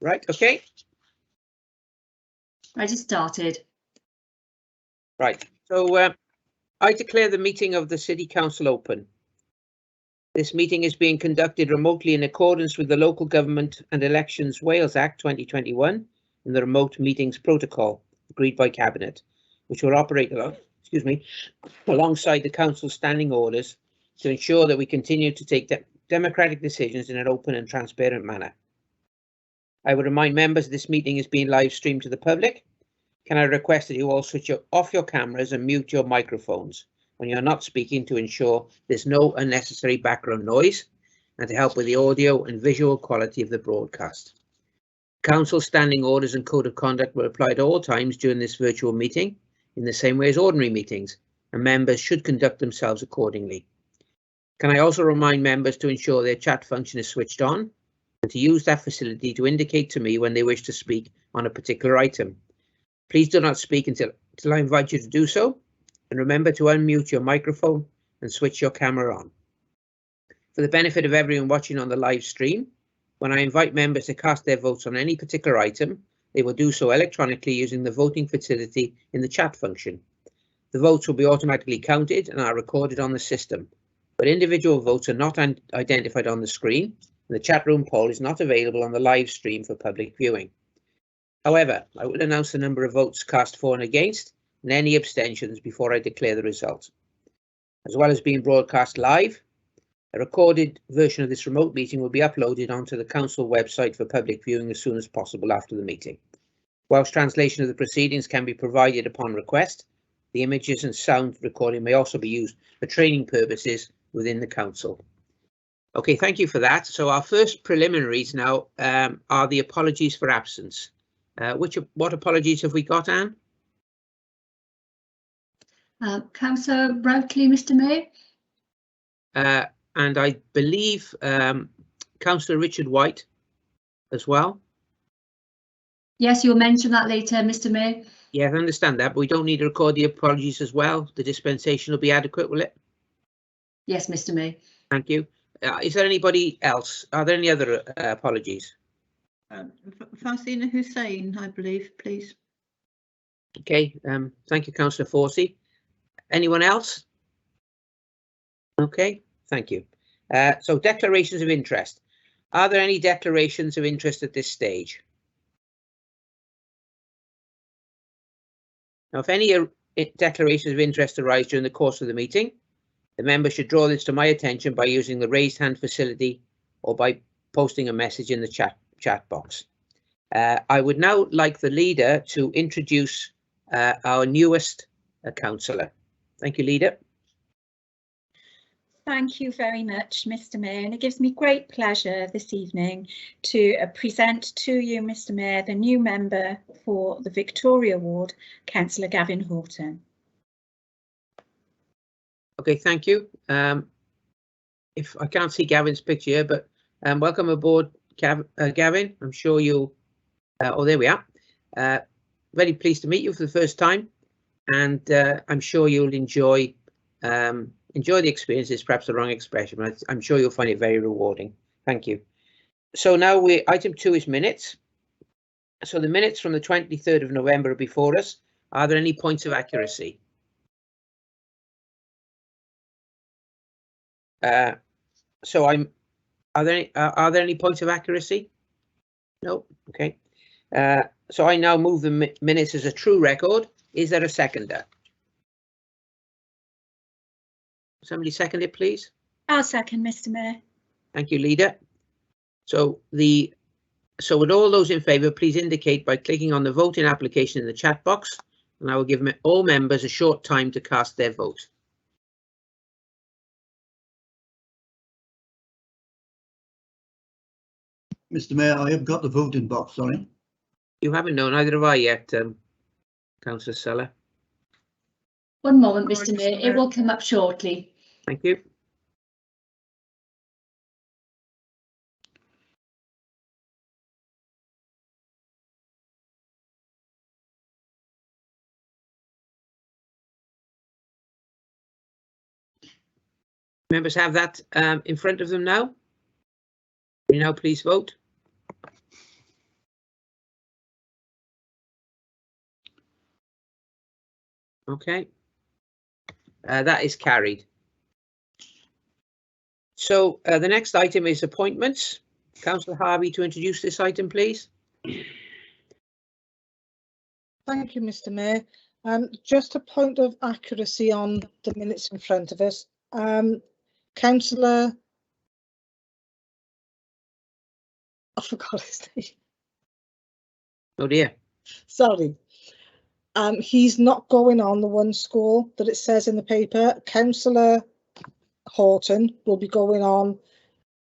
Right, okay. I just started. Right, so I declare the meeting of the City Council open. This meeting is being conducted remotely in accordance with the Local Government and Elections Wales Act 2021 and the Remote Meetings Protocol agreed by Cabinet, which will operate alongside the Council's standing orders to ensure that we continue to take democratic decisions in an open and transparent manner. I would remind members this meeting is being live streamed to the public. Can I request that you all switch off your cameras and mute your microphones when you're not speaking to ensure there's no unnecessary background noise and to help with the audio and visual quality of the broadcast. Council standing orders and code of conduct will apply at all times during this virtual meeting in the same way as ordinary meetings, and members should conduct themselves accordingly. Can I also remind members to ensure their chat function is switched on and to use that facility to indicate to me when they wish to speak on a particular item. Please do not speak until I invite you to do so, and remember to unmute your microphone and switch your camera on. For the benefit of everyone watching on the live stream, when I invite members to cast their votes on any particular item, they will do so electronically using the voting facility in the chat function. The votes will be automatically counted and are recorded on the system, but individual votes are not identified on the screen, and the chat room poll is not available on the live stream for public viewing. However, I will announce the number of votes cast for and against and any abstentions before I declare the result. As well as being broadcast live, a recorded version of this remote meeting will be uploaded onto the Council website for public viewing as soon as possible after the meeting. Welsh translation of the proceedings can be provided upon request. The images and sound recording may also be used for training purposes within the Council. Okay, thank you for that. So our first preliminaries now are the apologies for absence. What apologies have we got, Anne? Councillor Routley, Mr. Mayor. And I believe Councillor Richard White as well. Yes, you'll mention that later, Mr. Mayor. Yeah, I understand that, but we don't need to record the apologies as well. The dispensation will be adequate, will it? Yes, Mr. Mayor. Thank you. Is there anybody else? Are there any other apologies? Farsina Hussain, I believe, please. Okay, thank you, Councillor Forsey. Anyone else? Okay, thank you. So declarations of interest. Are there any declarations of interest at this stage? Now, if any declarations of interest arise during the course of the meeting, the member should draw this to my attention by using the raised hand facility or by posting a message in the chat box. I would now like the leader to introduce our newest councillor. Thank you, leader. Thank you very much, Mr. Mayor, and it gives me great pleasure this evening to present to you, Mr. Mayor, the new member for the Victoria Ward, Councillor Gavin Horton. Okay, thank you. If I can't see Gavin's picture here, but welcome aboard, Gavin. I'm sure you'll. Oh, there we are. Very pleased to meet you for the first time, and I'm sure you'll enjoy the experience. Is perhaps the wrong expression, but I'm sure you'll find it very rewarding. Thank you. So now item 2 is minutes. So the minutes from the 23rd of November are before us. Are there any points of accuracy? Are there any points of accuracy? No. Okay. So I now move the minutes as a true record. Is there a seconder? Somebody second it, please. I'll second, Mr. Mayor. Thank you, leader. So would all those in favour please indicate by clicking on the voting application in the chat box, and I will give all members a short time to cast their vote. Mr. Mayor, I have got the voting box, sorry. You haven't known, neither have I yet, Councillor Suller. One moment, Mr. Mayor. It will come up shortly. Thank you. Members have that in front of them now. Will you now please vote? Okay. That is carried. So the next item is appointments. Councillor Harvey, to introduce this item, please. Thank you, Mr. Mayor. Just a point of accuracy on the minutes in front of us. Councillor, I forgot his name. Oh dear. Sorry. He's not going on the one school that it says in the paper. Councillor Horton will be going on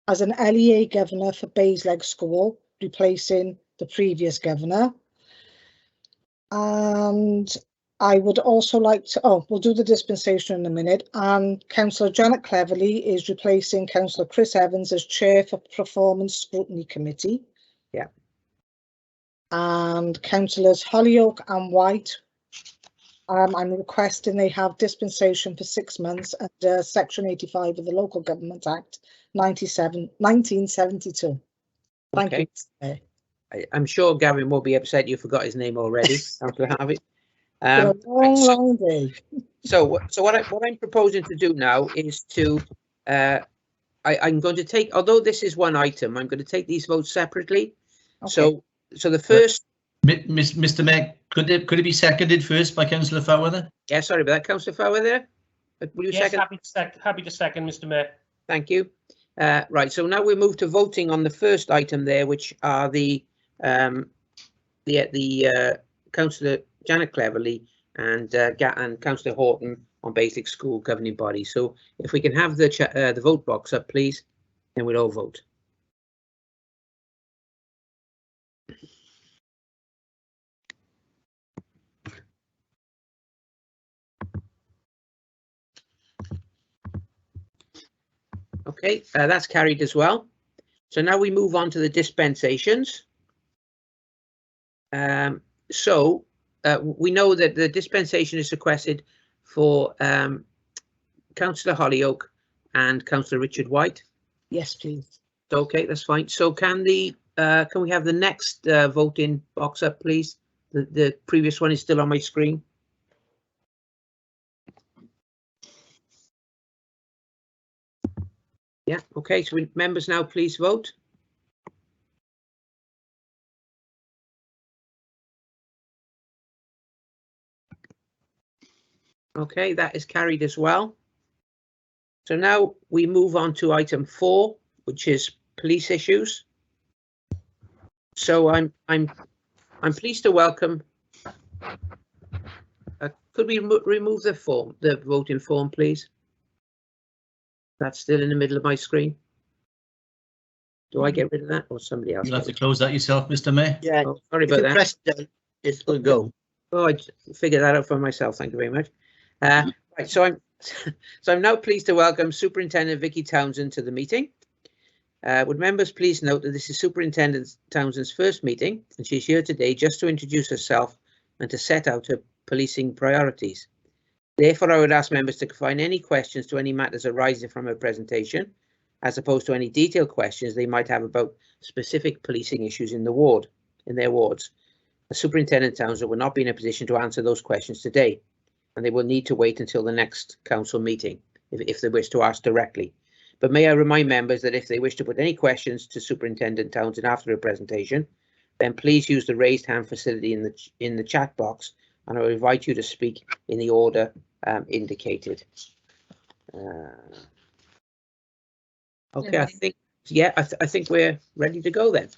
as an LEA governor for Baysleg School, replacing the previous governor. And I would also like to, we'll do the dispensation in a minute. And Councillor Janet Cleverly is replacing Councillor Chris Evans as chair for Performance Scrutiny Committee. Yeah. And Councillors Hollyoak and White, I'm requesting they have dispensation for 6 months under Section 85 of the Local Government Act 1972. Thank you, Mr. I'm sure Gavin will be upset you forgot his name already, Councillor Harvey. Long day. So what I'm proposing to do now is to, I'm going to take, although this is one item, I'm going to take these votes separately. Okay. So the first. Mr. Mayor, could it be seconded first by Councillor Fairweather? Yeah, sorry about that, Councillor Fairweather. Will you second? Happy to second, Mr. Mayor. Thank you. Right, so now we move to voting on the first item there, which are the Councillor Janet Cleverly and Councillor Horton on basic school governing body. So if we can have the vote box up, please, then we'll all vote. Okay, that's carried as well. So now we move on to the dispensations. We know that the dispensation is requested for Councillor Hollyoak and Councillor Richard White. Yes, please. Okay, that's fine. So can we have the next voting box up, please? The previous one is still on my screen. Yeah, okay, so members now please vote. Okay, that is carried as well. So now we move on to item 4, which is police issues. So I'm pleased to welcome. Could we remove the voting form, please? That's still in the middle of my screen. Do I get rid of that or somebody else? You'll have to close that yourself, Mr. Mayor. Yeah, oh, sorry about that. Press down, it will go. Oh, I figured that out for myself. Thank you very much. Right, so I'm now pleased to welcome Superintendent Vicky Townsend to the meeting. Would members please note that this is Superintendent Townsend's first meeting, and she's here today just to introduce herself and to set out her policing priorities. Therefore, I would ask members to confine any questions to any matters arising from her presentation, as opposed to any detailed questions they might have about specific policing issues in their wards. The Superintendent Townsend will not be in a position to answer those questions today, and they will need to wait until the next council meeting if they wish to ask directly. But may I remind members that if they wish to put any questions to Superintendent Townsend after her presentation, then please use the raised hand facility in the chat box, and I will invite you to speak in the order indicated. Okay, I think we're ready to go then.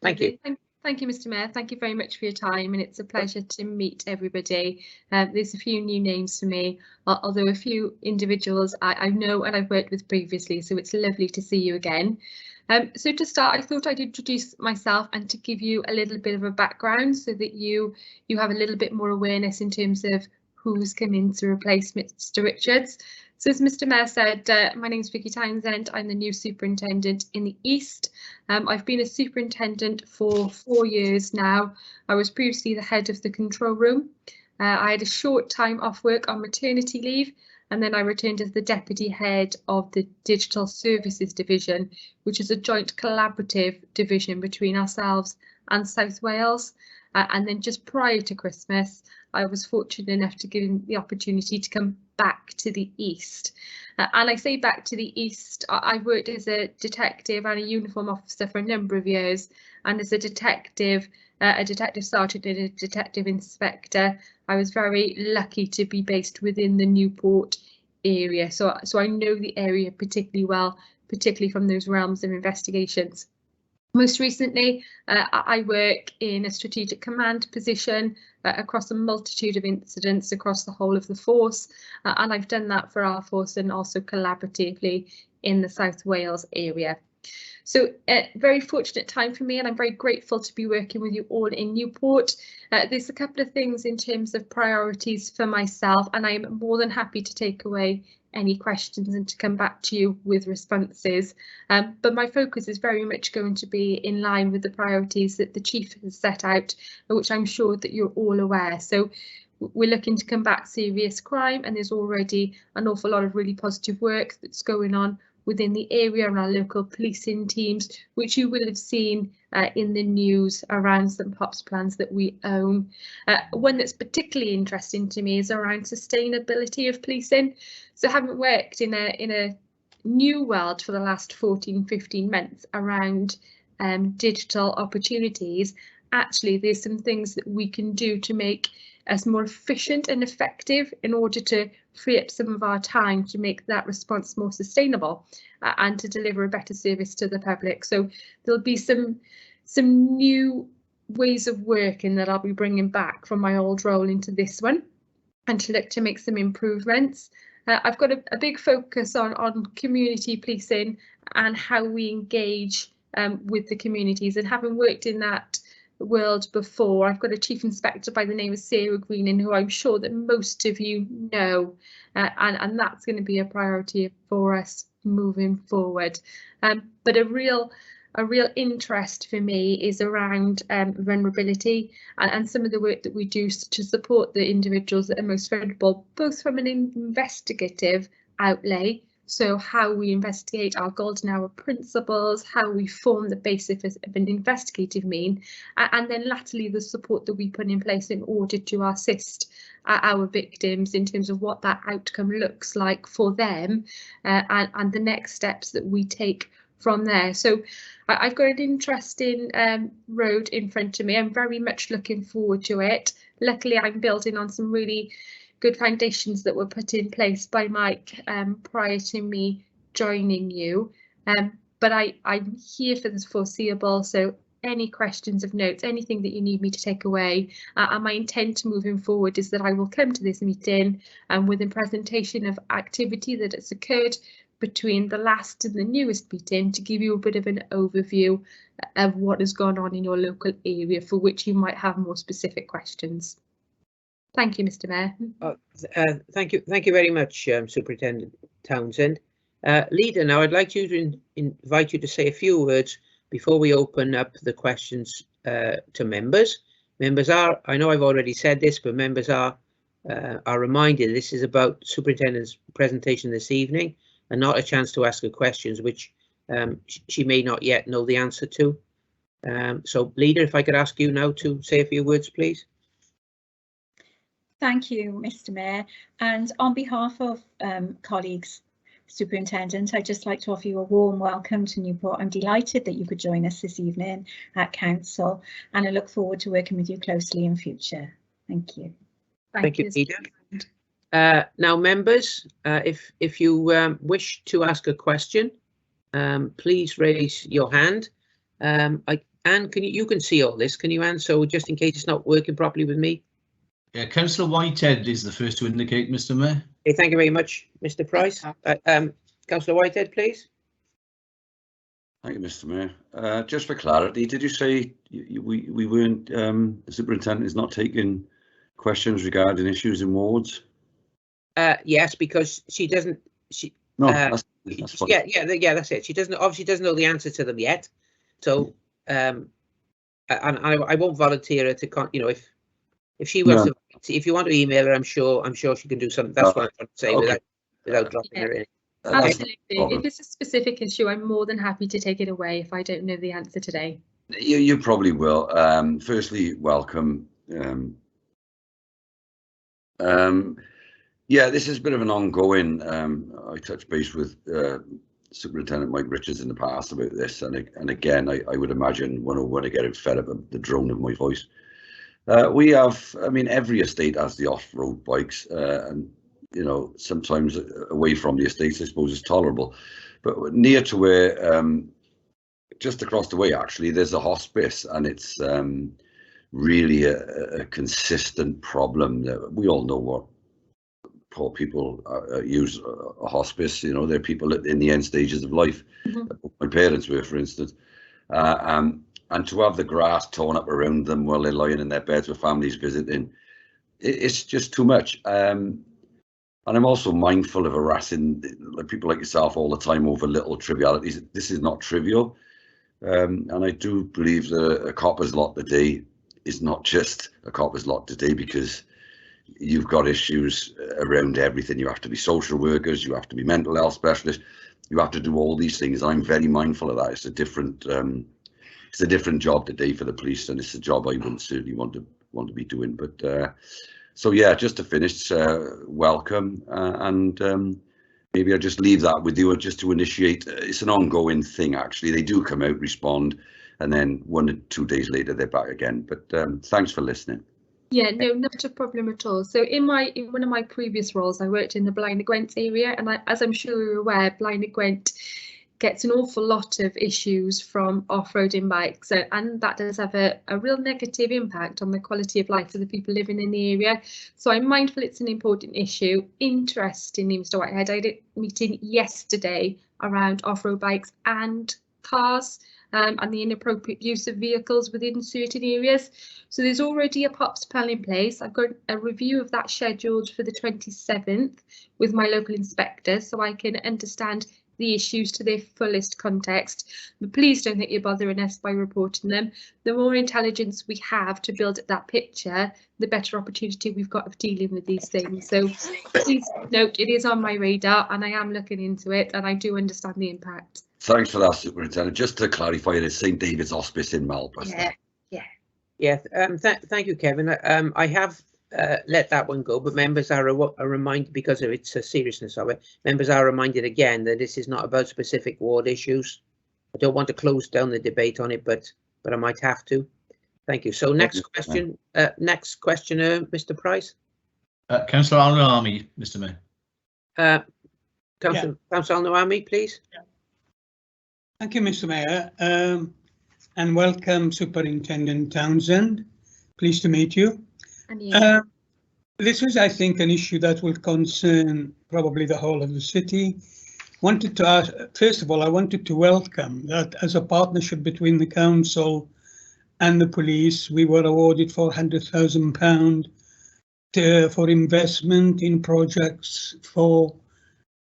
Thank you. Thank you, Mr. Mayor. Thank you very much for your time, and it's a pleasure to meet everybody. There's a few new names for me, although a few individuals I know and I've worked with previously, so it's lovely to see you again. So to start, I thought I'd introduce myself and to give you a little bit of a background so that you have a little bit more awareness in terms of who's come in to replace Mr. Richards. So as Mr. Mayor said, my name's Vicky Townsend. I'm the new superintendent in the East. I've been a superintendent for 4 years now. I was previously the head of the control room. I had a short time off work on maternity leave, and then I returned as the deputy head of the Digital Services Division, which is a joint collaborative division between ourselves and South Wales. and then just prior to Christmas, I was fortunate enough to give the opportunity to come back to the East. And I say back to the East, I've worked as a detective and a uniform officer for a number of years, and as a detective sergeant and a detective inspector, I was very lucky to be based within the Newport area. So I know the area particularly well, particularly from those realms of investigations. Most recently, I work in a strategic command position across a multitude of incidents across the whole of the force, and I've done that for our force and also collaboratively in the South Wales area. So a very fortunate time for me, and I'm very grateful to be working with you all in Newport. There's a couple of things in terms of priorities for myself, and I'm more than happy to take away any questions and to come back to you with responses. But my focus is very much going to be in line with the priorities that the Chief has set out, which I'm sure that you're all aware. So we're looking to combat serious crime, and there's already an awful lot of really positive work that's going on within the area and our local policing teams, which you will have seen in the news around some POPs plans that we own. One that's particularly interesting to me is around sustainability of policing. So having worked in a new world for the last 14-15 months around digital opportunities, actually there's some things that we can do to make us more efficient and effective in order to free up some of our time to make that response more sustainable and to deliver a better service to the public. So there'll be some new ways of working that I'll be bringing back from my old role into this one, and to look to make some improvements. I've got a big focus on community policing and how we engage with the communities, and having worked in that world before, I've got a chief inspector by the name of Sarah Greenan, who I'm sure that most of you know, and that's going to be a priority for us moving forward. But a real interest for me is around vulnerability and some of the work that we do to support the individuals that are most vulnerable, both from an investigative outlay, so how we investigate our golden hour principles, how we form the basis of an investigative mean, and then latterly the support that we put in place in order to assist our victims in terms of what that outcome looks like for them, and the next steps that we take from there. So I've got an interesting road in front of me. I'm very much looking forward to it. Luckily, I'm building on some really good foundations that were put in place by Mike prior to me joining you. But I'm here for the foreseeable, so any questions of notes, anything that you need me to take away, and my intent moving forward is that I will come to this meeting with a presentation of activity that has occurred between the last and the newest meeting to give you a bit of an overview of what has gone on in your local area, for which you might have more specific questions. Thank you, Mr. Mayor. Thank you very much, Superintendent Townsend. Leader, now I'd like you to invite you to say a few words before we open up the questions to members. Members are, I know I've already said this, but members are reminded this is about Superintendent's presentation this evening and not a chance to ask her questions which she may not yet know the answer to. So, Leader, if I could ask you now to say a few words, please. Thank you, Mr. Mayor, and on behalf of colleagues, Superintendent, I'd just like to offer you a warm welcome to Newport. I'm delighted that you could join us this evening at Council, and I look forward to working with you closely in future. Thank you. Thank you, Leader. Now, members, if you wish to ask a question, please raise your hand. Anne, you can see all this, can you, Anne? So just in case it's not working properly with me. Yeah, Councillor Whitehead is the first to indicate, Mr. Mayor. Okay, thank you very much, Mr. Price. Councillor Whitehead, please. Thank you, Mr. Mayor. Just for clarity, did you say we weren't, the superintendent is not taking questions regarding issues in wards? Yes, because she doesn't. No, that's fine. Yeah, that's it. She obviously doesn't know the answer to them yet. So, and I won't volunteer her to, if she wants to, if you want to email her, I'm sure she can do something. That's what I'm trying to say, okay, without dropping her in. Absolutely. If it's a specific issue, I'm more than happy to take it away if I don't know the answer today. You probably will. Firstly, welcome. Yeah, this is a bit of an ongoing. I touched base with Superintendent Mike Richards in the past about this, and again, I would imagine when I get fed up of the drone of my voice. We have, I mean, every estate has the off-road bikes, and you know, sometimes away from the estates, I suppose, is tolerable, but near to where, just across the way, actually, there's a hospice, and it's really a consistent problem that we all know what poor people use a hospice. You know, they're people in the end stages of life. My parents were, for instance, and to have the grass torn up around them while they're lying in their beds with families visiting, it's just too much. And I'm also mindful of harassing people like yourself all the time over little trivialities. This is not trivial, and I do believe that a copper's lot today is not just a copper's lot today, because you've got issues around everything. You have to be social workers, you have to be mental health specialists, you have to do all these things. I'm very mindful of that. It's a different job today for the police, and it's a job I wouldn't certainly want to be doing. But so yeah, just to finish, welcome, and maybe I'll just leave that with you, just to initiate. It's an ongoing thing, actually. They do come out, respond, and then 1 or 2 days later they're back again. But thanks for listening. Yeah, no, not a problem at all. So in one of my previous roles, I worked in the Blaenau Gwent area, and as I'm sure you're aware, Blaenau Gwent gets an awful lot of issues from off-roading bikes, and that does have a real negative impact on the quality of life of the people living in the area. So I'm mindful it's an important issue. Interestingly, Mr. Whitehead, I had a meeting yesterday around off-road bikes and cars, and the inappropriate use of vehicles within certain areas. So there's already a POPs plan in place. I've got a review of that scheduled for the 27th with my local inspector, so I can understand the issues to their fullest context. But please don't think you're bothering us by reporting them. The more intelligence we have to build up that picture, the better opportunity we've got of dealing with these things. So please note, it is on my radar, and I am looking into it, and I do understand the impact. Thanks for that, Superintendent. Just to clarify, it is St David's Hospice in Malpas. Yeah, thank you, Kevin. I have let that one go, but members are reminded, because of its seriousness of it, members are reminded again that this is not about specific ward issues. I don't want to close down the debate on it, but I might have to. Thank you. So next question, next questioner, Mr. Price. Councillor Al-Nuami, Mr. Mayor. Councillor Al-Nuami, please. Yeah. Thank you, Mr. Mayor, and welcome, Superintendent Townsend. Pleased to meet you. This is, I think, an issue that will concern probably the whole of the city. Wanted to ask, first of all, I wanted to welcome that as a partnership between the council and the police, we were awarded £400,000 for investment in projects for,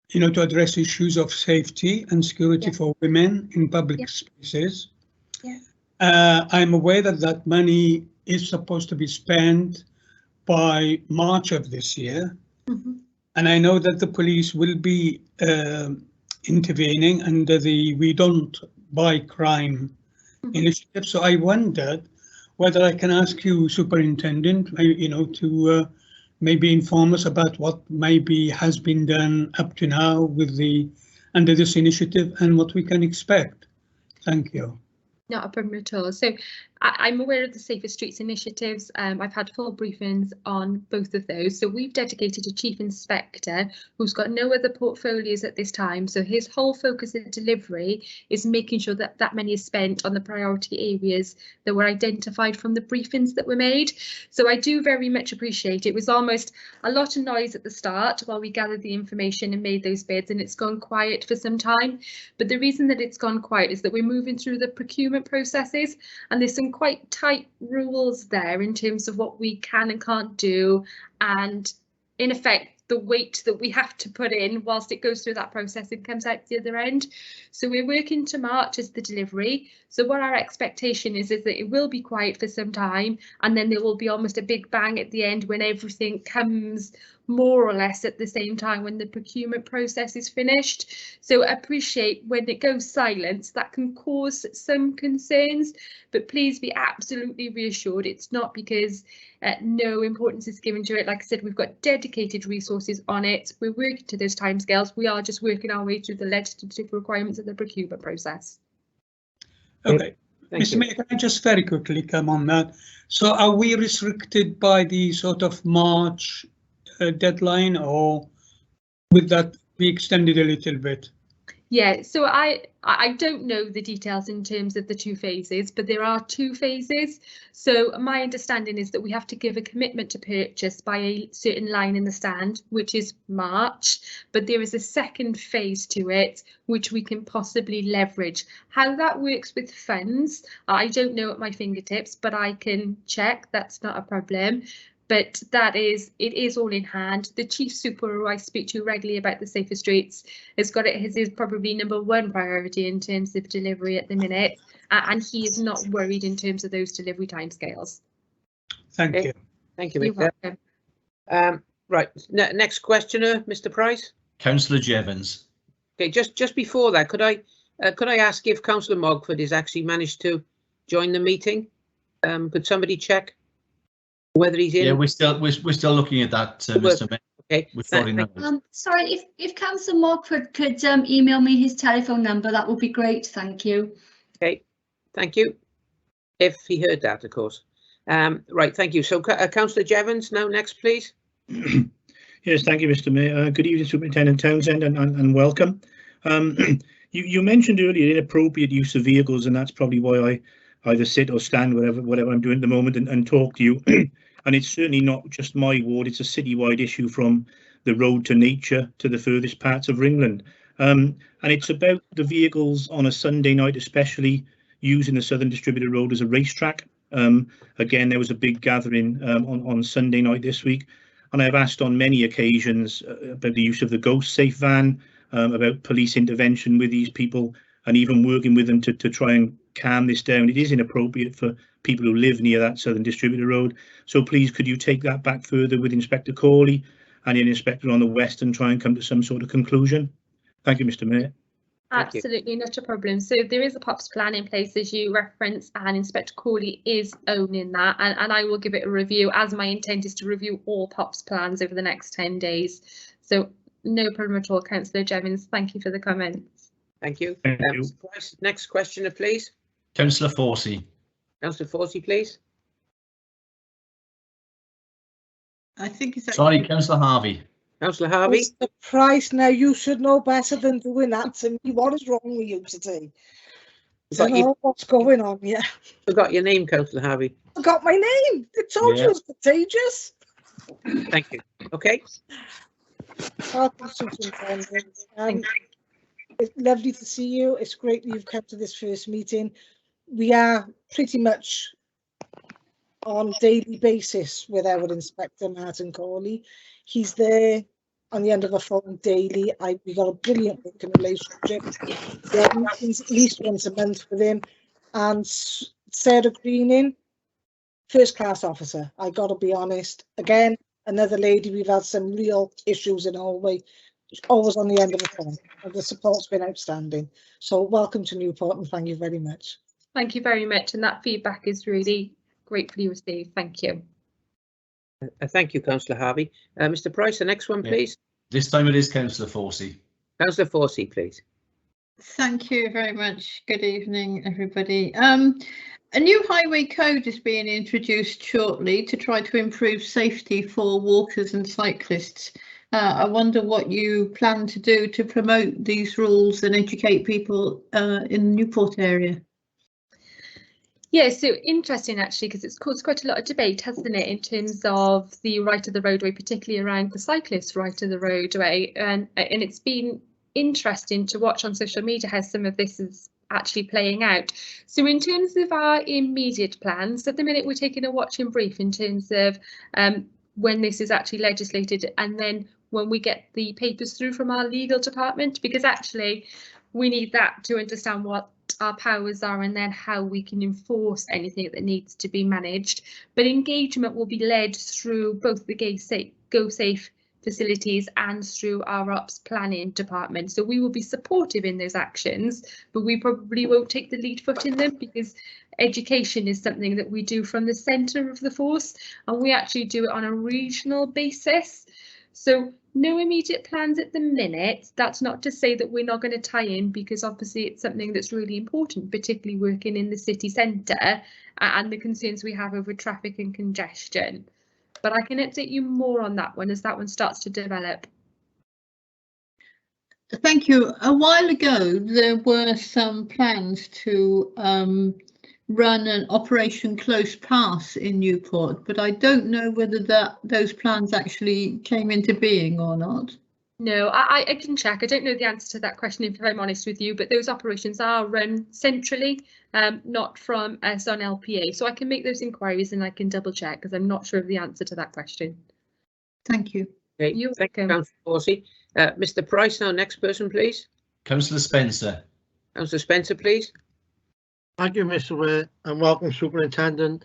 you know, to address issues of safety and security for women in public spaces. I'm aware that that money is supposed to be spent by March of this year. And I know that the police will be intervening under the We Don't Buy Crime initiative. So I wondered whether I can ask you, Superintendent, you know, to maybe inform us about what maybe has been done up to now with under this initiative and what we can expect. Thank you. Not a problem at all. So I'm aware of the Safer Streets initiatives. I've had full briefings on both of those. So we've dedicated a chief inspector who's got no other portfolios at this time. So his whole focus of delivery is making sure that that money is spent on the priority areas that were identified from the briefings that were made. So I do very much appreciate it. It was almost a lot of noise at the start while we gathered the information and made those bids, and it's gone quiet for some time. But the reason that it's gone quiet is that we're moving through the procurement processes, and there's some quite tight rules there in terms of what we can and can't do, and in effect the weight that we have to put in whilst it goes through that process and comes out the other end. So we're working to March as the delivery. So what our expectation is that it will be quiet for some time, and then there will be almost a big bang at the end when everything comes more or less at the same time when the procurement process is finished. So I appreciate when it goes silent, that can cause some concerns, but please be absolutely reassured it's not because no importance is given to it. Like I said, we've got dedicated resources on it. We're working to those timescales. We are just working our way through the legislative requirements of the procurement process. Okay. Thank Mr. you. Mayor, can I just very quickly come on that? So are we restricted by the sort of March deadline, or would that be extended a little bit? Yeah, so I don't know the details in terms of the 2 phases, but there are 2 phases. So my understanding is that we have to give a commitment to purchase by a certain line in the stand, which is March, but there is a second phase to it, which we can possibly leverage. How that works with funds, I don't know at my fingertips, but I can check, that's not a problem. But it is all in hand. The chief super who I speak to regularly about the safer streets has got it. His is probably #1 priority in terms of delivery at the minute, and he is not worried in terms of those delivery timescales. Thank you. Thank you, You're Victor. welcome. Right, next questioner, Mr. Price. Councillor Jevons. Okay, just before that, could I ask if Councillor Mogford has actually managed to join the meeting? Could somebody check whether he's in? Yeah, we're still looking at that, Mr. Mayor. Okay. We're sorting that out. Sorry, if Councillor Mogford could email me his telephone number, that would be great. Thank you. Okay, thank you. If he heard that, of course. Right, thank you. So, Councillor Jevons, now next, please. Yes, thank you, Mr. Mayor. Good evening, Superintendent Townsend, and welcome. You mentioned earlier inappropriate use of vehicles, and that's probably why I either sit or stand, whatever I'm doing at the moment, and talk to you. And it's certainly not just my ward, it's a citywide issue from the road to nature to the furthest parts of Ringland. And it's about the vehicles on a Sunday night, especially using the Southern Distributor Road as a racetrack. Again, there was a big gathering on Sunday night this week, and I've asked on many occasions about the use of the Ghost Safe van, about police intervention with these people, and even working with them to try and calm this down. It is inappropriate for people who live near that Southern Distributor Road. So please, could you take that back further with Inspector Corley and an inspector on the west and try and come to some sort of conclusion? Thank you, Mr. Mayor. Absolutely not a problem. So there is a POPs plan in place, as you reference, and Inspector Corley is owning that, and I will give it a review, as my intent is to review all POPs plans over the next 10 days. So no problem at all, Councillor Jevons. Thank you for the comments. Thank you. Thank you. Next questioner, please. Councillor Forsey. Councillor Forsey, please. I think it's Sorry, Councillor Harvey. Councillor Harvey. Mr. Price, now you should know better than doing that to me. What is wrong with you today? I don't know what's going on here. Forgot your name, Councillor Harvey. I got my name. I told you it was contagious. Thank you. Okay. Welcome, Superintendent. It's lovely to see you. It's great that you've come to this first meeting. We are pretty much on a daily basis with our Inspector Martin Corley. He's there on the end of the phone daily. We got a brilliant working relationship. We have meetings at least once a month with him. And Sarah Greening, first class officer. I got to be honest. Again, another lady we've had some real issues in hallway. Always on the end of the phone. And the support's been outstanding. So welcome to Newport and thank you very much. Thank you very much, and that feedback is really gratefully received. Thank you. Thank you, Councillor Harvey. Mr. Price, the next one, please. This time it is Councillor Forsey. Councillor Forsey, please. Thank you very much. Good evening, everybody. A new highway code is being introduced shortly to try to improve safety for walkers and cyclists. I wonder what you plan to do to promote these rules and educate people in the Newport area. Yeah, so interesting actually, because it's caused quite a lot of debate, hasn't it, in terms of the right of the roadway, particularly around the cyclist right of the roadway, and it's been interesting to watch on social media how some of this is actually playing out. So in terms of our immediate plans, at the minute we're taking a watching brief in terms of when this is actually legislated, and then when we get the papers through from our legal department, because actually we need that to understand what our powers are and then how we can enforce anything that needs to be managed. But engagement will be led through both the Go Safe facilities and through our ops planning department. So we will be supportive in those actions, but we probably won't take the lead foot in them, because education is something that we do from the centre of the force, and we actually do it on a regional basis. So no immediate plans at the minute. That's not to say that we're not going to tie in, because obviously it's something that's really important, particularly working in the city centre and the concerns we have over traffic and congestion. But I can update you more on that one as that one starts to develop. Thank you. A while ago, there were some plans to run an Operation Close Pass in Newport, but I don't know whether those plans actually came into being or not. No, I can check. I don't know the answer to that question, if I'm honest with you, but those operations are run centrally, not from us on LPA. So I can make those inquiries and I can double check, because I'm not sure of the answer to that question. Thank you. Okay, You're thank you, welcome. Councillor Horsey. Mr. Price, now next person, please. Councillor Spencer. Councillor Spencer, please. Thank you, Mr. Mayor, and welcome, Superintendent.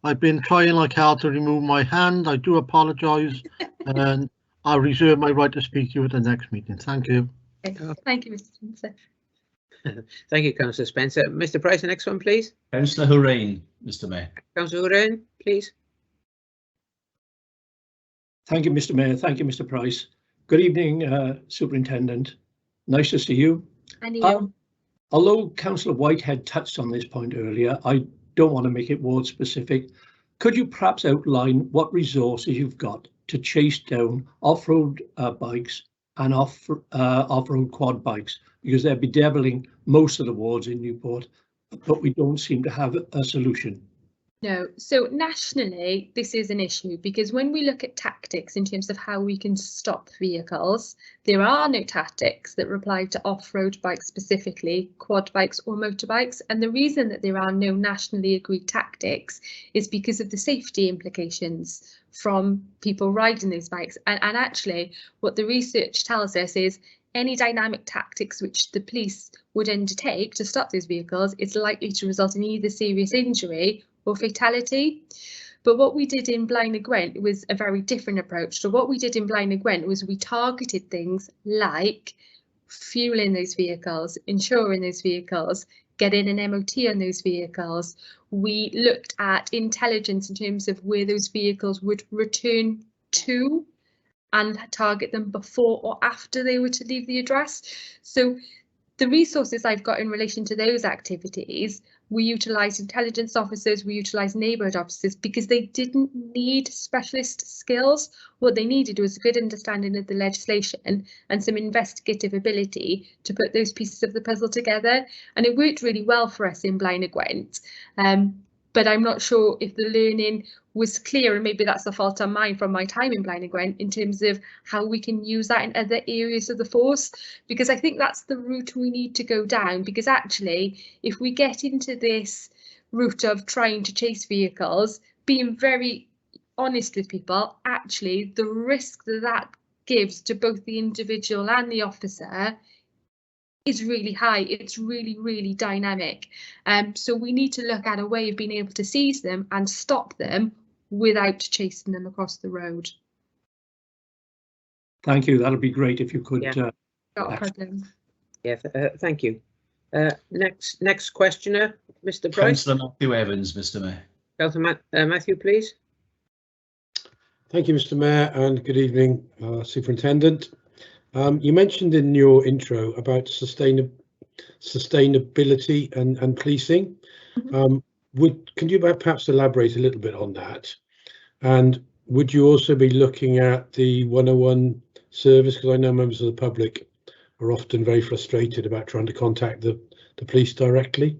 I've been trying like hell to remove my hand. I do apologise, and I'll reserve my right to speak to you at the next meeting. Thank you. Okay. Thank you, Mr. Spencer. Thank you, Councillor Spencer. Mr. Price, the next one, please. Councillor Horain, Mr. Mayor. Councillor Horan, please. Thank you, Mr. Mayor. Thank you, Mr. Price. Good evening, Superintendent. Nice to see you. And you. Although Councillor Whitehead touched on this point earlier, I don't want to make it ward specific. Could you perhaps outline what resources you've got to chase down off-road bikes and off-road quad bikes? Because they're bedeviling most of the wards in Newport, but we don't seem to have a solution. No, so nationally, this is an issue, because when we look at tactics in terms of how we can stop vehicles, there are no tactics that apply to off-road bikes specifically, quad bikes or motorbikes. And the reason that there are no nationally agreed tactics is because of the safety implications from people riding those bikes. And actually, what the research tells us is any dynamic tactics which the police would undertake to stop those vehicles is likely to result in either serious injury or fatality. But what we did in Blaenau Gwent was a very different approach. So what we did in Blaenau Gwent was we targeted things like fueling those vehicles, insuring those vehicles, getting an MOT on those vehicles. We looked at intelligence in terms of where those vehicles would return to and target them before or after they were to leave the address. So the resources I've got in relation to those activities, we utilised intelligence officers, we utilised neighbourhood officers, because they didn't need specialist skills. What they needed was a good understanding of the legislation and some investigative ability to put those pieces of the puzzle together. And it worked really well for us in Blaenau Gwent. But I'm not sure if the learning was clear, and maybe that's the fault on mine from my time in Blaenau Gwent, in terms of how we can use that in other areas of the force, because I think that's the route we need to go down. Because actually, if we get into this route of trying to chase vehicles, being very honest with people, actually the risk that that gives to both the individual and the officer is really high. It's really, really dynamic. So we need to look at a way of being able to seize them and stop them without chasing them across the road. Thank you. That'll be great if you could. Yeah. Not a problem. Yeah, thank you. Next questioner, Mr. Price. Councillor Matthew Evans, Mr. Mayor. Councillor Matthew, please. Thank you, Mr. Mayor, and good evening, Superintendent. You mentioned in your intro about sustainability and policing. Can you perhaps elaborate a little bit on that? And would you also be looking at the 101 service? Because I know members of the public are often very frustrated about trying to contact the police directly.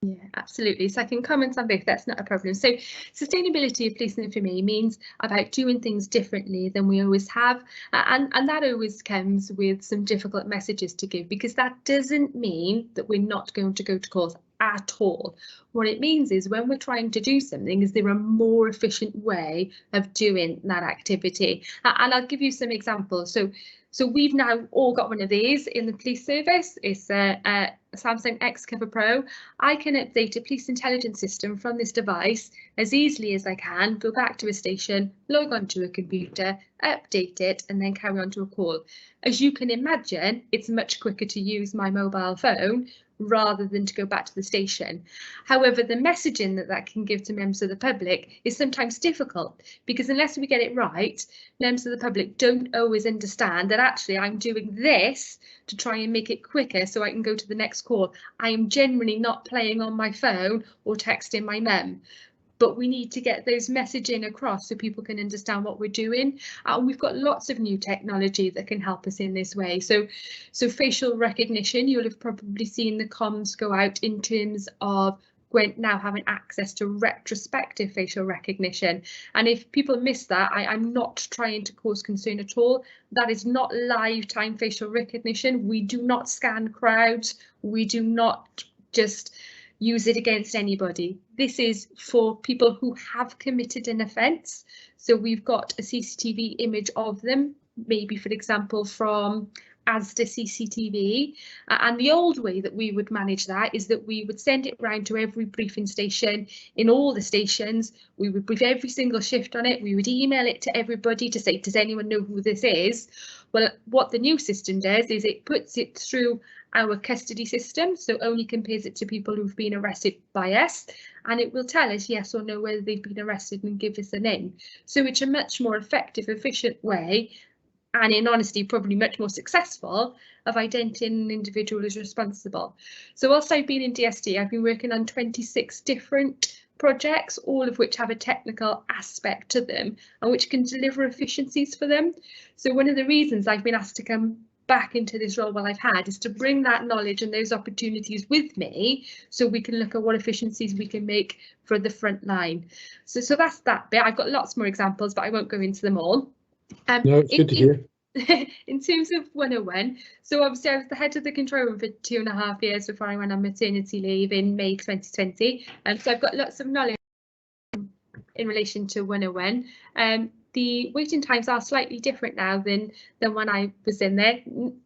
Yeah, absolutely. So I can comment on both. That's not a problem. So sustainability of policing for me means about doing things differently than we always have. And that always comes with some difficult messages to give, because that doesn't mean that we're not going to go to court at all. What it means is when we're trying to do something, is there a more efficient way of doing that activity? And I'll give you some examples. So So we've now all got one of these in the police service. It's a Samsung X Cover Pro. I can update a police intelligence system from this device as easily as I can, go back to a station, log onto a computer, update it, and then carry on to a call. As you can imagine, it's much quicker to use my mobile phone rather than to go back to the station. However, the messaging that can give to members of the public is sometimes difficult, because unless we get it right, members of the public don't always understand that actually I'm doing this to try and make it quicker so I can go to the next call. I am generally not playing on my phone or texting my mum. But we need to get those messaging across so people can understand what we're doing. And we've got lots of new technology that can help us in this way. So facial recognition, you'll have probably seen the comms go out in terms of Gwent now having access to retrospective facial recognition. And if people miss that, I'm not trying to cause concern at all. That is not live time facial recognition. We do not scan crowds. We do not just use it against anybody. This is for people who have committed an offence. So we've got a CCTV image of them, maybe for example from Asda CCTV. And the old way that we would manage that is that we would send it round to every briefing station in all the stations. We would brief every single shift on it. We would email it to everybody to say, does anyone know who this is? Well, what the new system does is it puts it through our custody system, so only compares it to people who've been arrested by us, and it will tell us yes or no whether they've been arrested and give us a name. So it's a much more effective, efficient way, and in honesty probably much more successful, of identifying an individual as responsible. So whilst I've been in DSD, I've been working on 26 different projects, all of which have a technical aspect to them and which can deliver efficiencies for them. So one of the reasons I've been asked to come back into this role while I've had is to bring that knowledge and those opportunities with me so we can look at what efficiencies we can make for the front line. So that's that bit. I've got lots more examples, but I won't go into them all. No, it's good to hear. In terms of 101, so obviously I was the head of the control room for 2.5 years before I went on maternity leave in May 2020, and so I've got lots of knowledge in relation to 101. The waiting times are slightly different now than when I was in there,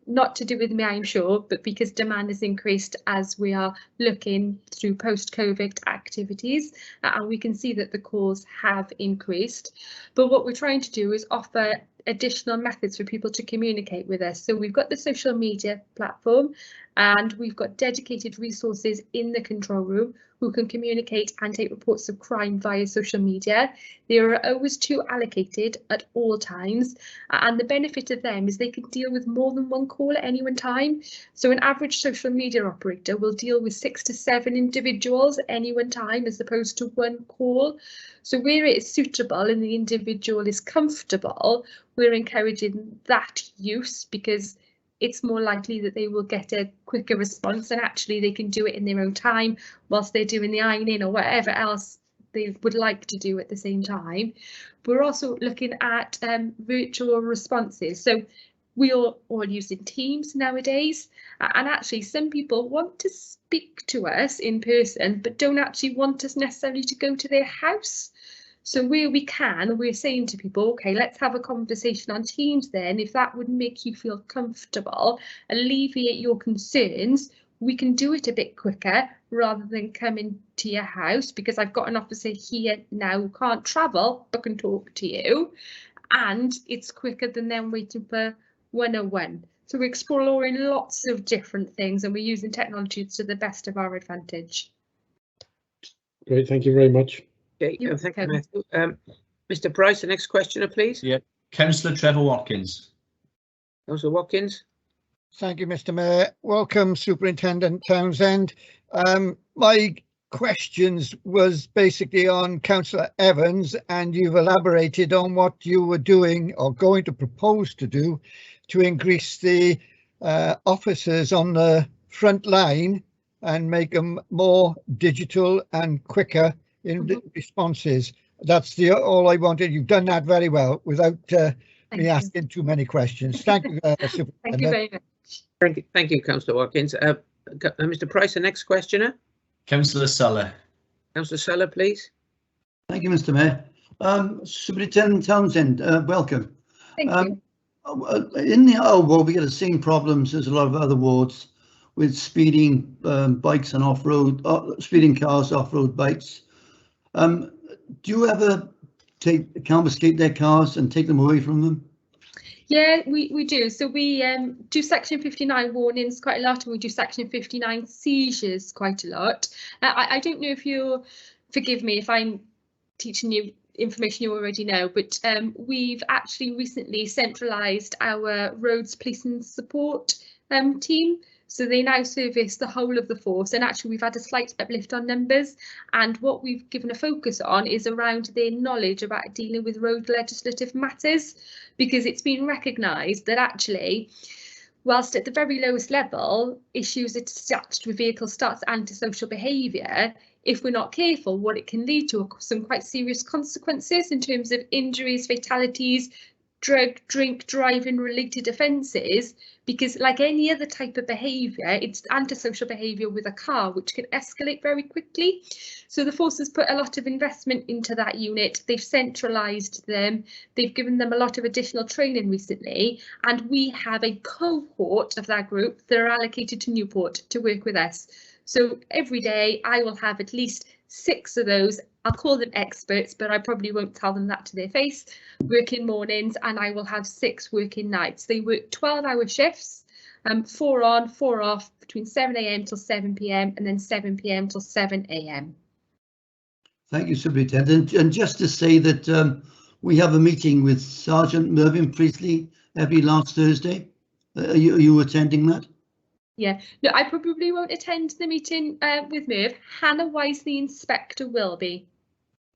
not to do with me, I'm sure, but because demand has increased as we are looking through post-COVID activities, and we can see that the calls have increased. But what we're trying to do is offer additional methods for people to communicate with us. So we've got the social media platform, and we've got dedicated resources in the control room who can communicate and take reports of crime via social media. There are always 2 allocated at all times, and the benefit of them is they can deal with more than one call at any one time. So an average social media operator will deal with 6 to 7 individuals at any one time as opposed to one call. So where it is suitable and the individual is comfortable, we're encouraging that use because it's more likely that they will get a quicker response, and actually they can do it in their own time whilst they're doing the ironing or whatever else they would like to do at the same time. We're also looking at virtual responses. So we are all using Teams nowadays, and actually some people want to speak to us in person but don't actually want us necessarily to go to their house. So where we can, we're saying to people, OK, let's have a conversation on Teams then. If that would make you feel comfortable, alleviate your concerns, we can do it a bit quicker rather than coming to your house, because I've got an officer here now who can't travel but can talk to you, and it's quicker than them waiting for 101. So we're exploring lots of different things and we're using technology to the best of our advantage. Great, thank you very much. Okay, thank you, Matthew. Mr. Price, the next questioner, please. Yeah, Councillor Trevor Watkins. Councillor Watkins. Thank you, Mr. Mayor. Welcome, Superintendent Townsend. My questions was basically on Councillor Evans, and you've elaborated on what you were doing or going to propose to do to increase the officers on the front line and make them more digital and quicker in responses. That's all I wanted. You've done that very well without me asking too many questions. Thank you, Superintendent. Thank you very much. Thank you, Councillor Watkins. Mr. Price, the next questioner. Councillor Suller. Councillor Suller, please. Thank you, Mr. Mayor. Superintendent Townsend, welcome. Thank you. In the Isle Ward, we get the same problems as a lot of other wards with speeding bikes and off-road, speeding cars, off-road bikes. Do you ever confiscate their cars and take them away from them? Yeah, we do. So we do Section 59 warnings quite a lot, and we do Section 59 seizures quite a lot. I don't know if you'll forgive me if I'm teaching you information you already know, but we've actually recently centralised our roads police and support team. So they now service the whole of the force, and actually we've had a slight uplift on numbers, and what we've given a focus on is around their knowledge about dealing with road legislative matters, because it's been recognised that actually, whilst at the very lowest level, issues attached with vehicle starts antisocial behaviour, if we're not careful, what it can lead to are some quite serious consequences in terms of injuries, fatalities, drink driving related offences, because like any other type of behaviour, it's antisocial behaviour with a car which can escalate very quickly. So the force has put a lot of investment into that unit. They've centralised them, they've given them a lot of additional training recently, and we have a cohort of that group that are allocated to Newport to work with us. So every day I will have at least 6 of those, I'll call them experts, but I probably won't tell them that to their face, working mornings, and I will have 6 working nights. They work 12-hour shifts, 4 on, 4 off, between 7 AM till 7 PM, and then 7 PM till 7 AM. Thank you, Superintendent. And just to say that we have a meeting with Sergeant Mervyn Priestley every last Thursday. Are you attending that? Yeah, no, I probably won't attend the meeting with Merv. Hannah Wise, the inspector, will be.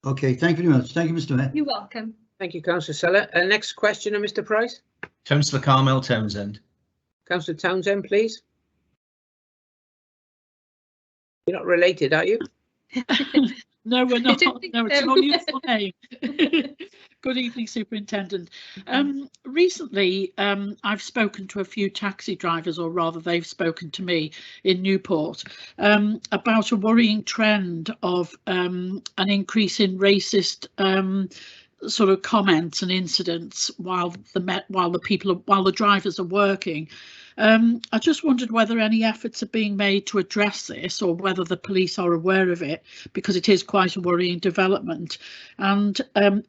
Okay, thank you very much. Thank you, Mr. Mayor. You're welcome. Thank you, Councillor Seller. Next question, Mr. Price. Councillor Carmel Townsend. Councillor Townsend, please. You're not related, are you? No, we're not. don't think No, it's so. an unusual name. Good evening, Superintendent. Recently, I've spoken to a few taxi drivers, or rather they've spoken to me in Newport, about a worrying trend of an increase in racist sort of comments and incidents while the drivers are working. I just wondered whether any efforts are being made to address this, or whether the police are aware of it, because it is quite a worrying development. And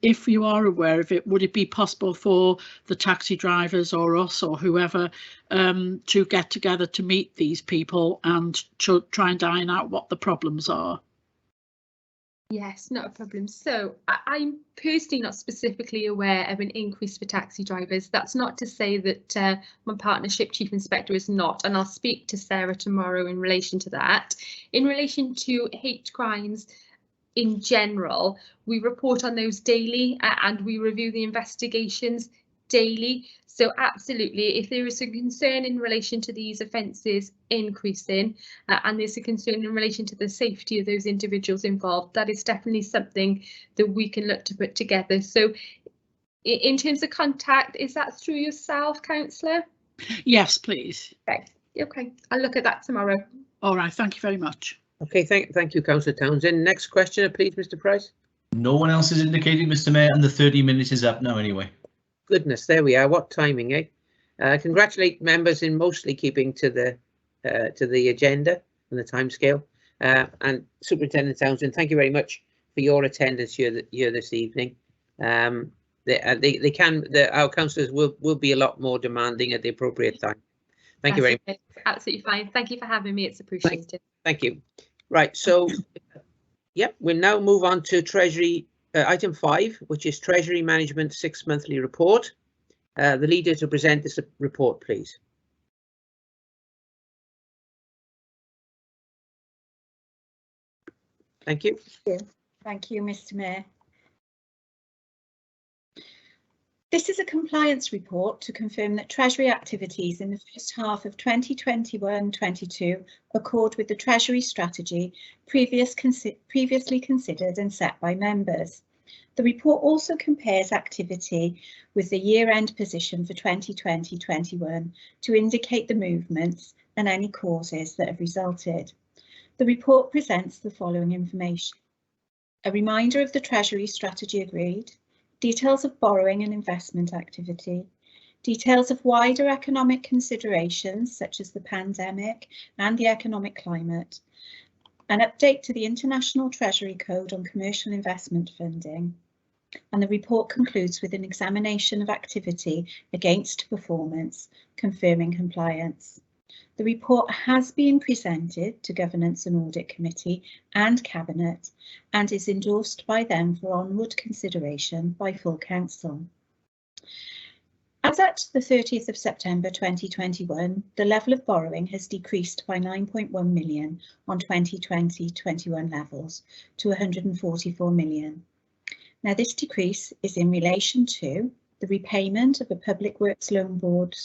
if you are aware of it, would it be possible for the taxi drivers or us or whoever to get together to meet these people and to try and iron out what the problems are? Yes, not a problem. So I'm personally not specifically aware of an increase for taxi drivers. That's not to say that my partnership chief inspector is not, and I'll speak to Sarah tomorrow in relation to that. In relation to hate crimes in general, we report on those daily and we review the investigations daily. So absolutely, if there is a concern in relation to these offences increasing and there's a concern in relation to the safety of those individuals involved, that is definitely something that we can look to put together. So in terms of contact, is that through yourself, Councillor? Yes, please. Okay, I'll look at that tomorrow. All right, thank you very much. Okay, thank you, Councillor Townsend. Next question, please, Mr. Price. No one else is indicated, Mr. Mayor, and the 30 minutes is up now anyway. Goodness, there we are. What timing, eh? Congratulate members in mostly keeping to the agenda and the timescale. And Superintendent Townsend, thank you very much for your attendance here this evening. Our councillors will be a lot more demanding at the appropriate time. Thank you very much. Absolutely fine. Thank you for having me. It's appreciated. Thank you. Right, so yep, we'll now move on to Treasury. Item 5, which is Treasury Management 6 monthly report. The leader to present this report, please. Thank you. Thank you, Mr. Mayor. This is a compliance report to confirm that Treasury activities in the first half of 2021-22 accord with the Treasury strategy previously considered and set by members. The report also compares activity with the year-end position for 2020-21 to indicate the movements and any causes that have resulted. The report presents the following information: a reminder of the Treasury strategy agreed, details of borrowing and investment activity, Details of wider economic considerations such as the pandemic and the economic climate, an update to the International Treasury Code on commercial investment funding, and the report concludes with an examination of activity against performance, confirming compliance. The report has been presented to Governance and Audit Committee and Cabinet and is endorsed by them for onward consideration by full council. As at the 30th of September 2021, the level of borrowing has decreased by 9.1 million on 2020-21 levels to 144 million. Now, this decrease is in relation to the repayment of a Public Works Loan Board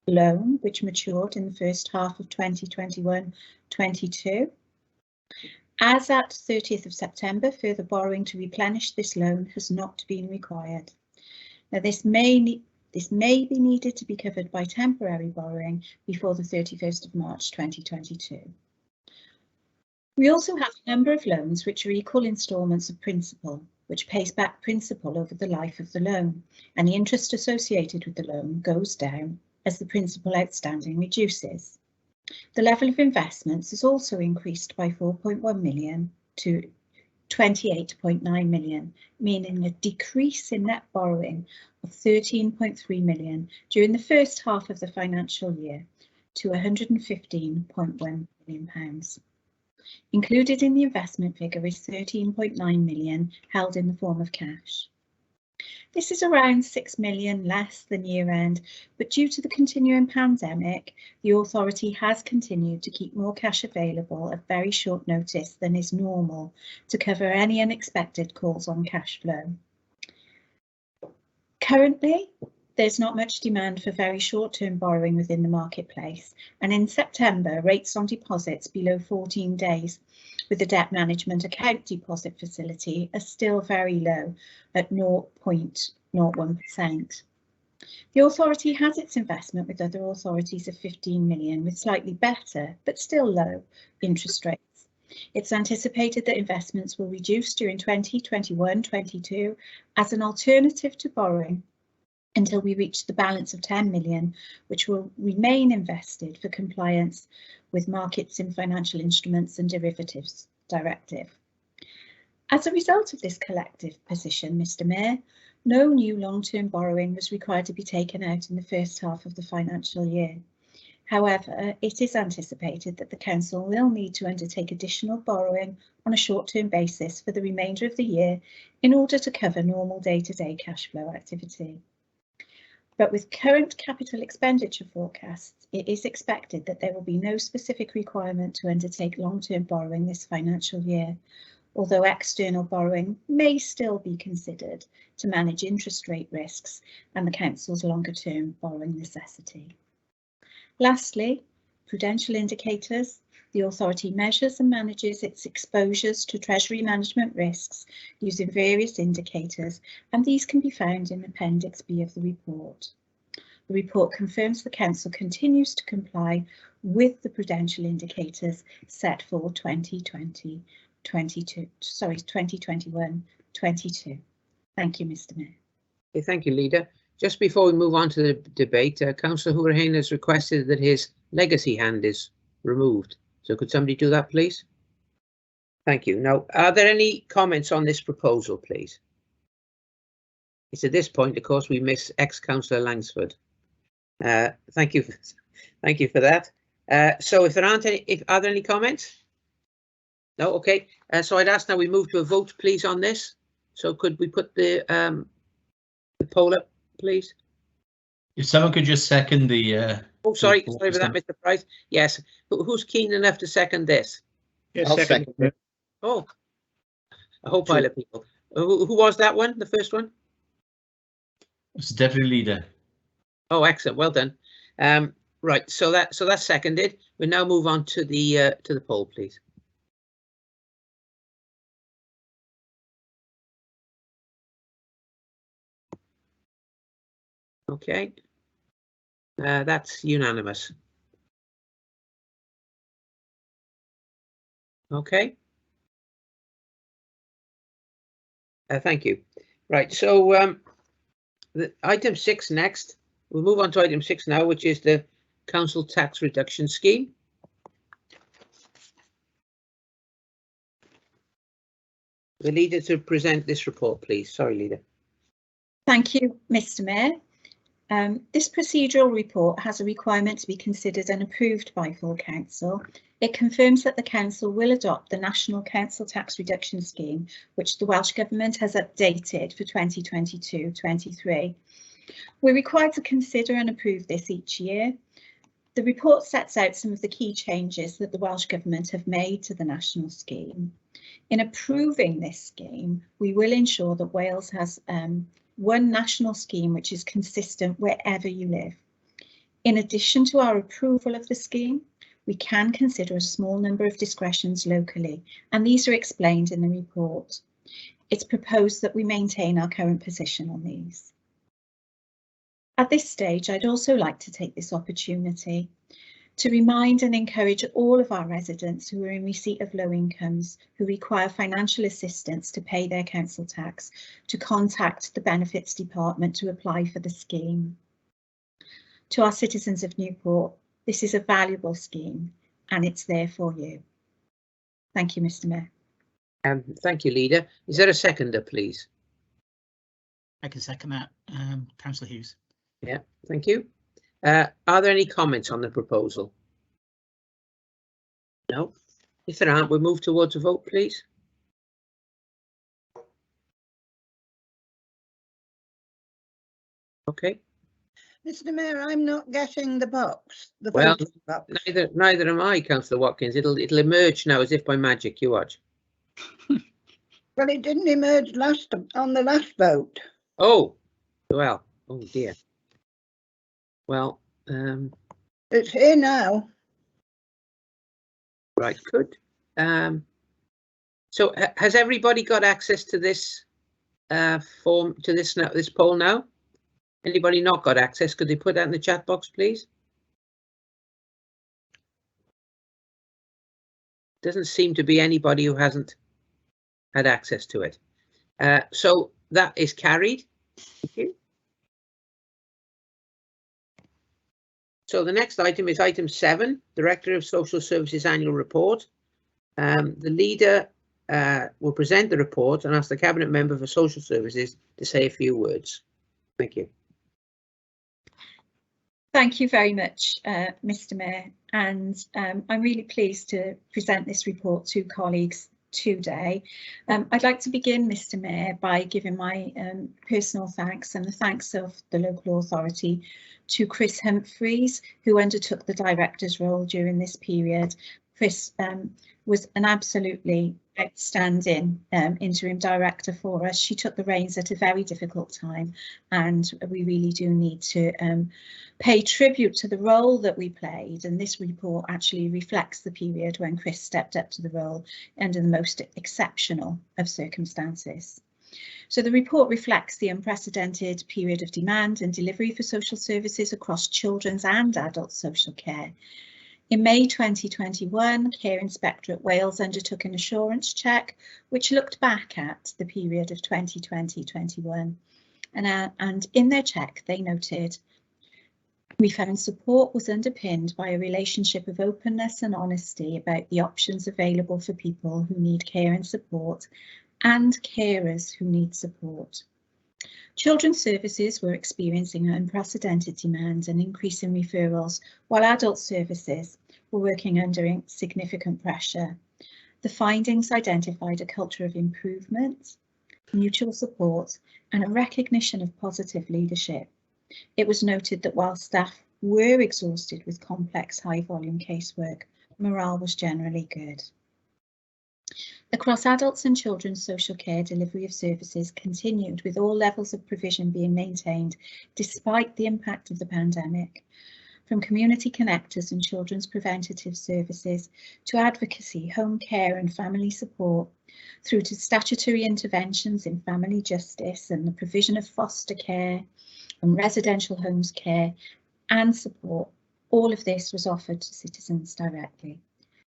loan, which matured in the first half of 2021-22. As at 30th of September, further borrowing to replenish this loan has not been required. Now, this may be needed to be covered by temporary borrowing before the 31st of March 2022. We also have a number of loans which are equal instalments of principal, which pays back principal over the life of the loan, and the interest associated with the loan goes down as the principal outstanding reduces. The level of investments has also increased by 4.1 million to 28.9 million, meaning a decrease in net borrowing of 13.3 million during the first half of the financial year to 115.1 million pounds. Included in the investment figure is 13.9 million held in the form of cash. This is around 6 million less than year end, but due to the continuing pandemic, the authority has continued to keep more cash available at very short notice than is normal to cover any unexpected calls on cash flow. Currently, there's not much demand for very short-term borrowing within the marketplace, and in September, rates on deposits below 14 days with the debt management account deposit facility are still very low at 0.01%. The authority has its investment with other authorities of 15 million with slightly better but still low interest rates. It's anticipated that investments will reduce during 2021-22 as an alternative to borrowing until we reach the balance of 10 million, which will remain invested for compliance with Markets in Financial Instruments and Derivatives Directive. As a result of this collective position, Mr. Mayor, no new long-term borrowing was required to be taken out in the first half of the financial year. However, it is anticipated that the Council will need to undertake additional borrowing on a short-term basis for the remainder of the year in order to cover normal day-to-day cash flow activity. But with current capital expenditure forecasts, it is expected that there will be no specific requirement to undertake long-term borrowing this financial year, although external borrowing may still be considered to manage interest rate risks and the Council's longer-term borrowing necessity. Lastly, Prudential Indicators. The authority measures and manages its exposures to Treasury management risks using various indicators, and these can be found in Appendix B of the report. The report confirms the Council continues to comply with the Prudential Indicators set for 2021-22. Thank you, Mr. Mayor. Okay, thank you, Leader. Just before we move on to the debate, Councillor Hooverhain has requested that his legacy hand is removed. So could somebody do that, please? Thank you. Now, are there any comments on this proposal, please? It's at this point, of course, we miss ex-Councillor Langsford. Thank you. Thank you for that. So if there aren't any, are there any comments? No, okay. So I'd ask now we move to a vote, please, on this. So could we put the poll up, please? If someone could just second the. Oh, sorry for that, Mr. Price. Yes, who's keen enough to second this? Yes, I'll second it. Oh, a whole pile of people. Who was that one? The first one? It's the Deputy Leader. Oh, excellent. Well done. Right. So that's seconded. We now move on to the poll, please. Okay. That's unanimous. Okay. Thank you. Right, so the item 6 next, we'll move on to item 6 now, which is the council tax reduction scheme. The leader to present this report, please. Sorry, leader. Thank you, Mr. Mayor. This procedural report has a requirement to be considered and approved by full council. It confirms that the council will adopt the National Council Tax Reduction Scheme, which the Welsh Government has updated for 2022-23. We're required to consider and approve this each year. The report sets out some of the key changes that the Welsh Government have made to the national scheme. In approving this scheme, we will ensure that Wales has one national scheme which is consistent wherever you live. In addition to our approval of the scheme, we can consider a small number of discretions locally, and these are explained in the report. It's proposed that we maintain our current position on these. At this stage, I'd also like to take this opportunity to remind and encourage all of our residents who are in receipt of low incomes who require financial assistance to pay their council tax to contact the Benefits Department to apply for the scheme. To our citizens of Newport, this is a valuable scheme and it's there for you. Thank you, Mr. Mayor. Thank you, leader. Is there a seconder, please? I can second that, Councillor Hughes. Yeah, thank you. Are there any comments on the proposal? No. If there aren't, we'll move towards a vote, please. Okay. Mr. Mayor, I'm not getting the box. Well, neither am I, Councillor Watkins. It'll emerge now as if by magic. You watch. Well, it didn't emerge on the last vote. Oh, well. Oh dear. Well, it's here now. Right, good. So has everybody got access to this form, to this poll now? Anybody not got access? Could they put that in the chat box, please? Doesn't seem to be anybody who hasn't had access to it. So that is carried. Thank you. So the next item is item 7, Director of Social Services Annual Report. The leader will present the report and ask the Cabinet Member for Social Services to say a few words. Thank you. Thank you very much, Mr. Mayor, and I'm really pleased to present this report to colleagues today. I'd like to begin, Mr. Mayor, by giving my personal thanks and the thanks of the local authority to Chris Humphreys, who undertook the director's role during this period. Chris was an absolutely outstanding interim director for us. She took the reins at a very difficult time, and we really do need to pay tribute to the role that we played, and this report actually reflects the period when Chris stepped up to the role under the most exceptional of circumstances. So the report reflects the unprecedented period of demand and delivery for social services across children's and adult social care. In May 2021, Care Inspectorate Wales undertook an assurance check which looked back at the period of 2020-21, and in their check they noted, we found support was underpinned by a relationship of openness and honesty about the options available for people who need care and support and carers who need support. Children's services were experiencing unprecedented demand and increase in referrals, while adult services were working under significant pressure. The findings identified a culture of improvement, mutual support, and a recognition of positive leadership. It was noted that while staff were exhausted with complex, high-volume casework, morale was generally good. Across adults and children's social care, delivery of services continued with all levels of provision being maintained despite the impact of the pandemic. From community connectors and children's preventative services to advocacy, home care and family support, through to statutory interventions in family justice and the provision of foster care and residential homes care and support, all of this was offered to citizens directly.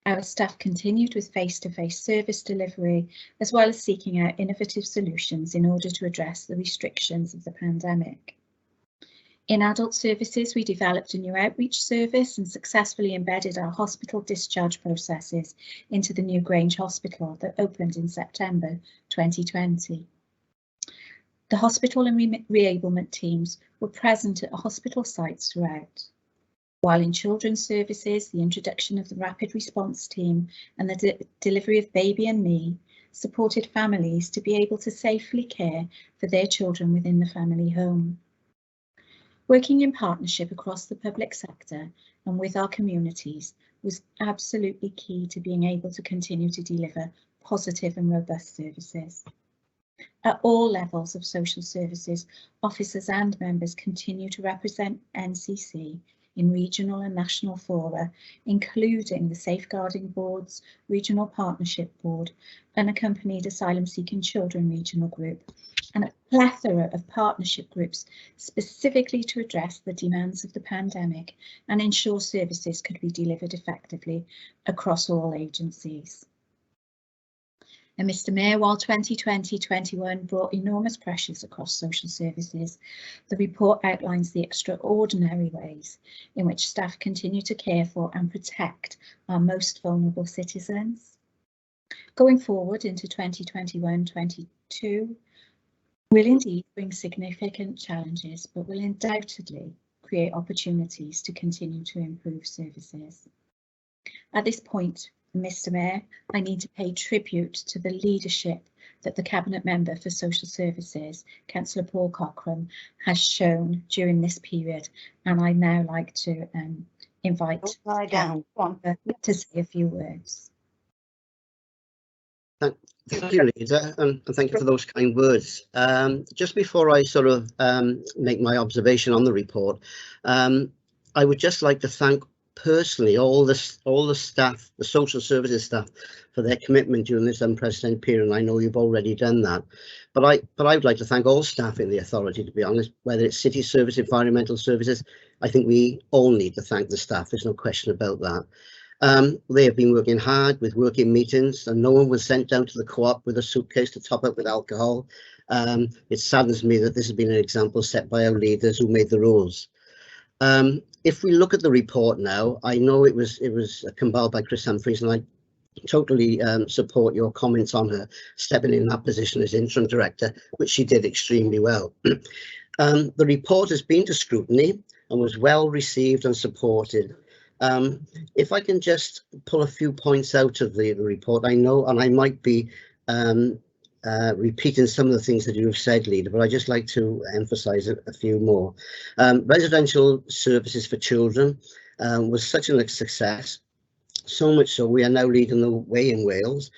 Our staff continued with face-to-face service delivery, as well as seeking out innovative solutions in order to address the restrictions of the pandemic. In adult services, we developed a new outreach service and successfully embedded our hospital discharge processes into the new Grange Hospital that opened in September 2020. The hospital and reablement teams were present at hospital sites throughout. While in children's services, the introduction of the rapid response team and the delivery of Baby and Me supported families to be able to safely care for their children within the family home. Working in partnership across the public sector and with our communities was absolutely key to being able to continue to deliver positive and robust services. At all levels of social services, officers and members continue to represent NCC in regional and national fora, including the Safeguarding Board's Regional Partnership Board, Unaccompanied Asylum Seeking Children Regional Group, and a plethora of partnership groups specifically to address the demands of the pandemic and ensure services could be delivered effectively across all agencies. And Mr Mayor, while 2020-21 brought enormous pressures across social services, the report outlines the extraordinary ways in which staff continue to care for and protect our most vulnerable citizens. Going forward into 2021-22 will indeed bring significant challenges, but will undoubtedly create opportunities to continue to improve services. At this point, Mr Mayor, I need to pay tribute to the leadership that the Cabinet Member for Social Services, Councillor Paul Cochrane, has shown during this period, and I'd now like to invite to say a few words. Thank you, Lisa, and thank you for those kind words. Just before I sort of make my observation on the report, I would just like to thank personally all the staff, the social services staff, for their commitment during this unprecedented period. And I know you've already done that, but I would like to thank all staff in the authority, to be honest, whether it's city service, environmental services. I think we all need to thank the staff. There's no question about that. They have been working hard with working meetings, and no one was sent down to the co-op with a suitcase to top up with alcohol. It saddens me that this has been an example set by our leaders who made the rules. If we look at the report now, I know it was compiled by Chris Humphries, and I totally support your comments on her stepping in that position as interim director, which she did extremely well. The report has been to scrutiny and was well received and supported. If I can just pull a few points out of the report, I know, and I might be repeating some of the things that you have said, Leader, but I just like to emphasise a few more. Residential services for children was such a success, so much so we are now leading the way in Wales,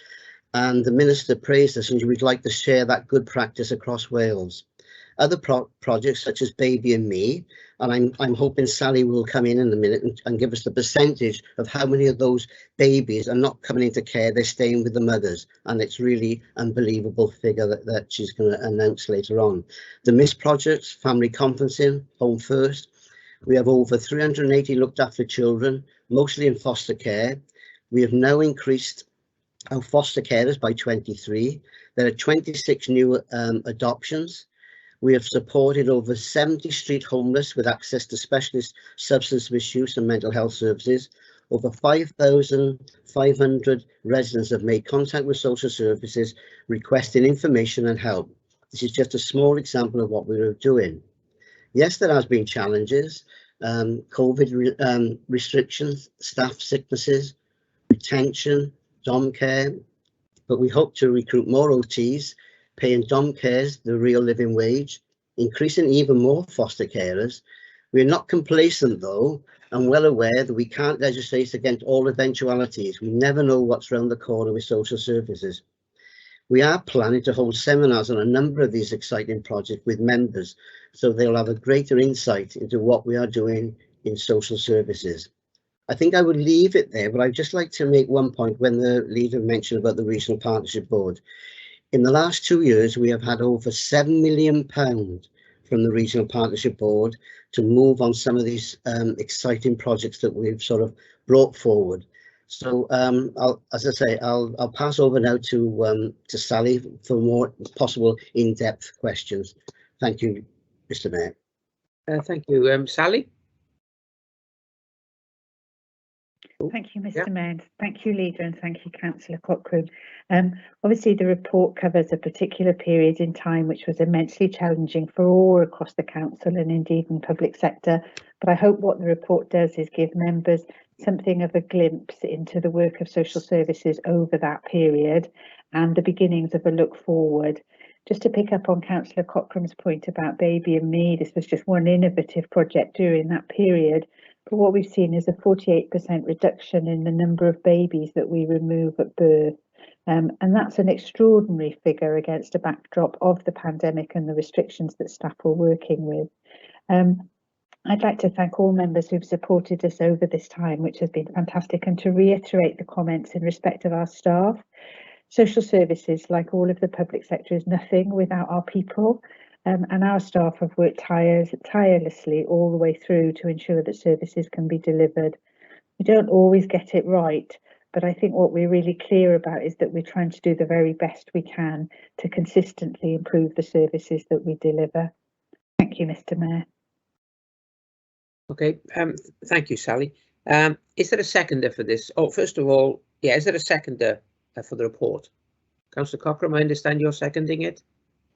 and the Minister praised us, and we'd like to share that good practice across Wales. Other projects such as Baby and Me, and I'm hoping Sally will come in a minute and give us the percentage of how many of those babies are not coming into care, they're staying with the mothers, and it's really unbelievable figure that she's going to announce later on. The MISS projects, family conferencing, Home First. We have over 380 looked after children, mostly in foster care. We have now increased our foster carers by 23. There are 26 new adoptions. We have supported over 70 street homeless with access to specialist substance misuse and mental health services. Over 5,500 residents have made contact with social services requesting information and help. This is just a small example of what we are doing. Yes, there has been challenges, COVID restrictions, staff sicknesses, retention, dom care, but we hope to recruit more OTs, paying dom cares the real living wage, increasing even more foster carers. We are not complacent though, and well aware that we can't legislate against all eventualities. We never know what's around the corner with social services. We are planning to hold seminars on a number of these exciting projects with members, so they'll have a greater insight into what we are doing in social services. I think I would leave it there, but I'd just like to make one point when the leader mentioned about the Regional Partnership Board. In the last 2 years, we have had over £7 million from the Regional Partnership Board to move on some of these exciting projects that we've sort of brought forward. So, as I say, I'll pass over now to Sally for more possible in-depth questions. Thank you, Mr. Mayor. Thank you. Sally? Thank you, Mr. Yeah. Mayor. Thank you, Leader, and thank you, Councillor Cochrane. Obviously, the report covers a particular period in time which was immensely challenging for all across the council and indeed in the public sector. But I hope what the report does is give members something of a glimpse into the work of social services over that period and the beginnings of a look forward. Just to pick up on Councillor Cochrane's point about Baby and Me, this was just one innovative project during that period. But what we've seen is a 48% reduction in the number of babies that we remove at birth. And that's an extraordinary figure against a backdrop of the pandemic and the restrictions that staff were working with. I'd like to thank all members who've supported us over this time, which has been fantastic, and to reiterate the comments in respect of our staff. Social services, like all of the public sector, is nothing without our people. And our staff have worked tirelessly all the way through to ensure that services can be delivered. We don't always get it right, but I think what we're really clear about is that we're trying to do the very best we can to consistently improve the services that we deliver. Thank you, Mr. Mayor. Okay, thank you, Sally. Is there a seconder for this? Oh, first of all, yeah, is there a seconder for the report? Councillor Cochrane, I understand you're seconding it?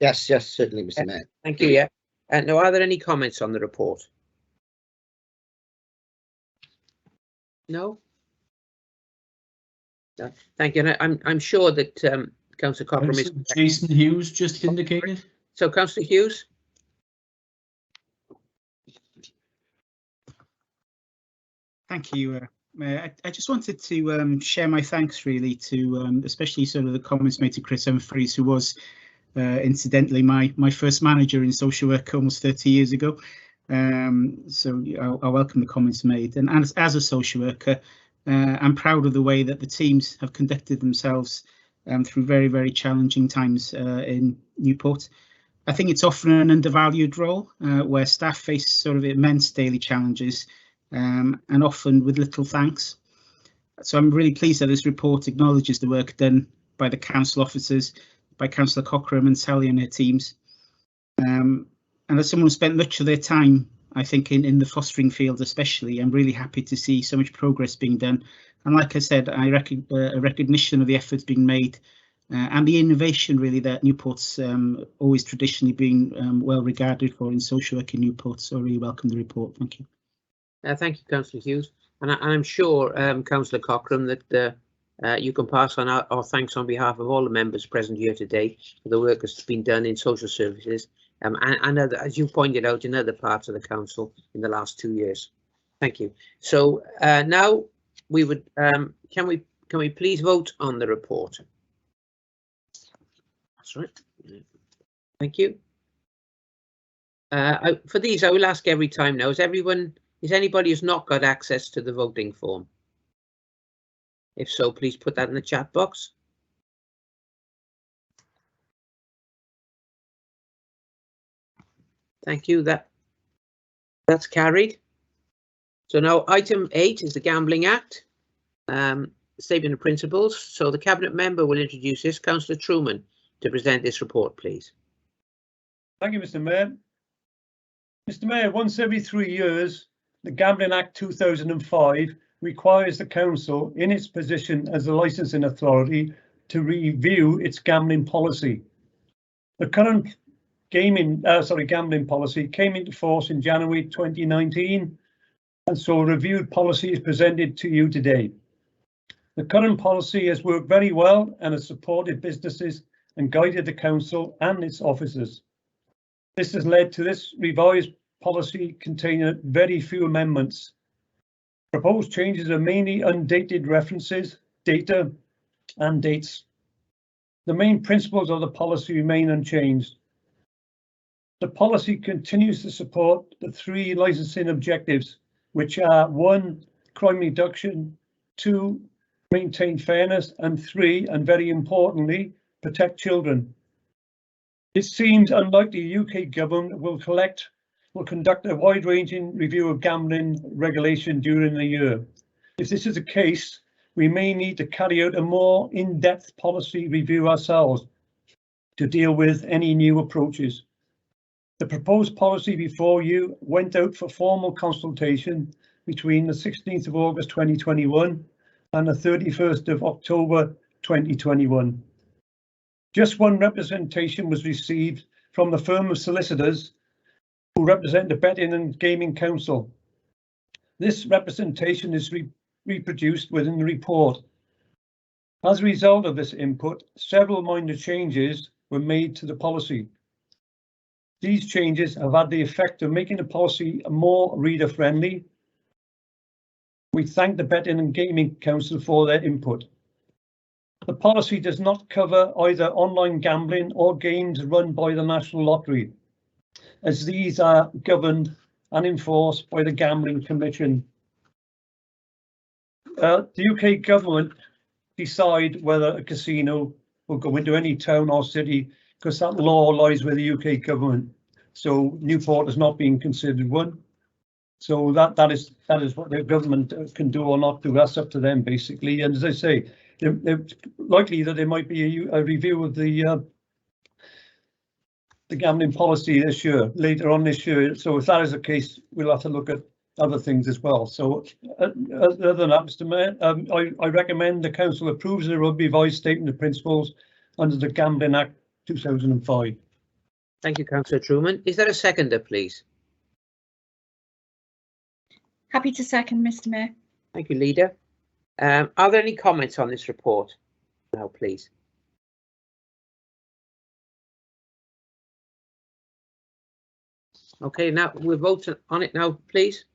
Yes, certainly, Mr. Mayor. Thank you, yeah. Now, are there any comments on the report? No? No. Thank you. And I'm sure that Councillor Cochrane is... Jason Hughes just indicated. So, Councillor Hughes? Thank you, Mayor. I just wanted to share my thanks really to especially sort of the comments made to Chris Humphreys, who was incidentally my first manager in social work almost 30 years ago. So I welcome the comments made, and as a social worker, I'm proud of the way that the teams have conducted themselves through very, very challenging times in Newport. I think it's often an undervalued role where staff face sort of immense daily challenges and often with little thanks. So I'm really pleased that this report acknowledges the work done by the council officers, by Councillor Cochrane and Sally and her teams. And as someone who spent much of their time, I think, in the fostering field especially, I'm really happy to see so much progress being done. And like I said, I reckon a recognition of the efforts being made and the innovation really that Newport's always traditionally been well regarded for in social work in Newport. So I really welcome the report. Thank you. Thank you, Councillor Hughes. And I'm sure, Councillor Cochrane, that you can pass on our thanks on behalf of all the members present here today for the work that's been done in social services and other, as you pointed out, in other parts of the council in the last 2 years. Thank you. So now we would can we please vote on the report? That's right. Thank you. For these, I will ask every time now. Is anybody who's not got access to the voting form? If so, please put that in the chat box. Thank you. That's carried. So now item 8 is the Gambling Act, statement of principles. So the Cabinet member will introduce this. Councillor Truman to present this report, please. Thank you, Mr. Mayor. Mr. Mayor, once every 3 years, the Gambling Act 2005 requires the council, in its position as the licensing authority, to review its gambling policy. The current gambling policy came into force in January 2019, and so a reviewed policy is presented to you today. The current policy has worked very well and has supported businesses and guided the council and its officers. This has led to this revised policy containing very few amendments. Proposed changes are mainly undated references, data, and dates. The main principles of the policy remain unchanged. The policy continues to support the 3 licensing objectives, which are 1, crime reduction, 2, maintain fairness, and 3, and very importantly, protect children. It seems unlikely the UK government will conduct a wide-ranging review of gambling regulation during the year. If this is the case, we may need to carry out a more in-depth policy review ourselves to deal with any new approaches. The proposed policy before you went out for formal consultation between the 16th of August 2021 and the 31st of October 2021. Just one representation was received from the firm of solicitors who represent the Betting and Gaming Council. This representation is reproduced within the report. As a result of this input, several minor changes were made to the policy. These changes have had the effect of making the policy more reader-friendly. We thank the Betting and Gaming Council for their input. The policy does not cover either online gambling or games run by the National Lottery, as these are governed and enforced by the Gambling Commission. The UK government decide whether a casino will go into any town or city, because that law lies with the UK government. So Newport is not being considered one. So that is what the government can do or not do. That's up to them, basically. And as I say, it's likely that there might be a review of the gambling policy this year, later on this year. So if that is the case, we'll have to look at other things as well. So other than that, Mr. Mayor, I recommend the council approves the revised statement of principles under the Gambling Act 2005. Thank you, Councillor Truman. Is there a seconder, please? Happy to second, Mr. Mayor. Thank you, Leader. Are there any comments on this report now, please? Okay, now we'll vote on it now, please.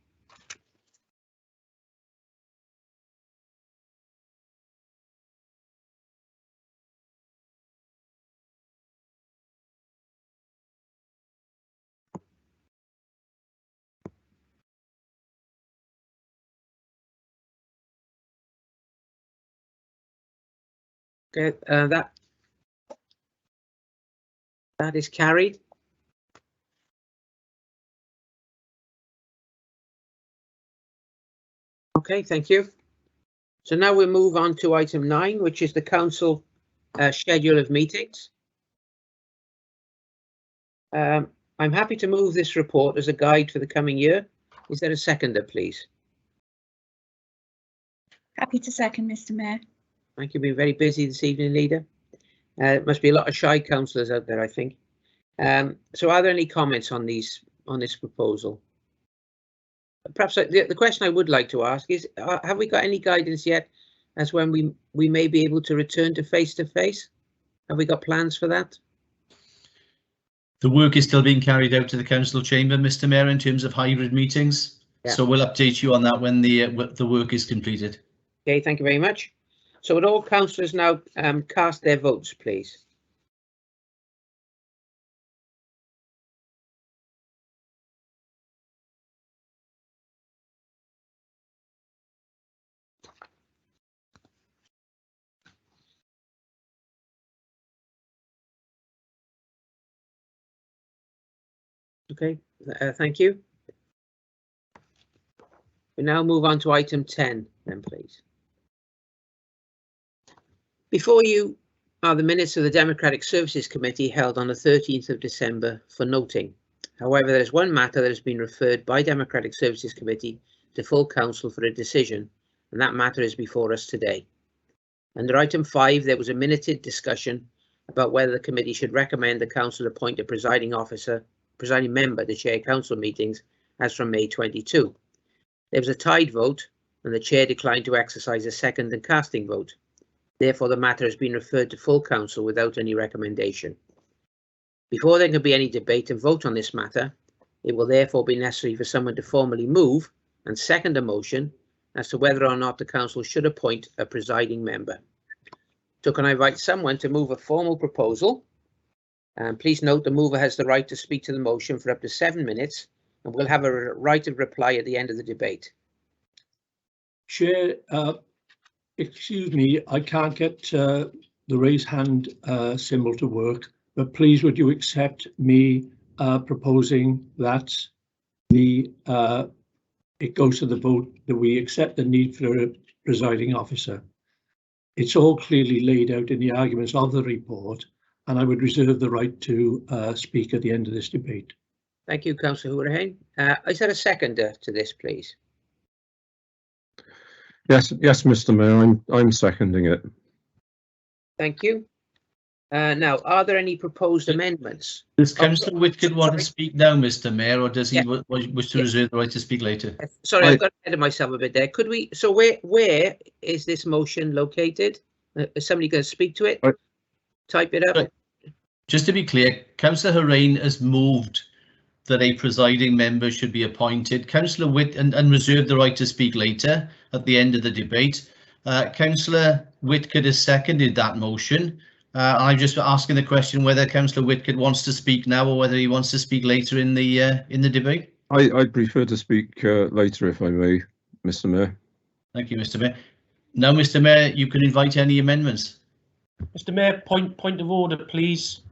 Okay, that is carried. Okay, thank you. So now we move on to item 9, which is the council schedule of meetings. I'm happy to move this report as a guide for the coming year. Is there a seconder, please? Happy to second, Mr. Mayor. Thank you. Been very busy this evening, Leader. It must be a lot of shy councillors out there, I think. So are there any comments on this proposal? Perhaps the question I would like to ask is, have we got any guidance yet as when we may be able to return to face-to-face? Have we got plans for that? The work is still being carried out to the council chamber, Mr. Mayor, in terms of hybrid meetings. Yeah. So we'll update you on that when the work is completed. Okay, thank you very much. So would all councillors now cast their votes, please? Okay, thank you. We now move on to item 10, then, please. Before you are the minutes of the Democratic Services Committee held on the 13th of December for noting. However, there is one matter that has been referred by Democratic Services Committee to full council for a decision, and that matter is before us today. Under item 5, there was a minuted discussion about whether the committee should recommend the council appoint a presiding member to chair council meetings as from May 22. There was a tied vote, and the chair declined to exercise a second and casting vote. Therefore, the matter has been referred to full council without any recommendation. Before there can be any debate and vote on this matter, it will therefore be necessary for someone to formally move and second a motion as to whether or not the council should appoint a presiding member. So can I invite someone to move a formal proposal? And please note the mover has the right to speak to the motion for up to 7 minutes and will have a right of reply at the end of the debate. Chair, excuse me, I can't get the raise hand symbol to work, but please would you accept me proposing that it goes to the vote that we accept the need for a presiding officer. It's all clearly laid out in the arguments of the report, and I would reserve the right to speak at the end of this debate. Thank you, Councillor Hourihane. Is there a seconder to this, please? Yes, Mr. Mayor, I'm seconding it. Thank you. Now, are there any proposed amendments? Does Councillor Whitcomb want to speak now, Mr. Mayor, or does he wish to reserve the right to speak later? Sorry, I've got ahead of myself a bit there. Could we? So where is this motion located? Is somebody going to speak to it? Type it up. Right. Just to be clear, Councillor Hourihane has moved that a presiding member should be appointed. Councillor and reserve the right to speak later at the end of the debate. Councillor Whitcomb has seconded that motion. I'm just asking the question whether Councillor Whitcomb wants to speak now or whether he wants to speak later in the debate. I'd prefer to speak later, if I may, Mr. Mayor. Thank you, Mr. Mayor. Now, Mr. Mayor, you can invite any amendments. Mr. Mayor, point of order, please.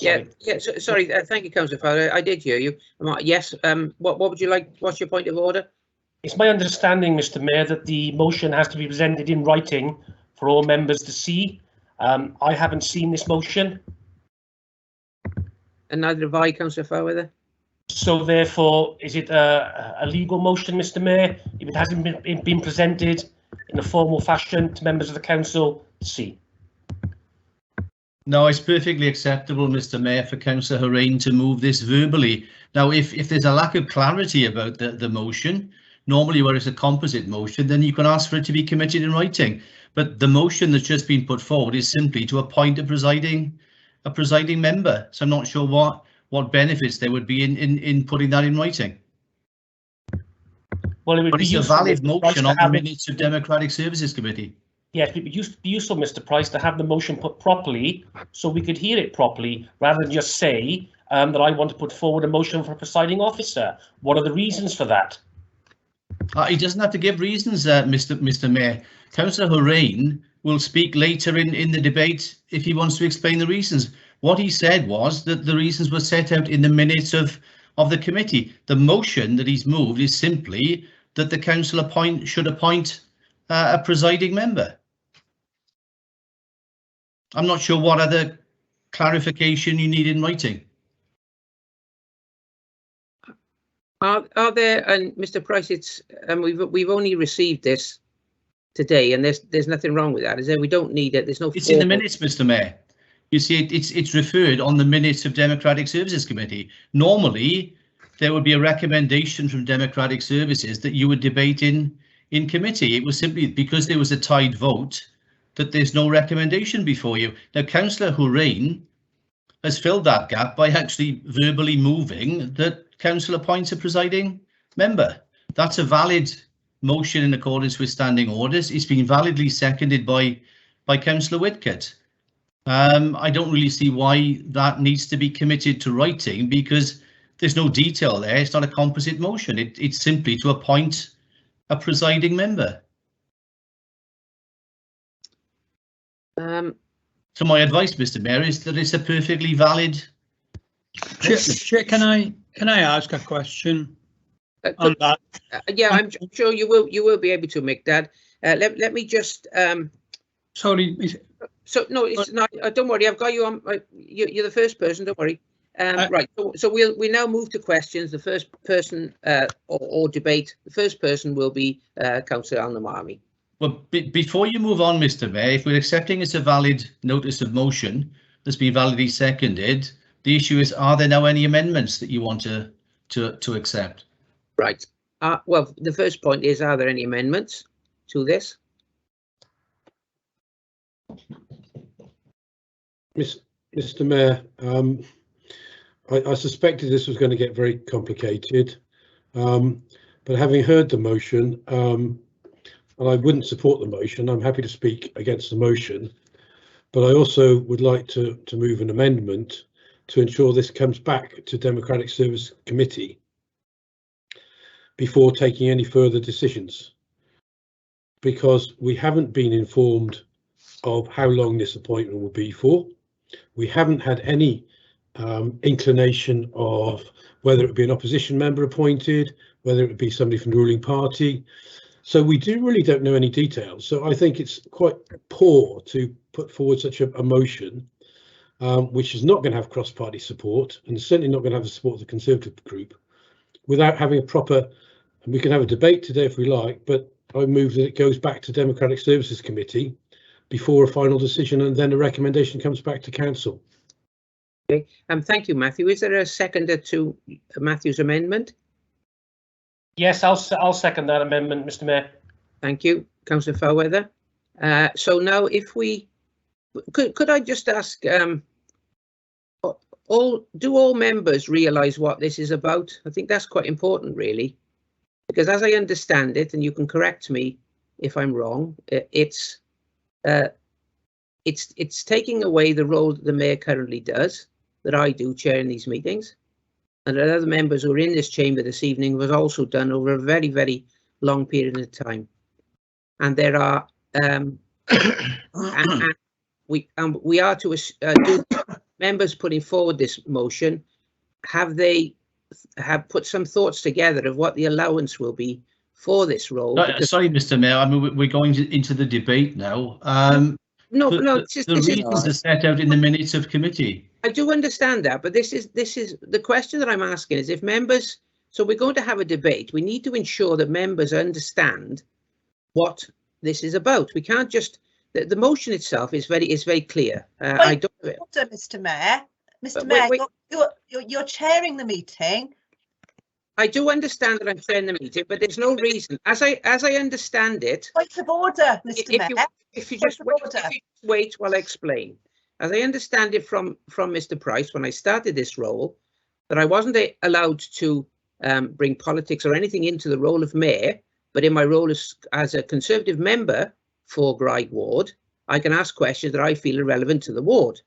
Sorry. Thank you, Councillor Fowler. I did hear you. Yes. What would you like? What's your point of order? It's my understanding, Mr. Mayor, that the motion has to be presented in writing for all members to see. I haven't seen this motion. And neither have I, Councillor Fowler. So therefore, is it a legal motion, Mr. Mayor, if it hasn't been presented in a formal fashion to members of the council to see? No, it's perfectly acceptable, Mr. Mayor, for Councillor Hourihane to move this verbally. Now, if there's a lack of clarity about the motion, normally where it's a composite motion, then you can ask for it to be committed in writing. But the motion that's just been put forward is simply to appoint a presiding member. So I'm not sure what benefits there would be in putting that in writing. Well, it would but be it's a useful, valid Mr. motion on the have minutes of Democratic Services Committee. Yes, it would be useful, Mr. Price, to have the motion put properly so we could hear it properly, rather than just say that I want to put forward a motion for a presiding officer. What are the reasons for that? He doesn't have to give reasons, Mr. Mayor. Councillor Hourihane will speak later in the debate if he wants to explain the reasons. What he said was that the reasons were set out in the minutes of the committee. The motion that he's moved is simply that the council should appoint a presiding member. I'm not sure what other clarification you need in writing. Are there, and Mr. Price, it's we've only received this today, and there's nothing wrong with that, is there? We don't need it. There's no. It's in the minutes, Mr. Mayor. You see, it's referred on the minutes of Democratic Services Committee. Normally, there would be a recommendation from Democratic Services that you would debate in committee. It was simply because there was a tied vote that there's no recommendation before you. Now, Councillor Hourihane has filled that gap by actually verbally moving that council appoints a presiding member. That's a valid motion in accordance with standing orders. It's been validly seconded by Councillor Whitcomb. I don't really see why that needs to be committed to writing, because there's no detail there. It's not a composite motion. It's simply to appoint a presiding member. So my advice, Mr. Mayor, is that it's a perfectly valid. Chair, can I ask a question on that? Yeah, I'm sure you will be able to make that. Let me just. Sorry. So no, it's not. Don't worry, I've got you on. You're the first person. Don't worry. Right. So we now move to questions. The first person or debate. The first person will be Councillor Al-Namami. Well, before you move on, Mr. Mayor, if we're accepting it's a valid notice of motion that's been validly seconded, the issue is: are there now any amendments that you want to accept? Right. Well, the first point is: are there any amendments to this? Mr. Mayor, I suspected this was going to get very complicated, but having heard the motion, and I wouldn't support the motion, I'm happy to speak against the motion, but I also would like to move an amendment to ensure this comes back to Democratic Service Committee before taking any further decisions, because we haven't been informed of how long this appointment will be for. We haven't had any inclination of whether it would be an opposition member appointed, whether it would be somebody from the ruling party. So we really don't know any details. So I think it's quite poor to put forward such a motion which is not going to have cross-party support and certainly not going to have the support of the Conservative group, without having a proper, and we can have a debate today if we like, but I move that it goes back to Democratic Services Committee before a final decision, and then a recommendation comes back to Council. Okay, thank you, Matthew. Is there a seconder to Matthew's amendment? Yes, I'll second that amendment, Mr. Mayor. Thank you, Councillor Fairweather. So now, if we could I just ask, do all members realise what this is about? I think that's quite important, really, because as I understand it, and you can correct me if I'm wrong, it's taking away the role that the mayor currently does, that I do chairing these meetings, and that other members who are in this chamber this evening was also done over a very, very long period of time. And there are we are to do members putting forward this motion. Have put some thoughts together of what the allowance will be for this role? Sorry, Mr. Mayor. I mean, we're going into the debate now. No, the reasons are set out in the minutes of committee. I do understand that, but this is the question that I'm asking is if members. So we're going to have a debate. We need to ensure that members understand what this is about. We can't just. The motion itself is very clear. I don't. Order, Mr. Mayor. Mr. Mayor, you're chairing the meeting. I do understand that I'm chairing the meeting, but there's no reason. As I understand it. Point of order, Mr. Mayor. If you just wait while I explain. As I understand it from Mr. Price, when I started this role, that I wasn't allowed to bring politics or anything into the role of mayor, but in my role as a Conservative member for Graig Ward, I can ask questions that I feel are relevant to the ward.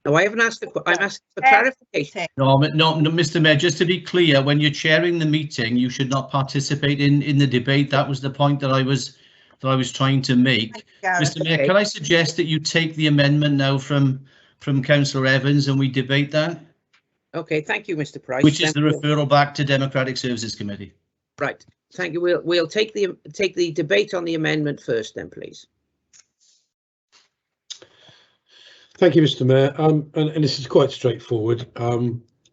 Now, I haven't asked I'm asking for clarification. No, Mr. Mayor, just to be clear, when you're chairing the meeting, you should not participate in the debate. That was the point that I was trying to make. Mr. Mayor, can I suggest that you take the amendment now from Councillor Evans and we debate that? Okay, thank you, Mr. Price. Which is the referral back to Democratic Services Committee. Right, thank you. We'll take the debate on the amendment first, then, please. Thank you, Mr. Mayor. And this is quite straightforward.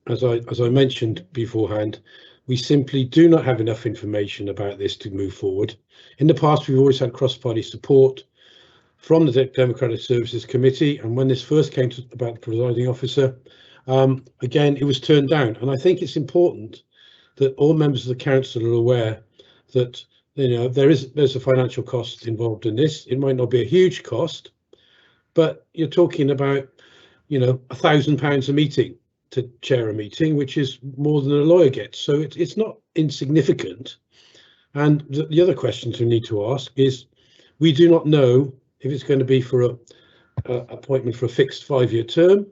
As I mentioned beforehand, we simply do not have enough information about this to move forward. In the past, we've always had cross-party support from the Democratic Services Committee, and when this first came to about the presiding officer, again, it was turned down. And I think it's important that all members of the council are aware that there's a financial cost involved in this. It might not be a huge cost, but you're talking about £1,000 a meeting to chair a meeting, which is more than a lawyer gets. So it's not insignificant. And the other questions we need to ask is, we do not know if it's going to be for a appointment for a fixed 5-year term,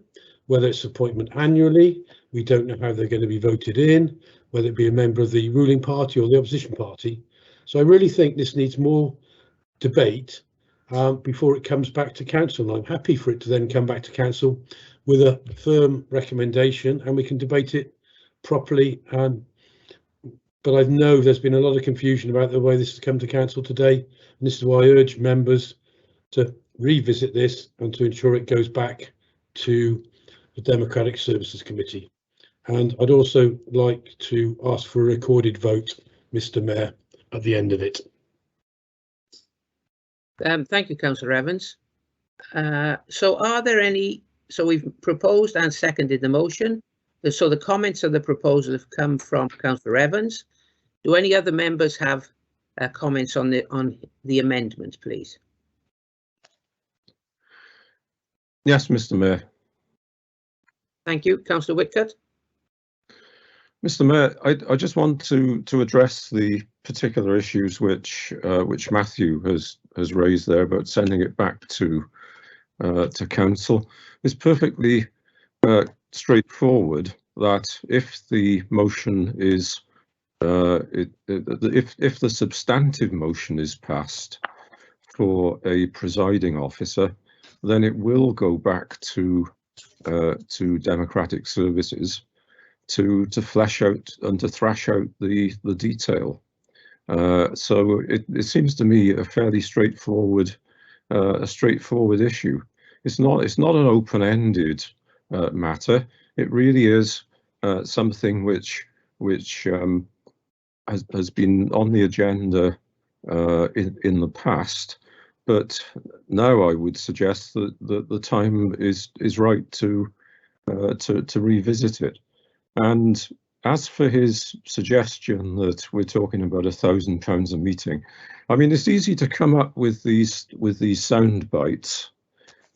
whether it's appointment annually. We don't know how they're going to be voted in, whether it be a member of the ruling party or the opposition party. So I really think this needs more debate before it comes back to council. And I'm happy for it to then come back to council with a firm recommendation and we can debate it properly. But I know there's been a lot of confusion about the way this has come to council today. And this is why I urge members to revisit this and to ensure it goes back to the Democratic Services Committee. And I'd also like to ask for a recorded vote, Mr. Mayor, at the end of it. Thank you, Councillor Evans. So are there any, so we've proposed and seconded the motion. So the comments of the proposal have come from Councillor Evans. Do any other members have comments on the amendment, please? Yes, Mr. Mayor. Thank you, Councillor Whitcutt. Mr. Mayor, I just want to address the particular issues which Matthew has raised there about sending it back to council. It's perfectly straightforward that if the motion is if the substantive motion is passed for a presiding officer, then it will go back to Democratic Services to flesh out and to thrash out the detail. So it seems to me a fairly straightforward issue. It's not an open-ended matter. It really is something which has been on the agenda in the past, but now I would suggest that the time is right to revisit it. And as for his suggestion that we're talking about £1,000 a meeting, I mean, it's easy to come up with these sound bites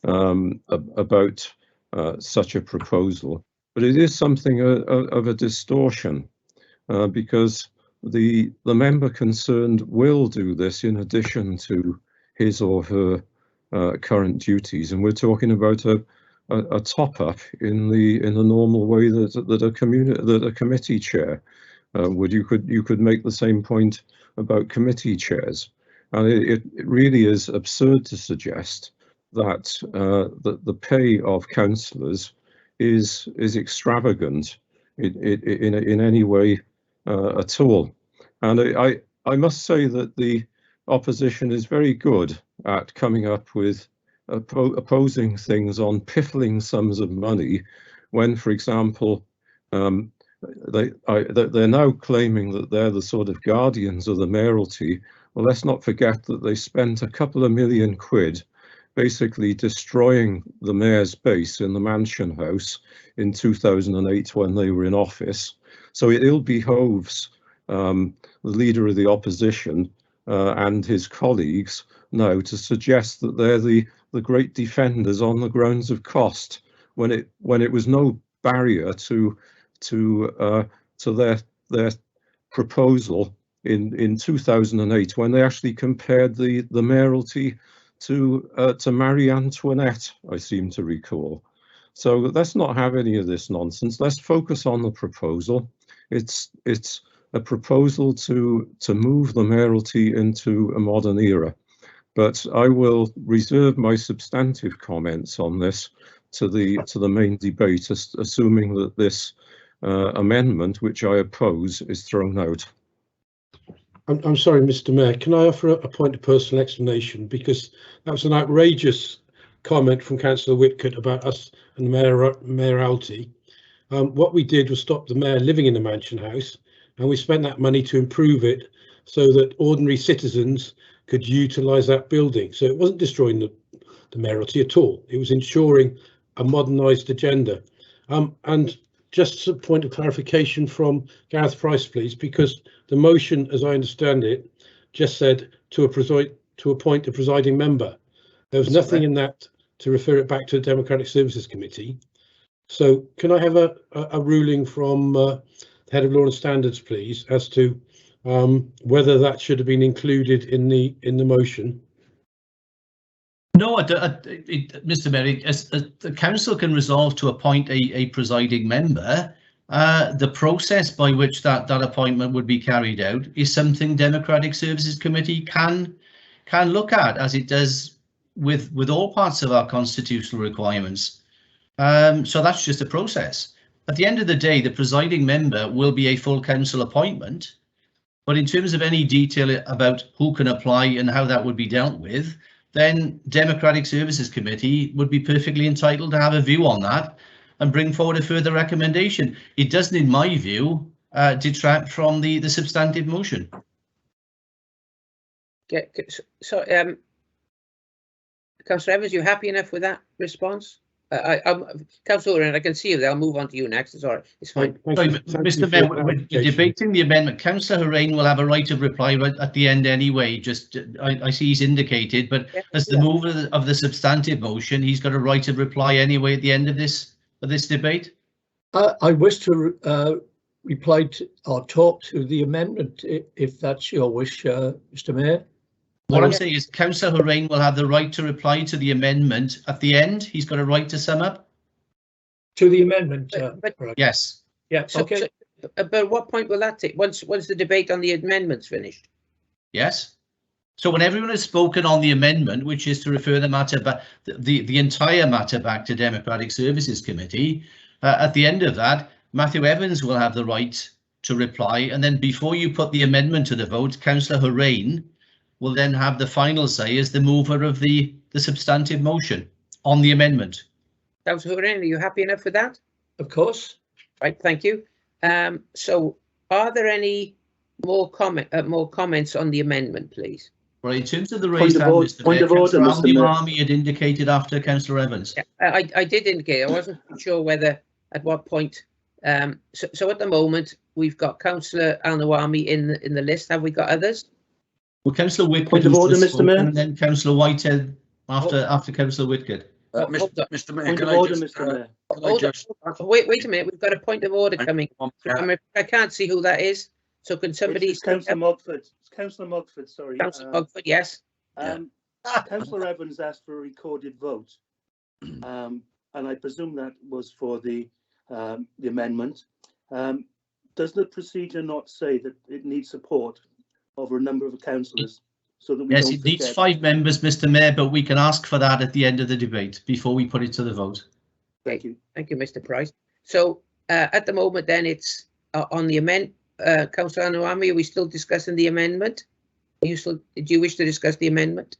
about such a proposal, but it is something of a distortion because the member concerned will do this in addition to his or her current duties, and we're talking about a top-up in the normal way that a committee chair would. You could make the same point about committee chairs, and it really is absurd to suggest that the pay of councillors is extravagant in any way at all. And I must say that the opposition is very good at coming up with opposing things on piffling sums of money when, for example, they're now claiming that they're the sort of guardians of the mayoralty. Well, let's not forget that they spent a couple of million quid basically destroying the mayor's base in the Mansion House in 2008 when they were in office. So it ill behoves the leader of the opposition and his colleagues now to suggest that they're the great defenders on the grounds of cost, when it was no barrier to their proposal in 2008 when they actually compared the mayoralty to Marie Antoinette, I seem to recall. So let's not have any of this nonsense. Let's focus on the proposal. It's a proposal to move the mayoralty into a modern era. But I will reserve my substantive comments on this to the main debate, assuming that this amendment, which I oppose, is thrown out. I'm sorry, Mr. Mayor, can I offer a point of personal explanation? Because that was an outrageous comment from Councillor Whitcott about us and the mayoralty. What we did was stop the mayor living in the Mansion House, and we spent that money to improve it so that ordinary citizens could utilise that building. So it wasn't destroying the mayoralty at all. It was ensuring a modernised agenda. And just a point of clarification from Gareth Price, please, because the motion, as I understand it, just said to appoint a presiding member. There was nothing in that to refer it back to the Democratic Services Committee. So can I have a ruling from the Head of Law and Standards, please, as to whether that should have been included in the motion? No, Mr. Mayor, the council can resolve to appoint a presiding member. The process by which that appointment would be carried out is something Democratic Services Committee can look at, as it does with all parts of our constitutional requirements. So that's just a process. At the end of the day, the presiding member will be a full council appointment. But in terms of any detail about who can apply and how that would be dealt with, then Democratic Services Committee would be perfectly entitled to have a view on that and bring forward a further recommendation. It doesn't, in my view, detract from the substantive motion. Okay, so Councillor Evans, you happy enough with that response? Councillor, and I can see you there. I'll move on to you next. It's all right. It's fine. Sorry, Mr. Mayor, when you're debating the amendment, Councillor Horain will have a right of reply right at the end anyway. Just I see he's indicated, but as the mover of the substantive motion, he's got a right of reply anyway at the end of this debate. I wish to reply to or talk to the amendment if that's your wish, Mr. Mayor. What I'm saying is Councillor Horain will have the right to reply to the amendment at the end. He's got a right to sum up. To the amendment? Yes. Yeah, okay. But what point will that take? Once the debate on the amendment's finished? Yes. So when everyone has spoken on the amendment, which is to refer the matter back, the entire matter back to Democratic Services Committee, at the end of that, Matthew Evans will have the right to reply. And then before you put the amendment to the vote, Councillor Horain will then have the final say as the mover of the substantive motion on the amendment. Councillor Horan, are you happy enough with that? Of course. Right, thank you. So are there any more comments on the amendment, please? Well, in terms of the raised hand, Councillor Al-Nimami had indicated after Councillor Evans. Yeah, I did indicate. I wasn't sure whether at what point. So at the moment we've got Councillor Al-Nawami in the list. Have we got others? Well, Councillor Whitcott. Point of order, Mr. Mayor. And then Councillor Whitehead after Councillor Whitcott. Mr. Mayor, Point can of I order, just, Mr. Mayor. can I just... Wait a minute. We've got a point of order coming. I can't see who that is. So can somebody? It's Councillor Mogford. It's Councillor Mogford. Sorry. Councillor Mogford. Yes. Councillor Evans asked for a recorded vote, and I presume that was for the amendment. Does the procedure not say that it needs support over a number of councillors? So that we yes, don't it needs forget? 5 members, Mr. Mayor, but we can ask for that at the end of the debate before we put it to the vote. Thank you. Thank you, Mr. Price. So at the moment, then it's on the amendment. Councillor Al-Nawami, are we still discussing the amendment? Do you wish to discuss the amendment?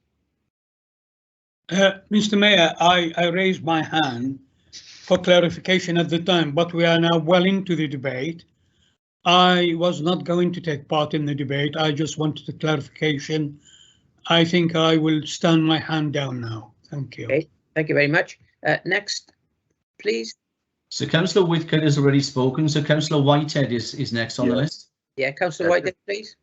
Mr. Mayor, I raised my hand for clarification at the time, but we are now well into the debate. I was not going to take part in the debate. I just wanted a clarification. I think I will stand my hand down now. Thank you. Okay, thank you very much. Next, please. So Councillor Whitcott has already spoken. So Councillor Whitehead is next on the list. Yeah, Councillor Whitehead, please.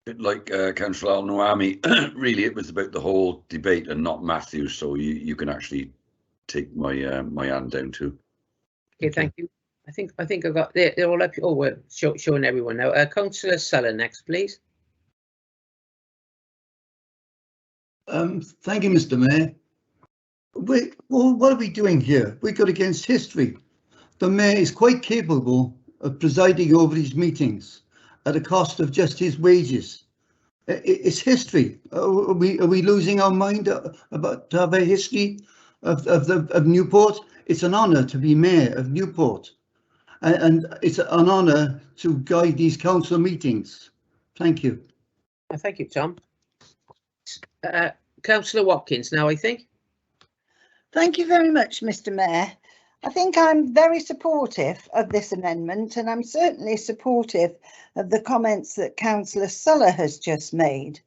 Like Councillor Al-Nawami, really it was about the whole debate and not Matthew, so you can actually take my my hand down too. Okay, thank you. I think I got they're all up. Oh, we're showing everyone now. Councillor Sulla next, please. Thank you, Mr. Mayor. What are we doing here? We got against history. The Mayor is quite capable of presiding over these meetings at a cost of just his wages. It's history. Are we losing our mind about to have a history of Newport? It's an honour to be Mayor of Newport, and it's an honour to guide these council meetings. Thank you. Thank you, Tom. Councillor Watkins now, I think. Thank you very much, Mr. Mayor. I think I'm very supportive of this amendment, and I'm certainly supportive of the comments that Councillor Sulla has just made.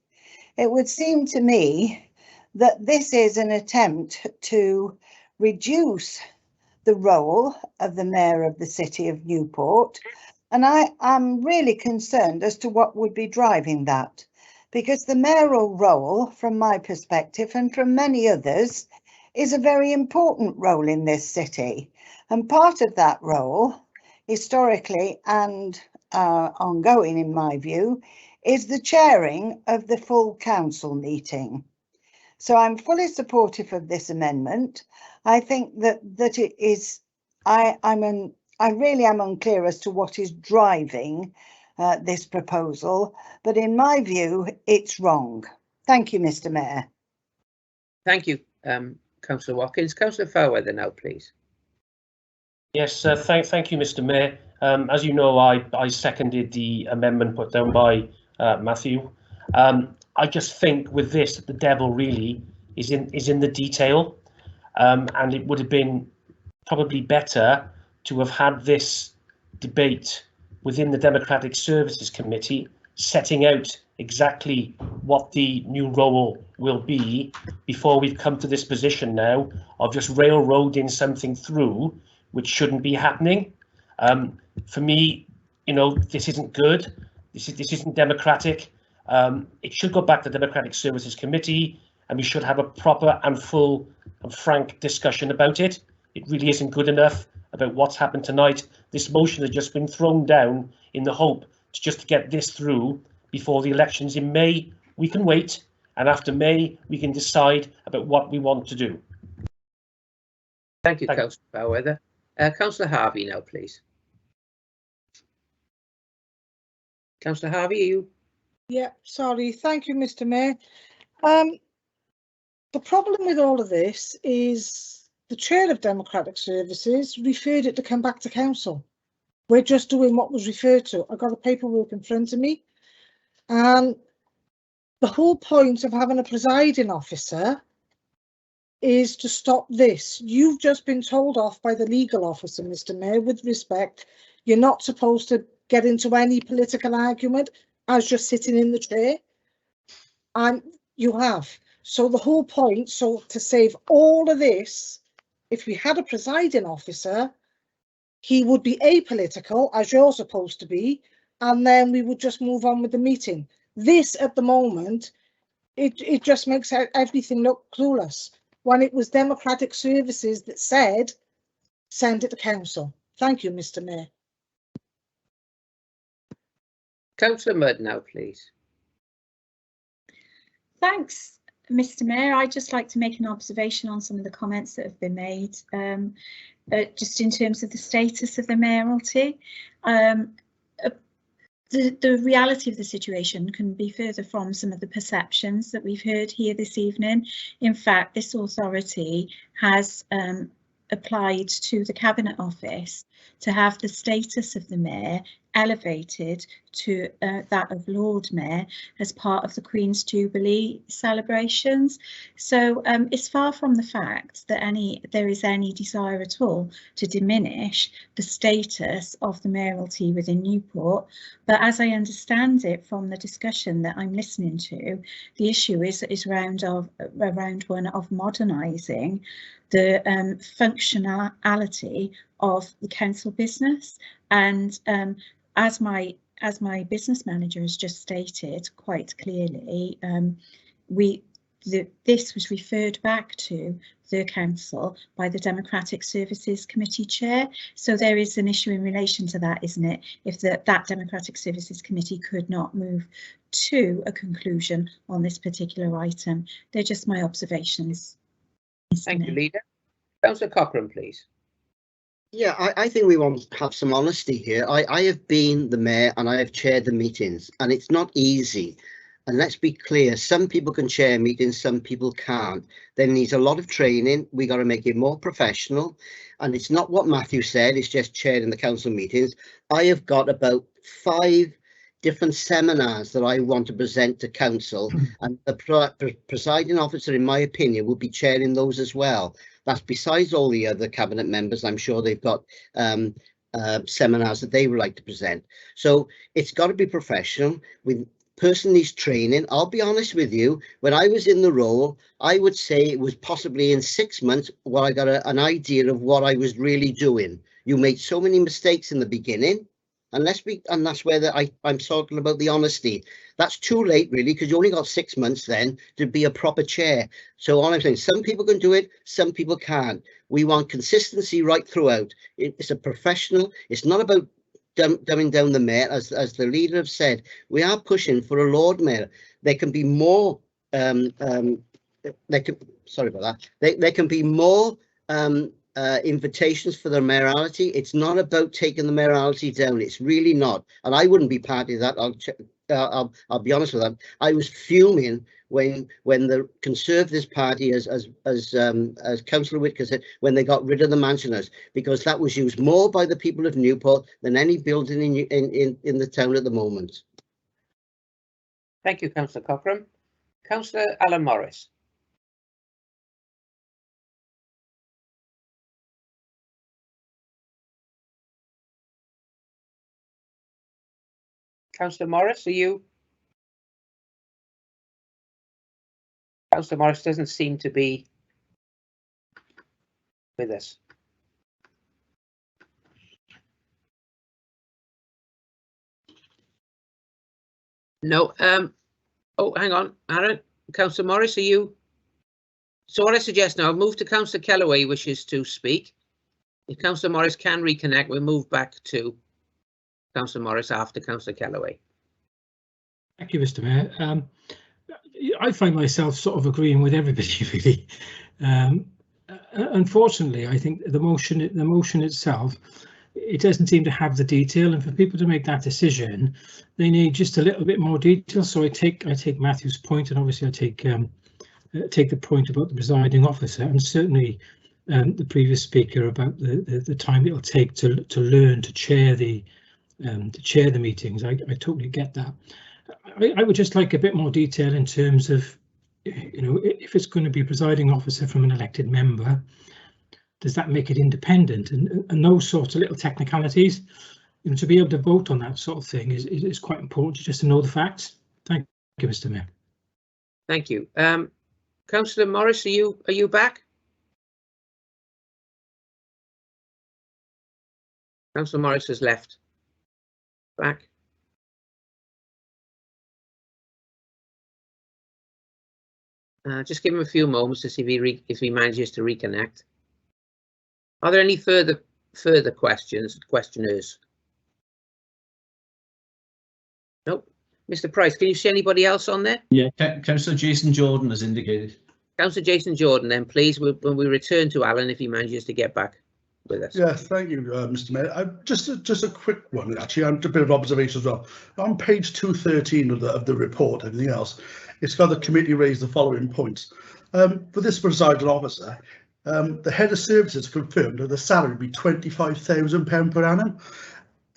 It would seem to me that this is an attempt to reduce the role of the Mayor of the City of Newport, and I'm really concerned as to what would be driving that, because the mayoral role, from my perspective and from many others, is a very important role in this city, and part of that role, historically and ongoing in my view, is the chairing of the full council meeting. So I'm fully supportive of this amendment. I think that it is, I really am unclear as to what is driving this proposal, but in my view, it's wrong. Thank you, Mr. Mayor. Thank you, Councillor Watkins. Councillor Fairweather now, please. Yes, thank you, Mr. Mayor. As you know, I seconded the amendment put down by Matthew. I just think with this, the devil really is in the detail, and it would have been probably better to have had this debate within the Democratic Services Committee, setting out exactly what the new role will be before we've come to this position now of just railroading something through which shouldn't be happening. For me, you know, this isn't good. This isn't democratic. It should go back to the Democratic Services Committee, and we should have a proper and full and frank discussion about it. It really isn't good enough about what's happened tonight. This motion has just been thrown down in the hope to just get this through before the elections in May. We can wait, and after May we can decide about what we want to do. Thank you, Councillor Fairweather. Councillor Harvey now, please. Councillor Harvey, are you? Yeah, sorry. Thank you, Mr. Mayor. The problem with all of this is the Chair of Democratic Services referred it to come back to council. We're just doing what was referred to. I've got the paperwork in front of me. And the whole point of having a presiding officer is to stop this. You've just been told off by the legal officer, Mr. Mayor, with respect. You're not supposed to get into any political argument as you're sitting in the chair. And you have. So the whole point, so to save all of this, if we had a presiding officer, he would be apolitical, as you're supposed to be, and then we would just move on with the meeting. This, at the moment, it just makes everything look clueless, when it was Democratic Services that said, send it to council. Thank you, Mr. Mayor. Councillor Mudd now, please. Thanks, Mr. Mayor. I'd just like to make an observation on some of the comments that have been made, just in terms of the status of the mayoralty. The reality of the situation can be further from some of the perceptions that we've heard here this evening. In fact, this authority has applied to the Cabinet Office to have the status of the Mayor elevated to that of Lord Mayor as part of the Queen's Jubilee celebrations. So it's far from the fact that there is any desire at all to diminish the status of the mayoralty within Newport. But as I understand it from the discussion that I'm listening to, the issue is around one of modernising the functionality of the council business. And as my business manager has just stated quite clearly, this was referred back to the council by the Democratic Services Committee chair. So there is an issue in relation to that, isn't it? If that Democratic Services Committee could not move to a conclusion on this particular item. They're just my observations. Thank you, Leader. Councillor Cochrane, please. Yeah, I think we want to have some honesty here. I have been the mayor and I have chaired the meetings, and it's not easy. And let's be clear, some people can chair meetings, some people can't. There needs a lot of training. We got to make it more professional. And it's not what Matthew said, it's just chairing the council meetings. I have got about 5 different seminars that I want to present to council, and the presiding officer, in my opinion, will be chairing those as well. That's besides all the other cabinet members. I'm sure they've got seminars that they would like to present. So it's got to be professional. With person needs training. I'll be honest with you, when I was in the role, I would say it was possibly in 6 months where I got an idea of what I was really doing. You made so many mistakes in the beginning. And that's where I'm talking about the honesty. That's too late, really, because you only got 6 months then to be a proper chair. So all I'm saying, some people can do it, some people can't. We want consistency right throughout. It's a professional. It's not about dumbing down the mayor, as the leader have said. We are pushing for a Lord Mayor. There can be more. Sorry about that. There can be more. Invitations for the mayoralty. It's not about taking the mayoralty down. It's really not. And I wouldn't be part of that. I'll be honest with that. I was fuming when the Conservative Party, as Councillor Whitaker said, when they got rid of the mansioners, because that was used more by the people of Newport than any building in the town at the moment. Thank you, Councillor Cochrane. Councillor Alan Morris. Councillor Morris, are you? Councillor Morris doesn't seem to be with us. No. Oh, hang on, Aaron. Councillor Morris, are you? So what I suggest now, I'll move to Councillor Kellaway, who wishes to speak. If Councillor Morris can reconnect, we'll move back to Councillor Morris after Councillor Kellaway. Thank you, Mr. Mayor. I find myself sort of agreeing with everybody, really. Unfortunately, I think the motion itself, it doesn't seem to have the detail, and for people to make that decision, they need just a little bit more detail. So I take Matthew's point, and obviously I take the point about the presiding officer, and certainly the previous speaker about the time it'll take to learn to chair the meetings. I totally get that. I would just like a bit more detail in terms of you know, if it's going to be a presiding officer from an elected member, does that make it independent? And those sorts of little technicalities, you know, to be able to vote on that sort of thing is quite important, just to know the facts. Thank you, Mr. Mayor. Thank you. Councillor Morris, are you back? Councillor Morris has left. Back. Just give him a few moments to see if he manages to reconnect. Are there any further questioners? Nope. Mr. Price, can you see anybody else on there? Yeah, Councillor Jason Jordan has indicated. Councillor Jason Jordan, then please, when we return to Alan, if he manages to get back with us. Yeah, thank you, Mr. Mayor. Just a quick one, actually, and a bit of observation as well. On page 213 of the report, everything else, it's got the committee raised the following points. For this presiding officer, the head of services confirmed that the salary would be £25,000 per annum.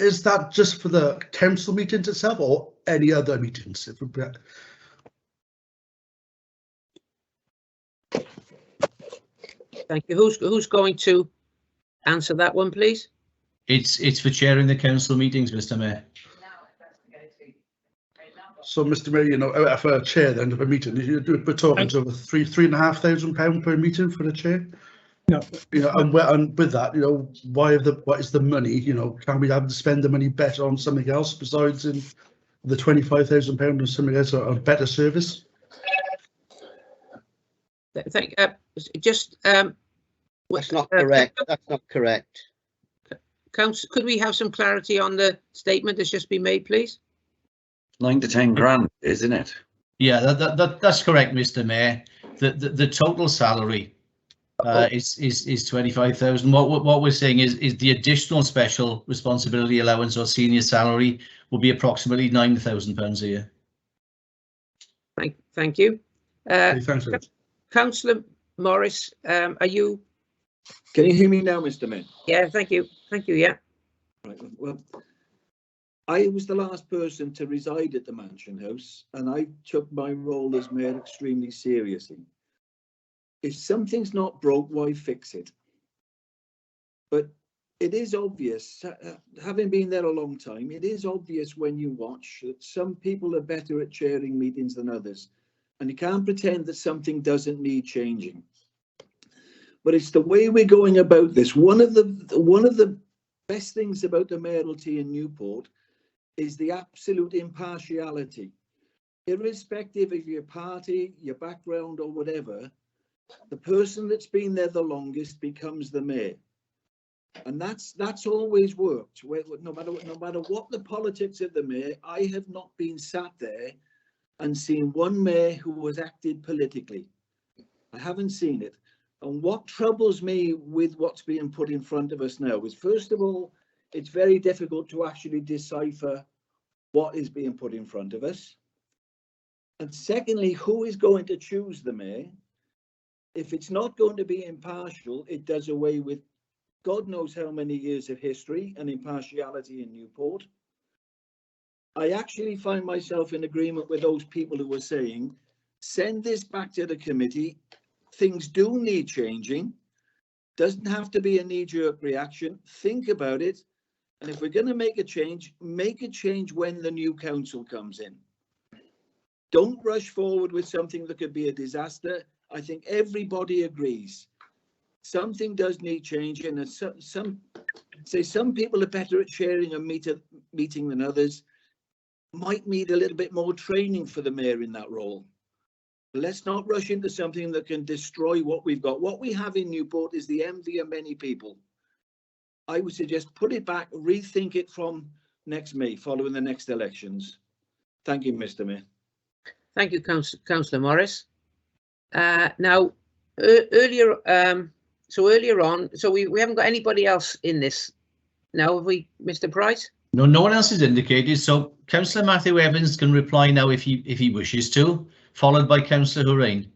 Is that just for the council meetings itself or any other meetings? Thank you. Who's going to answer that one, please? It's for chairing the council meetings, Mr. Mayor. So, Mr. Mayor, you know, for a chair then of a meeting, we're talking to £3,500 per meeting for the chair. No. You know, and with that, you know, what is the money? You know, can we have to spend the money better on something else besides in the £25,000 or something else, or a better service? That's not correct. That's not correct. Council, could we have some clarity on the statement that's just been made, please? 9 to 10 grand, isn't it? Yeah, that's correct, Mr. Mayor. The total salary is 25,000. What we're saying is the additional special responsibility allowance or senior salary will be approximately £9,000 a year. Thank you. Thanks. Councillor Morris, are you? Can you hear me now, Mr. Mayor? Yeah, thank you. Thank you. Yeah. Right. Well, I was the last person to reside at the Mansion House, and I took my role as mayor extremely seriously. If something's not broke, why fix it? But it is obvious, having been there a long time, it is obvious when you watch that some people are better at chairing meetings than others, and you can't pretend that something doesn't need changing. But it's the way we're going about this. One of the best things about the mayoralty in Newport is the absolute impartiality. Irrespective of your party, your background or whatever, the person that's been there the longest becomes the mayor. And that's always worked. No matter what the politics of the mayor, I have not been sat there and seen one mayor who has acted politically. I haven't seen it. And what troubles me with what's being put in front of us now is, first of all, it's very difficult to actually decipher what is being put in front of us. And secondly, who is going to choose the mayor? If it's not going to be impartial, it does away with God knows how many years of history and impartiality in Newport. I actually find myself in agreement with those people who are saying, send this back to the committee. Things do need changing. Doesn't have to be a knee-jerk reaction. Think about it. And if we're going to make a change when the new council comes in. Don't rush forward with something that could be a disaster. I think everybody agrees. Something does need changing, and some people are better at sharing a meeting than others. Might need a little bit more training for the mayor in that role. Let's not rush into something that can destroy what we've got. What we have in Newport is the envy of many people. I would suggest put it back, rethink it from next May, following the next elections. Thank you, Mr. Mayor. Thank you, Councillor Morris. Now, earlier on, so we haven't got anybody else in this now, have we, Mr. Price? No one else is indicated. So Councillor Matthew Evans can reply now if he wishes to, followed by Councillor Hurain.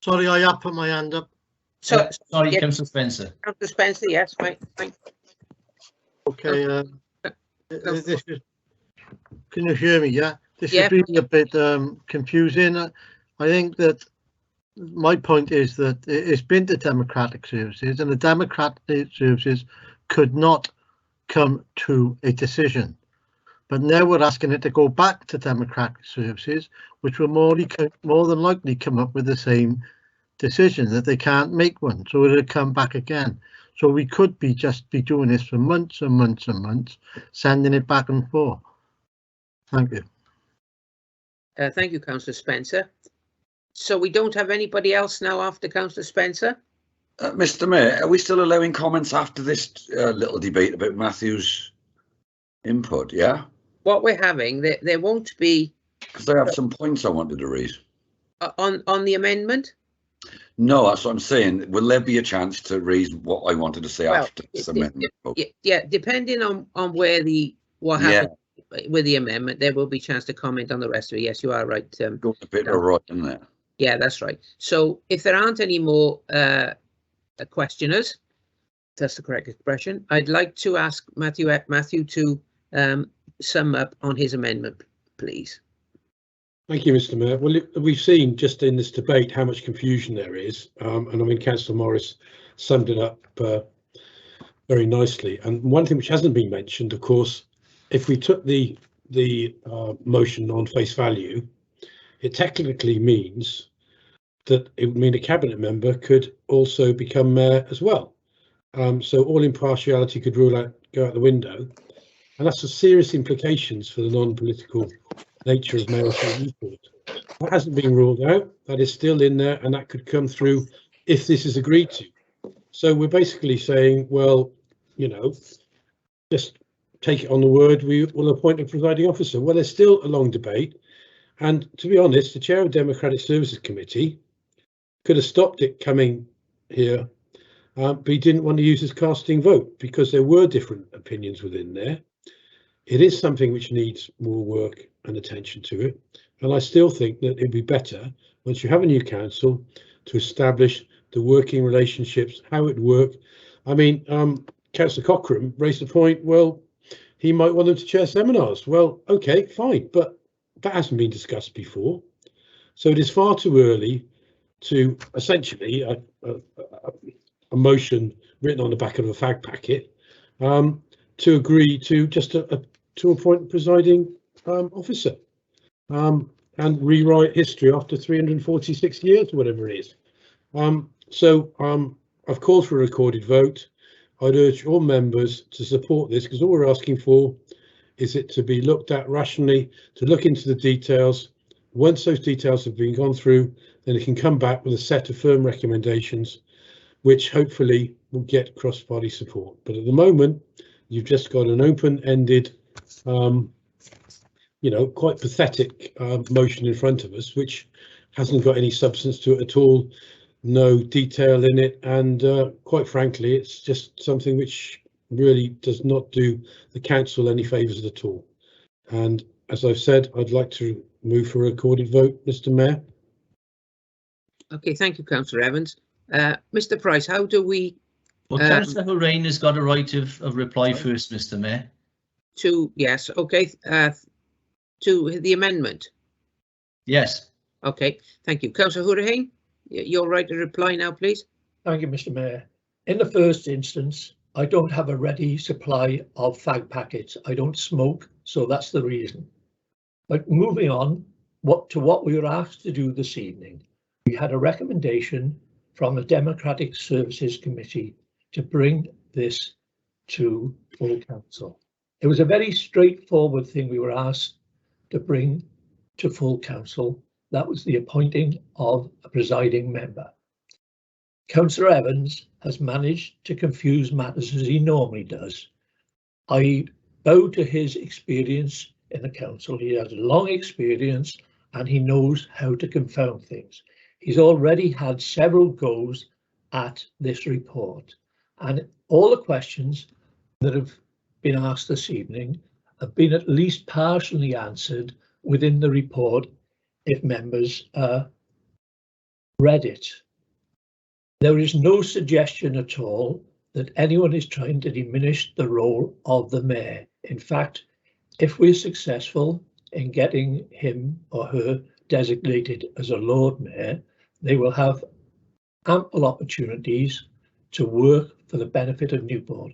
Sorry, I have put my hand up. Sorry, yeah, Councillor Spencer. Councillor Spencer, yes, right. Okay. This is, can you hear me? Yeah. This is really a bit confusing. I think that my point is that it's been to democratic services, and the democratic services could not come to a decision. But now we're asking it to go back to democratic services, which will more than likely come up with the same decision, that they can't make one, so it'll come back again. So we could be doing this for months and months and months, sending it back and forth. Thank you. Thank you, Councillor Spencer. So we don't have anybody else now after Councillor Spencer? Mr. Mayor, are we still allowing comments after this little debate about Matthew's input? Yeah. What we're having, there won't be. Because I have some points I wanted to raise. On the amendment? No, that's what I'm saying. Will there be a chance to raise what I wanted to say after this amendment? Yeah, depending on where what happened with the amendment, there will be a chance to comment on the rest of it. Yes, you are right. Going a bit right, isn't it? Yeah, that's right. So if there aren't any more questioners, that's the correct expression, I'd like to ask Matthew to sum up on his amendment, please. Thank you, Mr. Mayor. Well, we've seen just in this debate how much confusion there is, and I mean, Councillor Morris summed it up very nicely. And one thing which hasn't been mentioned, of course, if we took the motion on face value, it technically means that it would mean a cabinet member could also become mayor as well. So all impartiality could go out the window, and that's the serious implications for the non-political nature of Mayor of Newport. That hasn't been ruled out. That is still in there, and that could come through if this is agreed to. So we're basically saying, well, you know, just take it on the word, we will appoint a presiding officer. Well, there's still a long debate. And to be honest, the chair of Democratic Services Committee could have stopped it coming here, but he didn't want to use his casting vote because there were different opinions within there. It is something which needs more work and attention to it. And I still think that it'd be better once you have a new council to establish the working relationships, how it work. I mean, Councillor Cochrane raised the point, well, he might want them to chair seminars. Well, okay, fine, but that hasn't been discussed before. So it is far too early to essentially a motion written on the back of a fag packet to agree to just to appoint a presiding officer and rewrite history after 346 years, whatever it is. I've called for a recorded vote. I'd urge all members to support this because all we're asking for is it to be looked at rationally, to look into the details. Once those details have been gone through, then it can come back with a set of firm recommendations, which hopefully will get cross-party support. But at the moment, you've just got an open-ended, you know, quite pathetic motion in front of us, which hasn't got any substance to it at all, no detail in it, and quite frankly, it's just something which really does not do the council any favours at all. And as I've said, I'd like to move for a recorded vote, Mr. Mayor. Okay, thank you, Councillor Evans. Mr. Price, how do we? Well, Councillor Horain has got a right of reply first, Mr. Mayor. Yes, okay. To the amendment. Yes. Okay, thank you. Councillor Horain, you're right to reply now, please. Thank you, Mr. Mayor. In the first instance, I don't have a ready supply of fag packets. I don't smoke, so that's the reason. But moving on to what we were asked to do this evening, we had a recommendation from the Democratic Services Committee to bring this to full council. It was a very straightforward thing we were asked to bring to full council. That was the appointing of a presiding member. Councillor Evans has managed to confuse matters as he normally does. I bow to his experience in the council. He has a long experience and he knows how to confound things. He's already had several goes at this report, and all the questions that have been asked this evening have been at least partially answered within the report if members read it. There is no suggestion at all that anyone is trying to diminish the role of the mayor. In fact, if we're successful in getting him or her designated as a Lord Mayor, they will have ample opportunities to work for the benefit of Newport.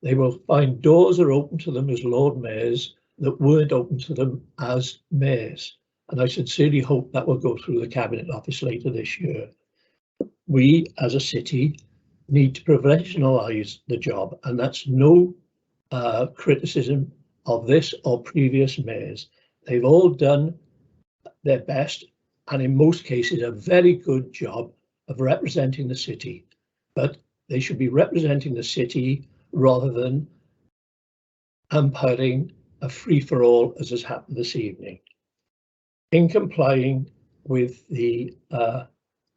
They will find doors are open to them as Lord Mayors that weren't open to them as mayors. And I sincerely hope that will go through the Cabinet Office later this year. We as a city need to professionalise the job, and that's no criticism of this or previous mayors. They've all done their best, and in most cases a very good job of representing the city, but they should be representing the city rather than umpiring a free-for-all as has happened this evening. In complying with the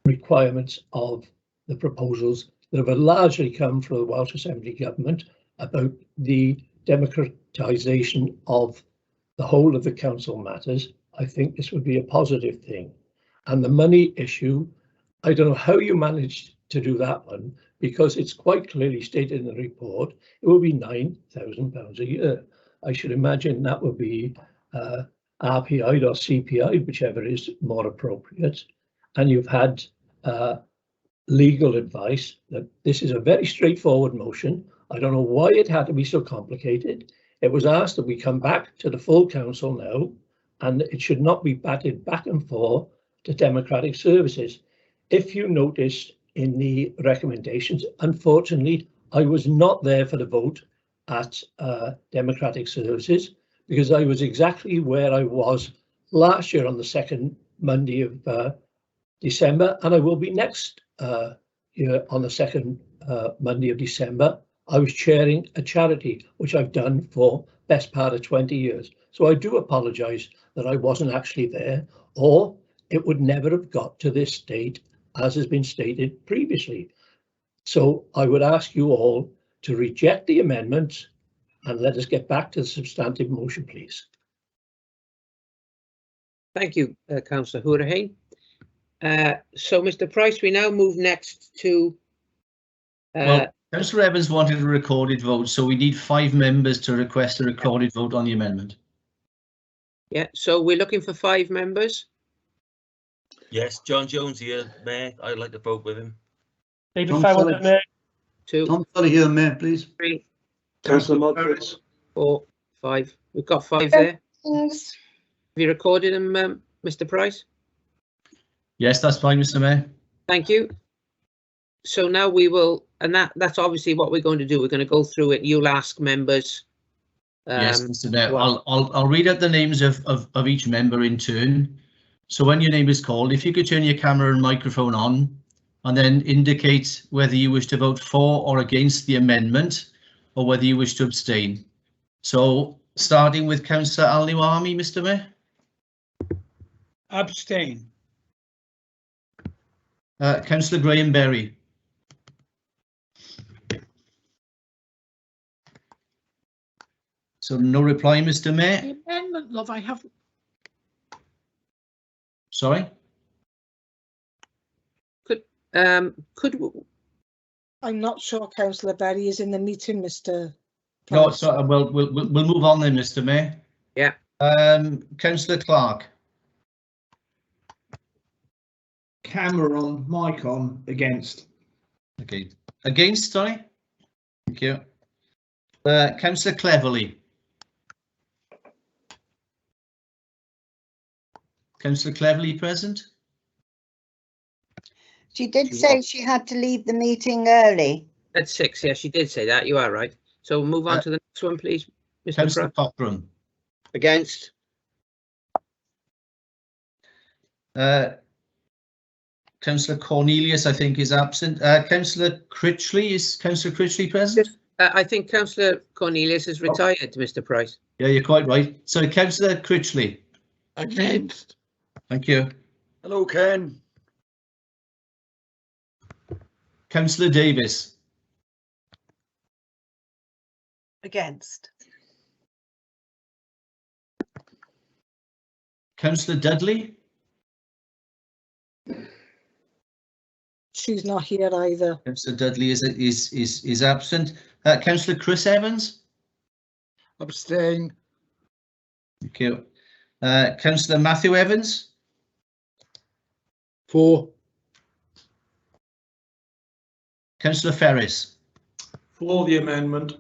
requirements of the proposals that have largely come from the Welsh Assembly Government about the democratisation of the whole of the council matters, I think this would be a positive thing. And the money issue, I don't know how you managed to do that one, because it's quite clearly stated in the report, it will be £9,000 a year. I should imagine that would be RPI or CPI, whichever is more appropriate. And you've had legal advice that this is a very straightforward motion. I don't know why it had to be so complicated. It was asked that we come back to the full council now, and it should not be batted back and forth to Democratic Services. If you noticed in the recommendations, unfortunately, I was not there for the vote at Democratic Services because I was exactly where I was last year on the second Monday of December, and I will be next year on the second Monday of December. I was chairing a charity, which I've done for best part of 20 years. So I do apologise that I wasn't actually there, or it would never have got to this state, as has been stated previously. So I would ask you all to reject the amendment and let us get back to the substantive motion, please. Thank you, Councillor Hourihane. So, Mr. Price, we now move next to. Well, Councillor Evans wanted a recorded vote, so we need 5 members to request a recorded vote on the amendment. Yeah, so we're looking for 5 members. Yes, John Jones here, Mayor. I'd like to vote with him. David Fowler, Mayor. 2. Tom Sully here, Mayor, please. 3. Councillor Modford. 4, 5. We've got 5 there. Have you recorded them, Mr. Price? Yes, that's fine, Mr. Mayor. Thank you. So now we will, and that's obviously what we're going to do. We're going to go through it. You'll ask members. Yes, Mr. Mayor. I'll read out the names of each member in turn. So when your name is called, if you could turn your camera and microphone on, and then indicate whether you wish to vote for or against the amendment, or whether you wish to abstain. So starting with Councillor Al-Nuami, Mr. Mayor. Abstain. Councillor Graham Berry. So no reply, Mr. Mayor. The amendment, love, I have. Sorry. Could I'm not sure Councillor Berry is in the meeting, Mr. No, so we'll move on then, Mr. Mayor. Yeah. Councillor Clark. Camera on, mic on, against. Okay. Against, sorry. Thank you. Councillor Cleverly. Councillor Cleverly present? She did say she had to leave the meeting early. At 6, yeah, she did say that. You are right. So we'll move on to the next one, please, Mr. Councillor Cochran. Against. Councillor Cornelius, I think, is absent. Councillor Critchley, is Councillor Critchley present? I think Councillor Cornelius is retired, Mr. Price. Yeah, you're quite right. So Councillor Critchley. Against. Thank you. Hello, Ken. Councillor Davis. Against. Councillor Dudley. She's not here either. Councillor Dudley is absent. Councillor Chris Evans. Abstain. Thank you. Councillor Matthew Evans. For. Councillor Ferris. For the amendment.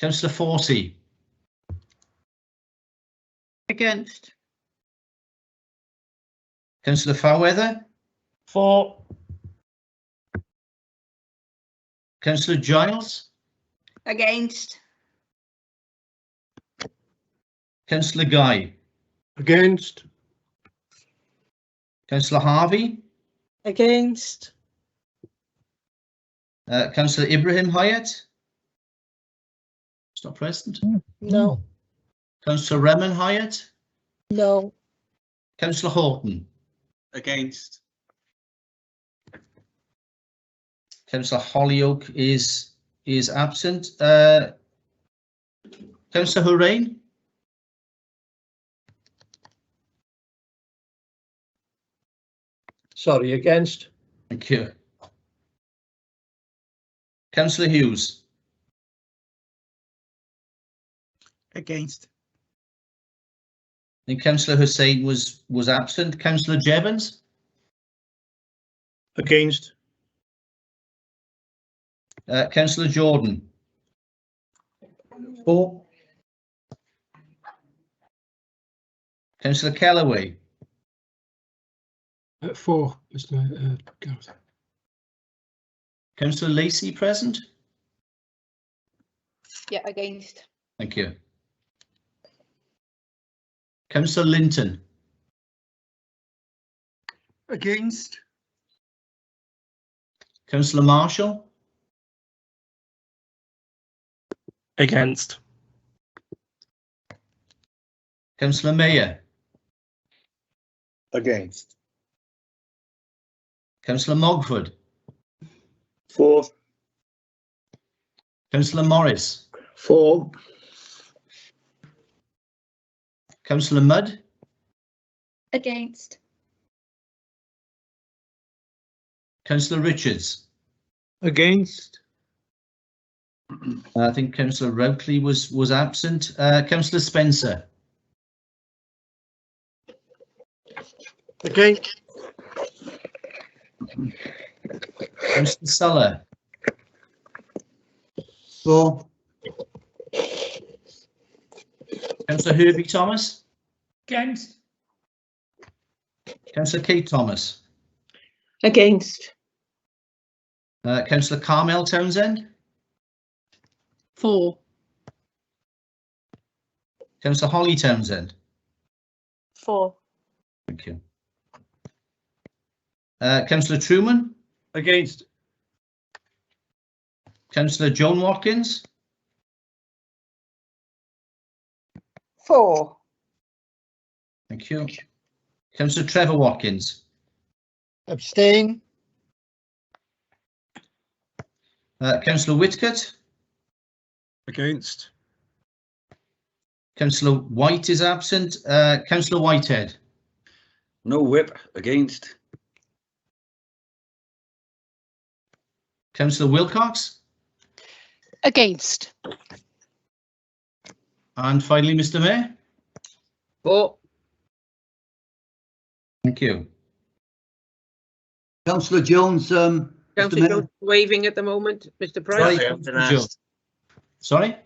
Councillor Forsey. Against. Councillor Fairweather. For. Councillor Giles. Against. Councillor Guy. Against. Councillor Harvey. Against. Councillor Ibrahim Hyatt. It's not present. No. Councillor Remen Hyatt. No. Councillor Horton. Against. Councillor Hollyoak is absent. Councillor Hurain. Sorry, against. Thank you. Councillor Hughes. Against. And Councillor Hussain was absent. Councillor Jevons. Against. Councillor Jordan. For. Councillor Kellaway. For, Mr. Gareth. Councillor Lacey present. Yeah, against. Thank you. Councillor Linton. Against. Councillor Marshall. Against. Councillor Mayer. Against. Councillor Mogford. For. Councillor Morris. For. Councillor Mudd. Against. Councillor Richards. Against. I think Councillor Routley was absent. Councillor Spencer. Against. Councillor Suller. For. Councillor Herbie Thomas. Against. Councillor Kate Thomas. Against. Councillor Carmel Townsend. For. Councillor Holly Townsend. For. Thank you. Councillor Truman. Against. Councillor Joan Watkins. For. Thank you. Councillor Trevor Watkins. Abstain. Councillor Whitcott. Against. Councillor White is absent. Councillor Whitehead. No whip. Against. Councillor Wilcox. Against. And finally, Mr. Mayor. For. Thank you. Councillor Jones, Councillor Jones waving at the moment, Mr. Price. Sorry, I haven't been asked. Sorry?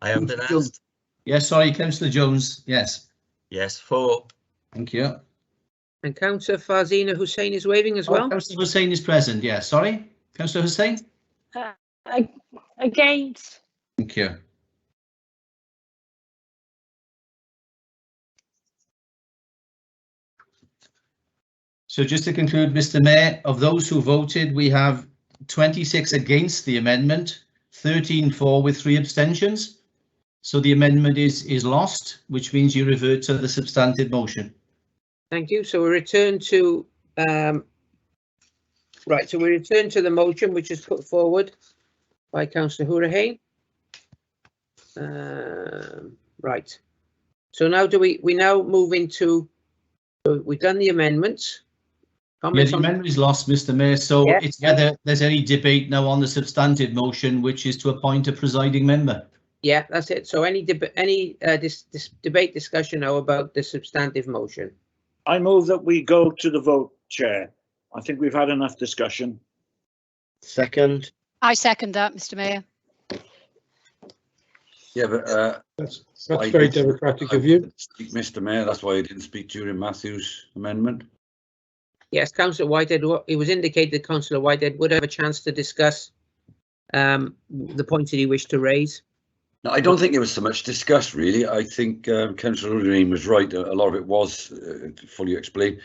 I haven't been asked. Yes, sorry, Councillor Jones. Yes. Yes, for. Thank you. And Councillor Fazina Hussain is waving as well. Councillor Hussain is present. Yes, sorry. Councillor Hussain. Against. Thank you. So just to conclude, Mr. Mayor, of those who voted, we have 26 against the amendment, 13 for with 3 abstentions. So the amendment is lost, which means you revert to the substantive motion. Thank you. So we return to right. So we return to the motion which is put forward by Councillor Hurain. Right. So now we now move into. So we've done the amendments. Yeah, the amendment is lost, Mr. Mayor. So Yeah. it's whether there's any debate now on the substantive motion, which is to appoint a presiding member. Yeah, that's it. So any debate discussion now about the substantive motion. I move that we go to the vote, Chair. I think we've had enough discussion. Second. I second that, Mr. Mayor. Yeah, but that's very democratic of you. Speak, Mr. Mayor. That's why I didn't speak during Matthew's amendment. Yes, Councillor Whitehead, it was indicated that Councillor Whitehead would have a chance to discuss the points that he wished to raise. No, I don't think it was so much discussed, really. I think Councillor Green was right. A lot of it was fully explained.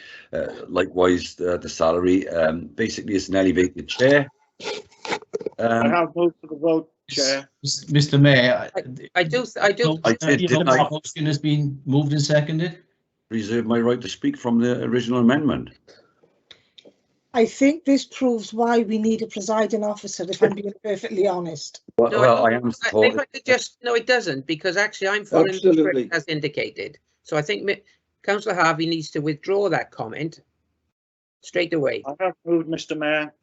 Likewise, the salary. Basically, it's an elevated chair. I have moved to the vote, Chair. Mr. Mayor, I do. The motion has been moved and seconded. Reserve my right to speak from the original amendment. I think this proves why we need a presiding officer, if I'm being perfectly honest. Well, I am supportive. If I could just, no, it doesn't, because actually I'm following the script as indicated. So I think Councillor Harvey needs to withdraw that comment straight away. I have moved, Mr. Mayor,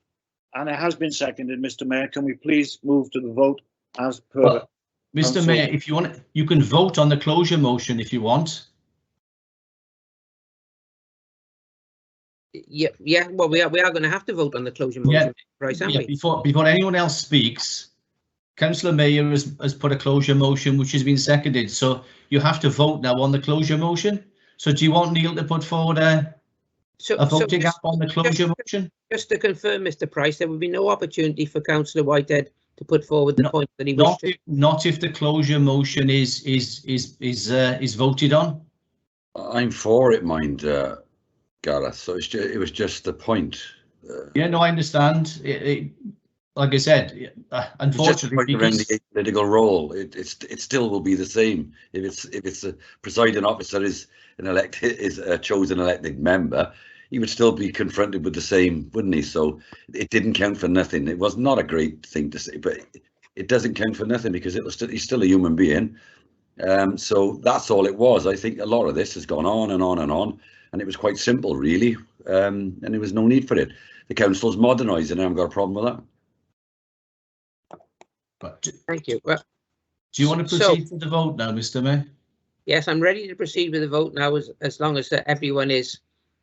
and it has been seconded, Mr. Mayor. Can we please move to the vote as per? Well, Mr. Mayor, if you want, you can vote on the closure motion if you want. Yeah. Well, we are going to have to vote on the closure motion, right? Aren't we? Before anyone else speaks, Councillor Mayor has put a closure motion which has been seconded. So you have to vote now on the closure motion. So do you want Neil to put forward a voting up on the closure motion? Just to confirm, Mr. Price, there would be no opportunity for Councillor Whitehead to put forward the point that he wished to. Not if the closure motion is voted on. I'm for it, mind. Gareth, so it was just the point. Yeah, no, I understand. Like I said, unfortunately, around the political role, it still will be the same. If it's a presiding officer is a chosen elected member, he would still be confronted with the same, wouldn't he? So it didn't count for nothing. It was not a great thing to say, but it doesn't count for nothing because he's still a human being. So that's all it was. I think a lot of this has gone on and on and on. And it was quite simple, really, and there was no need for it. The council's modernising, and I haven't got a problem with that. But thank you. Well, do you want to proceed to the vote now, Mr. Mayor? Yes, I'm ready to proceed with the vote now, as long as everyone is.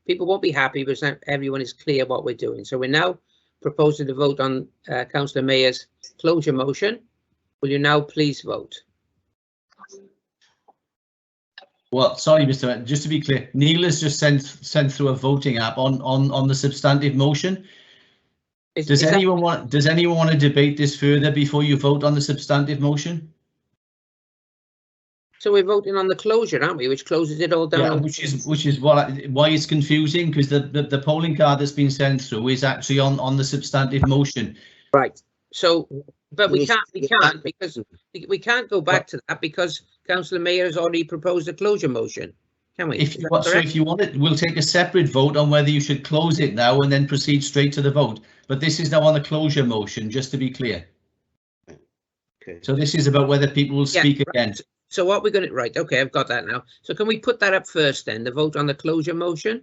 People won't be happy, but everyone is clear what we're doing. So we're now proposing to vote on Councillor Mayor's closure motion. Will you now please vote? Well, sorry, Mr. Mayor, just to be clear, Neil has just sent through a voting app on the substantive motion. Does anyone want to debate this further before you vote on the substantive motion? So we're voting on the closure, aren't we? Which closes it all down. Yeah, which is why it's confusing, because the polling card that's been sent through is actually on the substantive motion. Right. So, but we can't because we can't go back to that because Councillor Mayor has already proposed a closure motion, can we? If you want it, we'll take a separate vote on whether you should close it now and then proceed straight to the vote. But this is now on the closure motion, just to be clear. Okay. So this is about whether people will speak again. So what we're going to, right, okay, I've got that now. So can we put that up first then, the vote on the closure motion?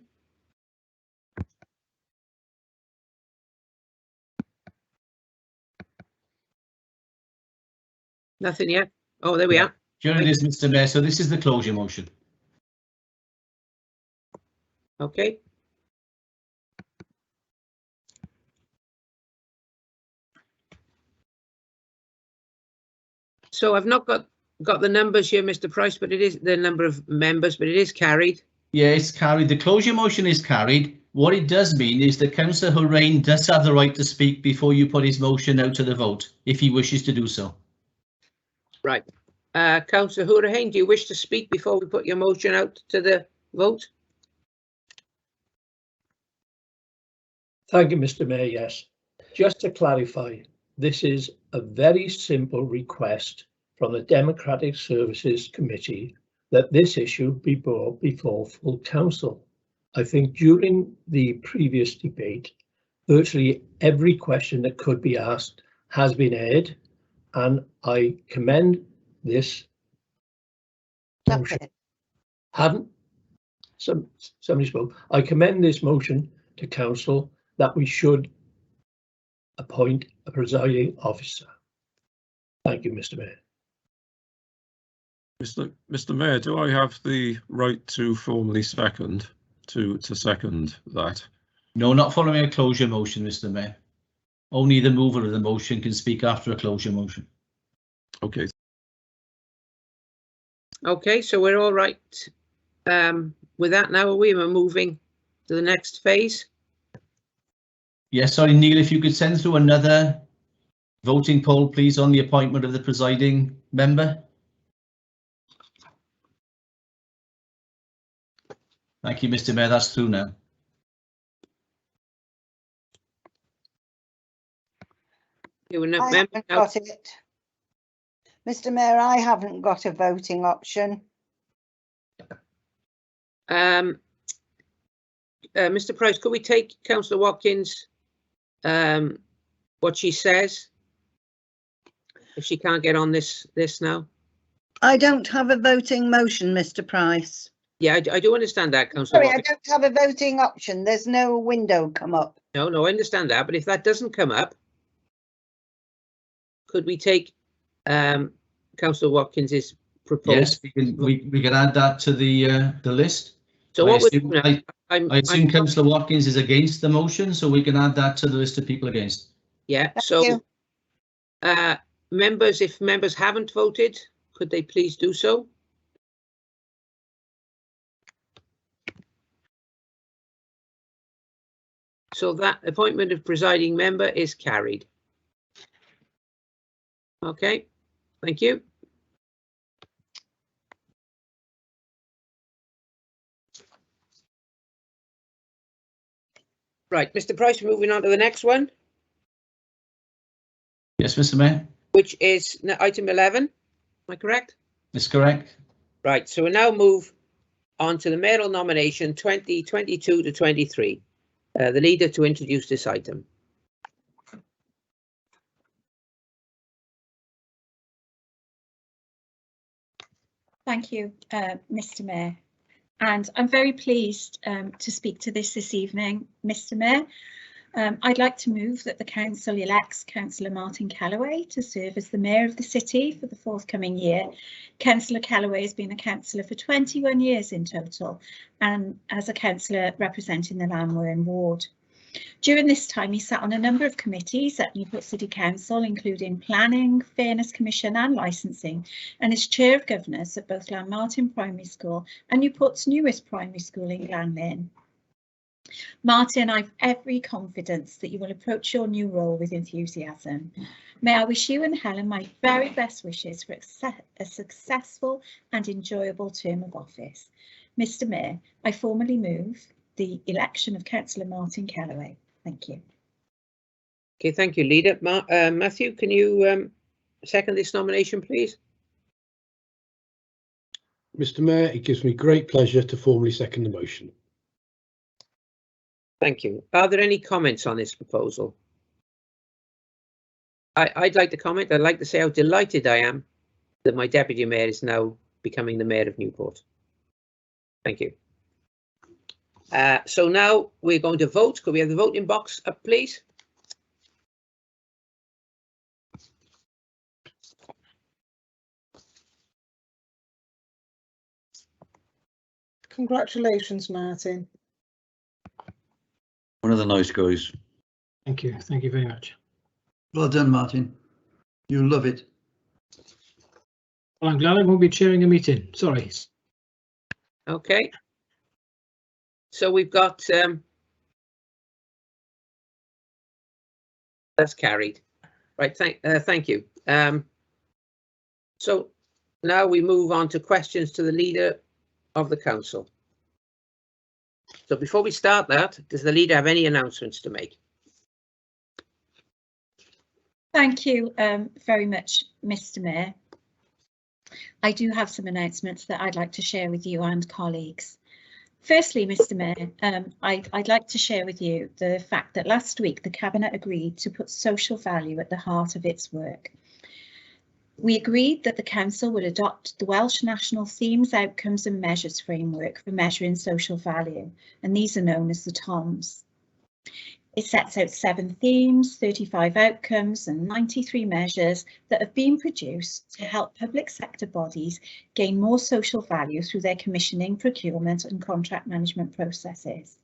Nothing yet? Oh, there we are. Here it is, Mr. Mayor. So this is the closure motion. Okay. So I've not got the numbers here, Mr. Price, but it is the number of members, but it is carried. Yeah, it's carried. The closure motion is carried. What it does mean is that Councillor Horain does have the right to speak before you put his motion out to the vote, if he wishes to do so. Right. Councillor Horain, do you wish to speak before we put your motion out to the vote? Thank you, Mr. Mayor. Yes. Just to clarify, this is a very simple request from the Democratic Services Committee that this issue be brought before full council. I think during the previous debate, virtually every question that could be asked has been aired, and I commend this motion. Somebody spoke. I commend this motion to council that we should appoint a presiding officer. Thank you, Mr. Mayor. Mr. Mayor, do I have the right to formally second? to second that. No, not following a closure motion, Mr. Mayor. Only the mover of the motion can speak after a closure motion. Okay. Okay, so we're all right with that now, are we? We're moving to the next phase. Yes, sorry, Neil, if you could send through another voting poll, please, on the appointment of the presiding member. Thank you, Mr. Mayor. That's through now. I haven't got it. Mr. Mayor, I haven't got a voting option. Mr. Price, could we take Councillor Watkins, what she says, if she can't get on this now? I don't have a voting motion, Mr. Price. Yeah, I do understand that, Councillor Sorry, Watkins. I don't have a voting option. There's no window come up. No, I understand that, but if that doesn't come up, could we take Councillor Watkins's proposal? Yes, we can add that to the list. So what I assume Councillor Watkins is against the motion, so we can add that to the list of people against. Yeah. So members, if members haven't voted, could they please do so? So that appointment of presiding member is carried. Okay, thank you. Right, Mr. Price, moving on to the next one. Yes, Mr. Mayor. Which is item 11, am I correct? That's correct. Right, so we now move on to the mayoral nomination 2022 to 23. The leader to introduce this item. Thank you, Mr. Mayor. And I'm very pleased to speak to this evening, Mr. Mayor. I'd like to move that the council elects Councillor Martin Callaway to serve as the mayor of the city for the forthcoming year. Councillor Callaway has been a councillor for 21 years in total and as a councillor representing the Lamworm ward. During this time, he sat on a number of committees at Newport City Council, including Planning, Fairness Commission and Licensing, and is Chair of Governors at both Glanmartin Primary School and Newport's newest primary school in Glanlyn. Martin, I've every confidence that you will approach your new role with enthusiasm. May I wish you and Helen my very best wishes for a successful and enjoyable term of office. Mr. Mayor, I formally move the election of Councillor Martin Callaway. Thank you. Okay, thank you, Leader. Matthew, can you second this nomination, please? Mr. Mayor, it gives me great pleasure to formally second the motion. Thank you. Are there any comments on this proposal? I'd like to comment. I'd like to say how delighted I am that my deputy mayor is now becoming the mayor of Newport. Thank you. So now we're going to vote. Could we have the voting box up, please? Congratulations, Martin. One of the nice guys. Thank you very much. Well done, Martin. You'll love it. Well, I'm glad I won't be chairing a meeting. Sorry. Okay. So we've got that's carried. Right. Thank you. So now we move on to questions to the leader of the council. So before we start that, does the leader have any announcements to make? Thank you very much, Mr. Mayor. I do have some announcements that I'd like to share with you and colleagues. Firstly, Mr. Mayor, I'd like to share with you the fact that last week the Cabinet agreed to put social value at the heart of its work. We agreed that the Council would adopt the Welsh National Themes, Outcomes and Measures framework for measuring social value, and these are known as the TOMs. It sets out 7 themes, 35 outcomes and 93 measures that have been produced to help public sector bodies gain more social value through their commissioning, procurement and contract management processes.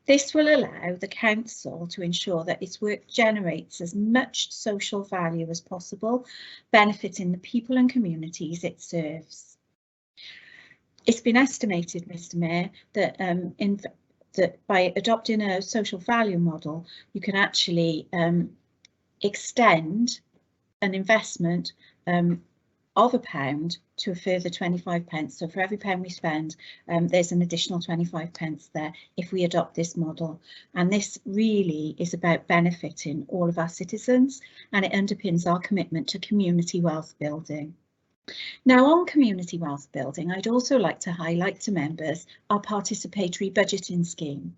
This will allow the council to ensure that its work generates as much social value as possible, benefiting the people and communities it serves. It's been estimated, Mr. Mayor, that that by adopting a social value model, you can actually extend an investment of £1 to a further 25 pence. So for every £1 we spend, there's an additional 25 pence there if we adopt this model. And this really is about benefiting all of our citizens, and it underpins our commitment to community wealth building. Now, on community wealth building, I'd also like to highlight to members our participatory budgeting scheme.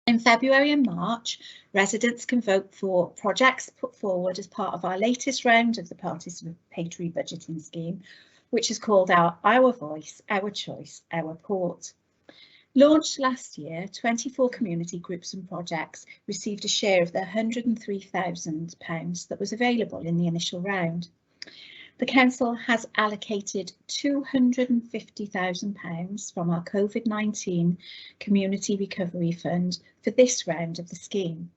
In February and March, residents can vote for projects put forward as part of our latest round of the participatory budgeting scheme, which is called Our Voice, Our Choice, Our Port. Launched last year, 24 community groups and projects received a share of the £103,000 that was available in the initial round. The Council has allocated £250,000 from our COVID-19 Community Recovery Fund for this round of the scheme.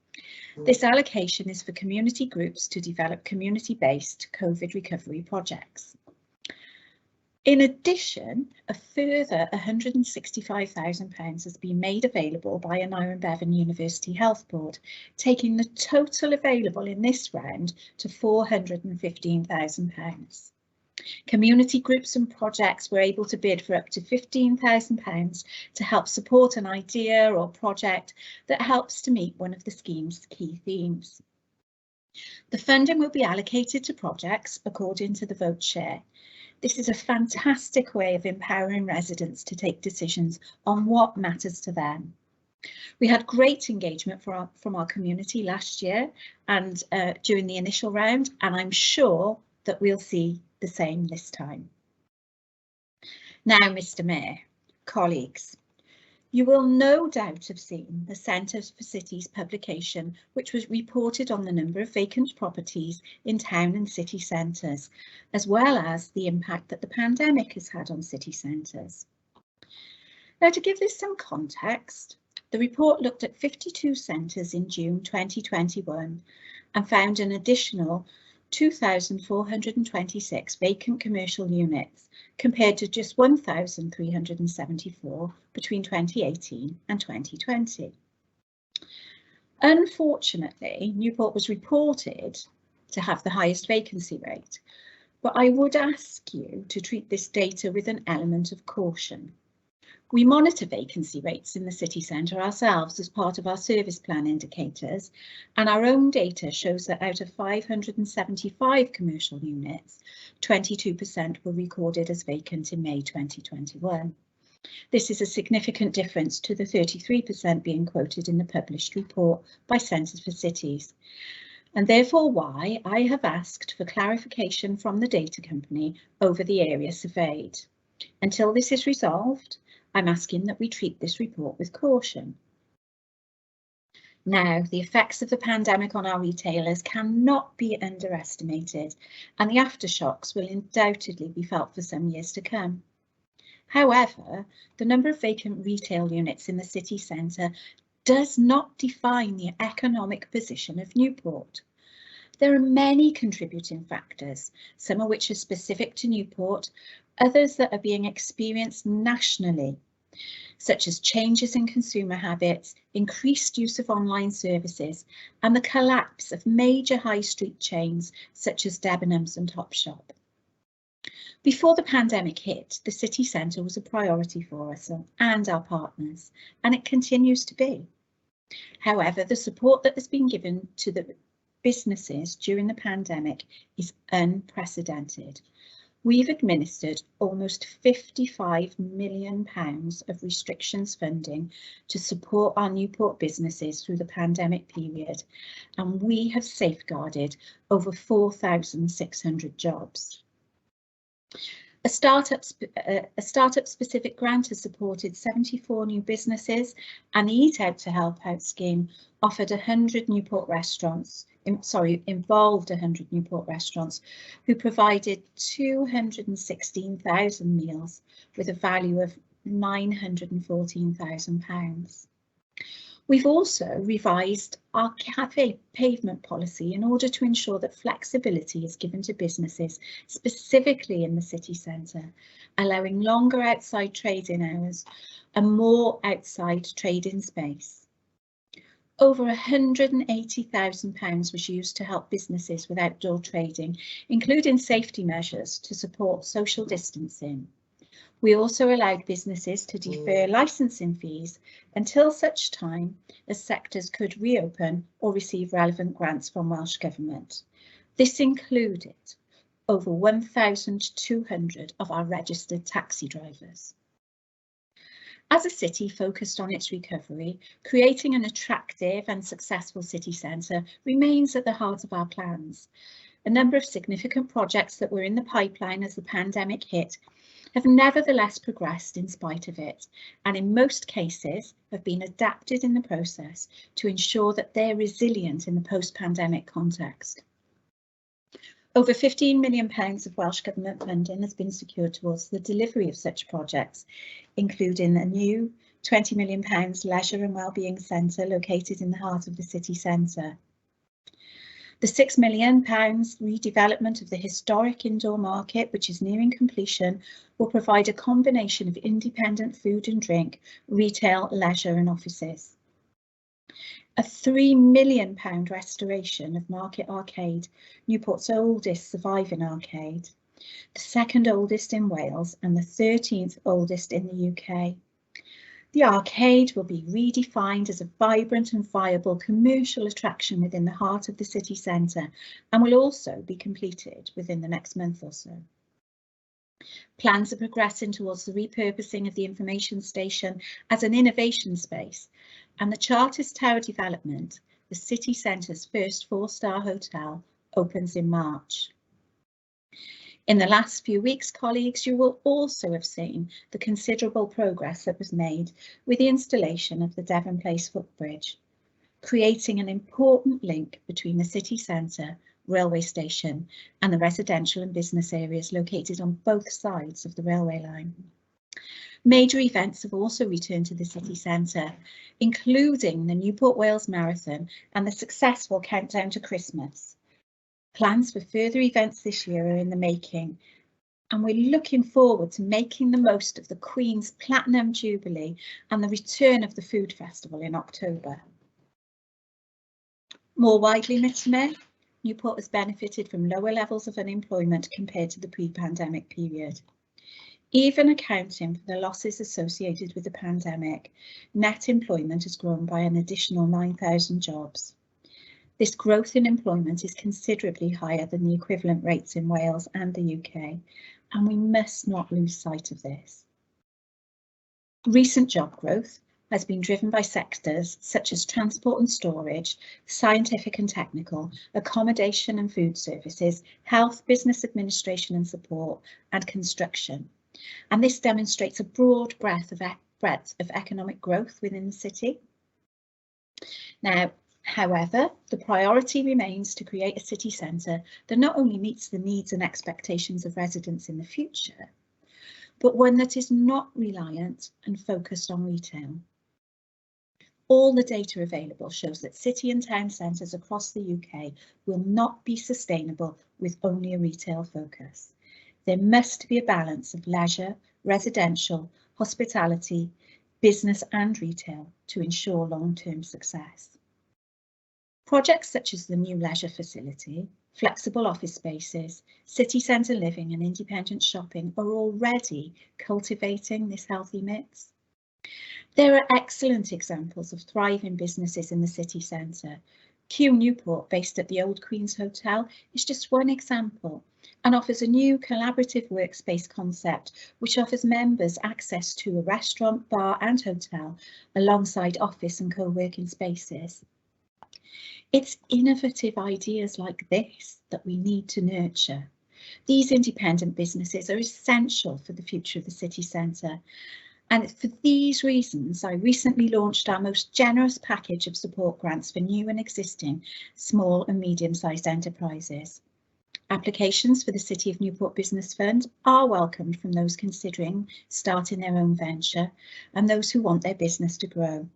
This allocation is for community groups to develop community-based COVID recovery projects. In addition, a further £165,000 has been made available by an Iron Bevan University Health Board, taking the total available in this round to £415,000. Community groups and projects were able to bid for up to £15,000 to help support an idea or project that helps to meet one of the scheme's key themes. The funding will be allocated to projects according to the vote share. This is a fantastic way of empowering residents to take decisions on what matters to them. We had great engagement from our community last year and during the initial round, and I'm sure that we'll see the same this time. Now, Mr. Mayor, colleagues, you will no doubt have seen the Centre for Cities publication, which was reported on the number of vacant properties in town and city centres, as well as the impact that the pandemic has had on city centres. Now, to give this some context, the report looked at 52 centres in June 2021 and found an additional 2,426 vacant commercial units compared to just 1,374 between 2018 and 2020. Unfortunately, Newport was reported to have the highest vacancy rate, but I would ask you to treat this data with an element of caution. We monitor vacancy rates in the city centre ourselves as part of our service plan indicators, and our own data shows that out of 575 commercial units, 22% were recorded as vacant in May 2021. This is a significant difference to the 33% being quoted in the published report by Centres for Cities, and therefore why I have asked for clarification from the data company over the area surveyed. Until this is resolved, I'm asking that we treat this report with caution. Now, the effects of the pandemic on our retailers cannot be underestimated, and the aftershocks will undoubtedly be felt for some years to come. However, the number of vacant retail units in the city centre does not define the economic position of Newport. There are many contributing factors, some of which are specific to Newport, others that are being experienced nationally, such as changes in consumer habits, increased use of online services, and the collapse of major high street chains such as Debenhams and Topshop. Before the pandemic hit, the city centre was a priority for us and our partners, and it continues to be. However, the support that has been given to the businesses during the pandemic is unprecedented. We've administered almost £55 million of restrictions funding to support our Newport businesses through the pandemic period, and we have safeguarded over 4,600 jobs. A startup-specific grant has supported 74 new businesses, and the Eat Out to Help Out scheme offered 100 Newport restaurants, involved 100 Newport restaurants, who provided 216,000 meals with a value of £914,000. We've also revised our cafe pavement policy in order to ensure that flexibility is given to businesses, specifically in the city centre, allowing longer outside trade-in hours and more outside trade-in space. Over £180,000 was used to help businesses with outdoor trading, including safety measures to support social distancing. We also allowed businesses to defer licensing fees until such time as sectors could reopen or receive relevant grants from Welsh Government. This included over 1,200 of our registered taxi drivers. As a city focused on its recovery, creating an attractive and successful city centre remains at the heart of our plans. A number of significant projects that were in the pipeline as the pandemic hit have nevertheless progressed in spite of it, and in most cases have been adapted in the process to ensure that they're resilient in the post-pandemic context. Over £15 million of Welsh Government funding has been secured towards the delivery of such projects, including a new £20 million leisure and wellbeing centre located in the heart of the city centre. The £6 million redevelopment of the historic indoor market, which is nearing completion, will provide a combination of independent food and drink, retail, leisure and offices. A £3 million restoration of Market Arcade, Newport's oldest surviving arcade, the second oldest in Wales and the 13th oldest in the UK. The arcade will be redefined as a vibrant and viable commercial attraction within the heart of the city centre and will also be completed within the next month or so. Plans are progressing towards the repurposing of the information station as an innovation space, and the Charters Tower development, the city centre's first 4-star hotel, opens in March. In the last few weeks, colleagues, you will also have seen the considerable progress that was made with the installation of the Devon Place footbridge, creating an important link between the city centre, railway station and the residential and business areas located on both sides of the railway line. Major events have also returned to the city centre, including the Newport Wales Marathon and the successful countdown to Christmas. Plans for further events this year are in the making, and we're looking forward to making the most of the Queen's Platinum Jubilee and the return of the Food Festival in October. More widely, Mr. Mayor, Newport has benefited from lower levels of unemployment compared to the pre-pandemic period. Even accounting for the losses associated with the pandemic, net employment has grown by an additional 9,000 jobs. This growth in employment is considerably higher than the equivalent rates in Wales and the UK, and we must not lose sight of this. Recent job growth has been driven by sectors such as transport and storage, scientific and technical, accommodation and food services, health, business administration and support, and construction. And this demonstrates a broad breadth of economic growth within the city. Now, however, the priority remains to create a city centre that not only meets the needs and expectations of residents in the future, but one that is not reliant and focused on retail. All the data available shows that city and town centres across the UK will not be sustainable with only a retail focus. There must be a balance of leisure, residential, hospitality, business and retail to ensure long-term success. Projects such as the new leisure facility, flexible office spaces, city centre living and independent shopping are already cultivating this healthy mix. There are excellent examples of thriving businesses in the city centre. Q Newport, based at the Old Queen's Hotel, is just one example and offers a new collaborative workspace concept which offers members access to a restaurant, bar and hotel alongside office and co-working spaces. It's innovative ideas like this that we need to nurture. These independent businesses are essential for the future of the city centre. And for these reasons, I recently launched our most generous package of support grants for new and existing small and medium-sized enterprises. Applications for the City of Newport Business Fund are welcomed from those considering starting their own venture and those who want their business to grow.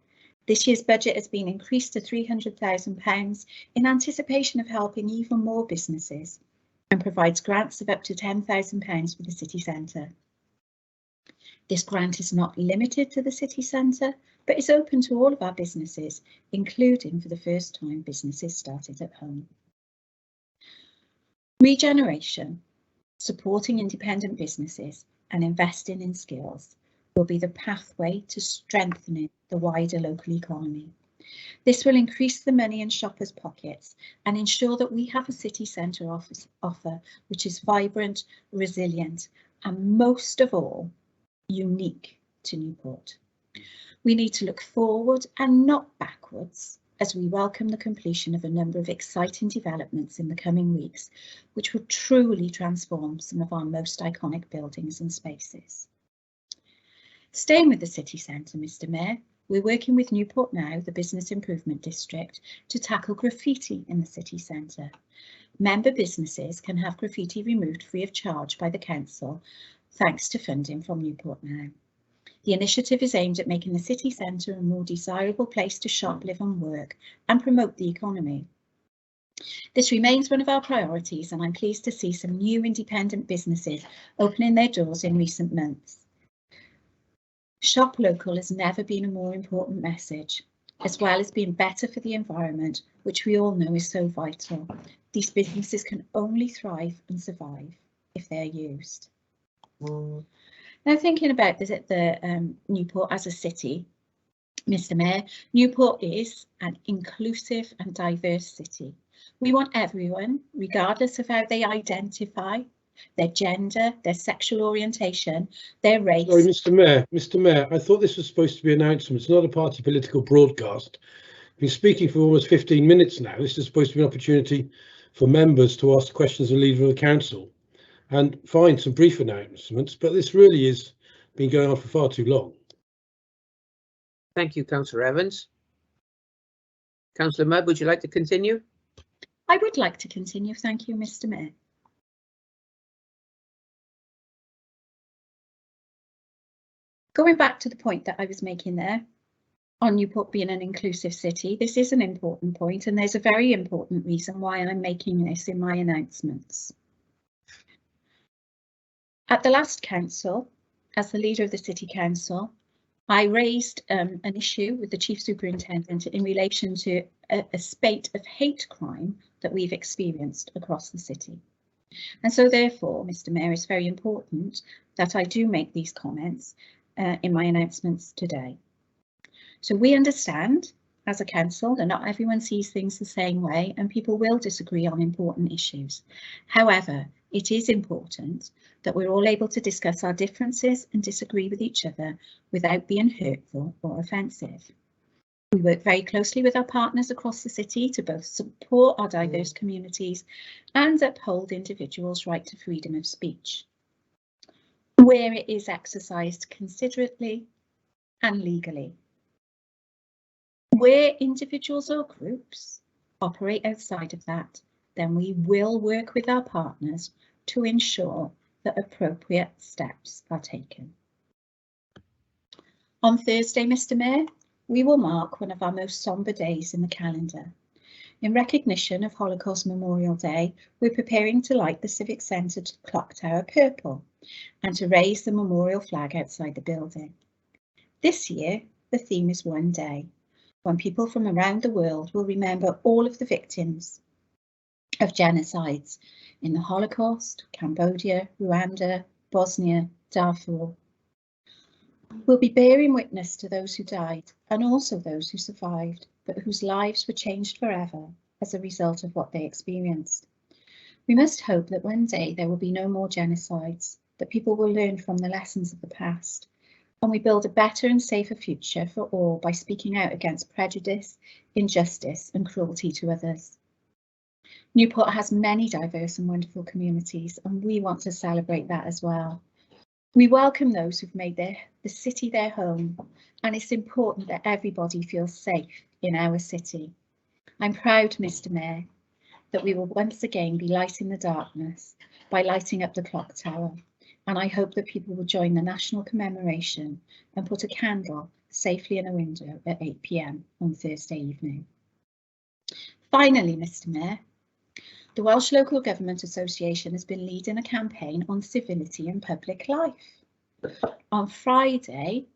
This year's budget has been increased to £300,000 in anticipation of helping even more businesses and provides grants of up to £10,000 for the city centre. This grant is not limited to the city centre, but is open to all of our businesses, including for the first time businesses started at home. Regeneration, supporting independent businesses and investing in skills will be the pathway to strengthening the wider local economy. This will increase the money in shoppers' pockets and ensure that we have a city centre offer which is vibrant, resilient and most of all, unique to Newport. We need to look forward and not backwards as we welcome the completion of a number of exciting developments in the coming weeks, which will truly transform some of our most iconic buildings and spaces. Staying with the city centre, Mr. Mayor, we're working with Newport Now, the Business Improvement District, to tackle graffiti in the city centre. Member businesses can have graffiti removed free of charge by the council, thanks to funding from Newport Now. The initiative is aimed at making the city centre a more desirable place to shop, live and work and promote the economy. This remains one of our priorities and I'm pleased to see some new independent businesses opening their doors in recent months. Shop local has never been a more important message, as well as being better for the environment, which we all know is so vital. These businesses can only thrive and survive if they're used. Now, thinking about the Newport as a city, Mr. Mayor, Newport is an inclusive and diverse city. We want everyone, regardless of how they identify, their gender, their sexual orientation, their race. Sorry, Mr. Mayor, I thought this was supposed to be announcements, not a party political broadcast. I've been speaking for almost 15 minutes now. This is supposed to be an opportunity for members to ask questions of the Leader of the Council and find some brief announcements, but this really has been going on for far too long. Thank you, Councillor Evans. Councillor Mudd, would you like to continue? I would like to continue. Thank you, Mr. Mayor. Going back to the point that I was making there on Newport being an inclusive city, this is an important point and there's a very important reason why I'm making this in my announcements. At the last council, as the leader of the City Council, I raised an issue with the Chief Superintendent in relation to a spate of hate crime that we've experienced across the city. And so therefore, Mr. Mayor, it's very important that I do make these comments in my announcements today. So we understand as a council that not everyone sees things the same way and people will disagree on important issues. However, it is important that we're all able to discuss our differences and disagree with each other without being hurtful or offensive. We work very closely with our partners across the city to both support our diverse communities and uphold individuals' right to freedom of speech, where it is exercised considerately and legally. Where individuals or groups operate outside of that, then we will work with our partners to ensure that appropriate steps are taken. On Thursday, Mr. Mayor, we will mark one of our most sombre days in the calendar. In recognition of Holocaust Memorial Day, we're preparing to light the Civic Centre clock tower purple and to raise the memorial flag outside the building. This year, the theme is One Day, when people from around the world will remember all of the victims of genocides in the Holocaust, Cambodia, Rwanda, Bosnia, Darfur. We'll be bearing witness to those who died and also those who survived, but whose lives were changed forever as a result of what they experienced. We must hope that one day there will be no more genocides, that people will learn from the lessons of the past, and we build a better and safer future for all by speaking out against prejudice, injustice and cruelty to others. Newport has many diverse and wonderful communities, and we want to celebrate that as well. We welcome those who've made the city their home, and it's important that everybody feels safe in our city. I'm proud, Mr. Mayor, that we will once again be lighting the darkness by lighting up the clock tower, and I hope that people will join the national commemoration and put a candle safely in a window at 8 p.m. on Thursday evening. Finally, Mr. Mayor, the Welsh Local Government Association has been leading a campaign on civility in public life. On Friday,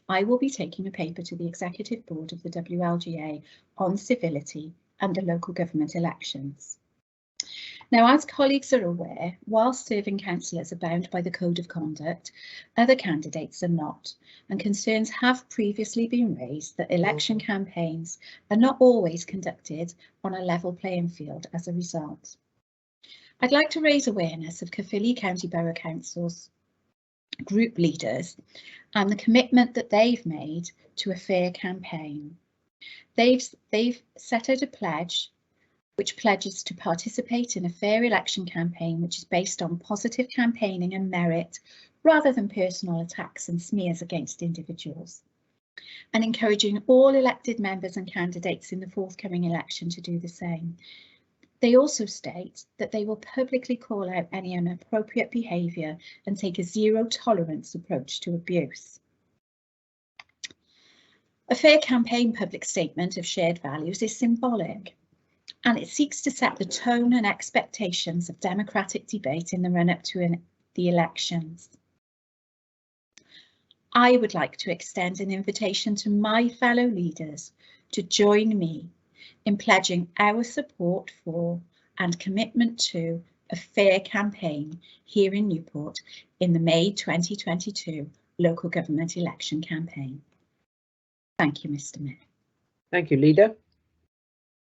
I will be taking a paper to the Executive Board of the WLGA on civility under local government elections. Now, as colleagues are aware, whilst serving councillors are bound by the Code of Conduct, other candidates are not, and concerns have previously been raised that election campaigns are not always conducted on a level playing field as a result. I'd like to raise awareness of Caerphilly County Borough Council's group leaders and the commitment that they've made to a fair campaign. They've set out a pledge which pledges to participate in a fair election campaign which is based on positive campaigning and merit rather than personal attacks and smears against individuals, and encouraging all elected members and candidates in the forthcoming election to do the same. They also state that they will publicly call out any inappropriate behaviour and take a zero tolerance approach to abuse. A fair campaign public statement of shared values is symbolic, and it seeks to set the tone and expectations of democratic debate in the run-up to the elections. I would like to extend an invitation to my fellow leaders to join me in pledging our support for and commitment to a fair campaign here in Newport in the May 2022 local government election campaign. Thank you, Mr. Mayor. Thank you, Leader.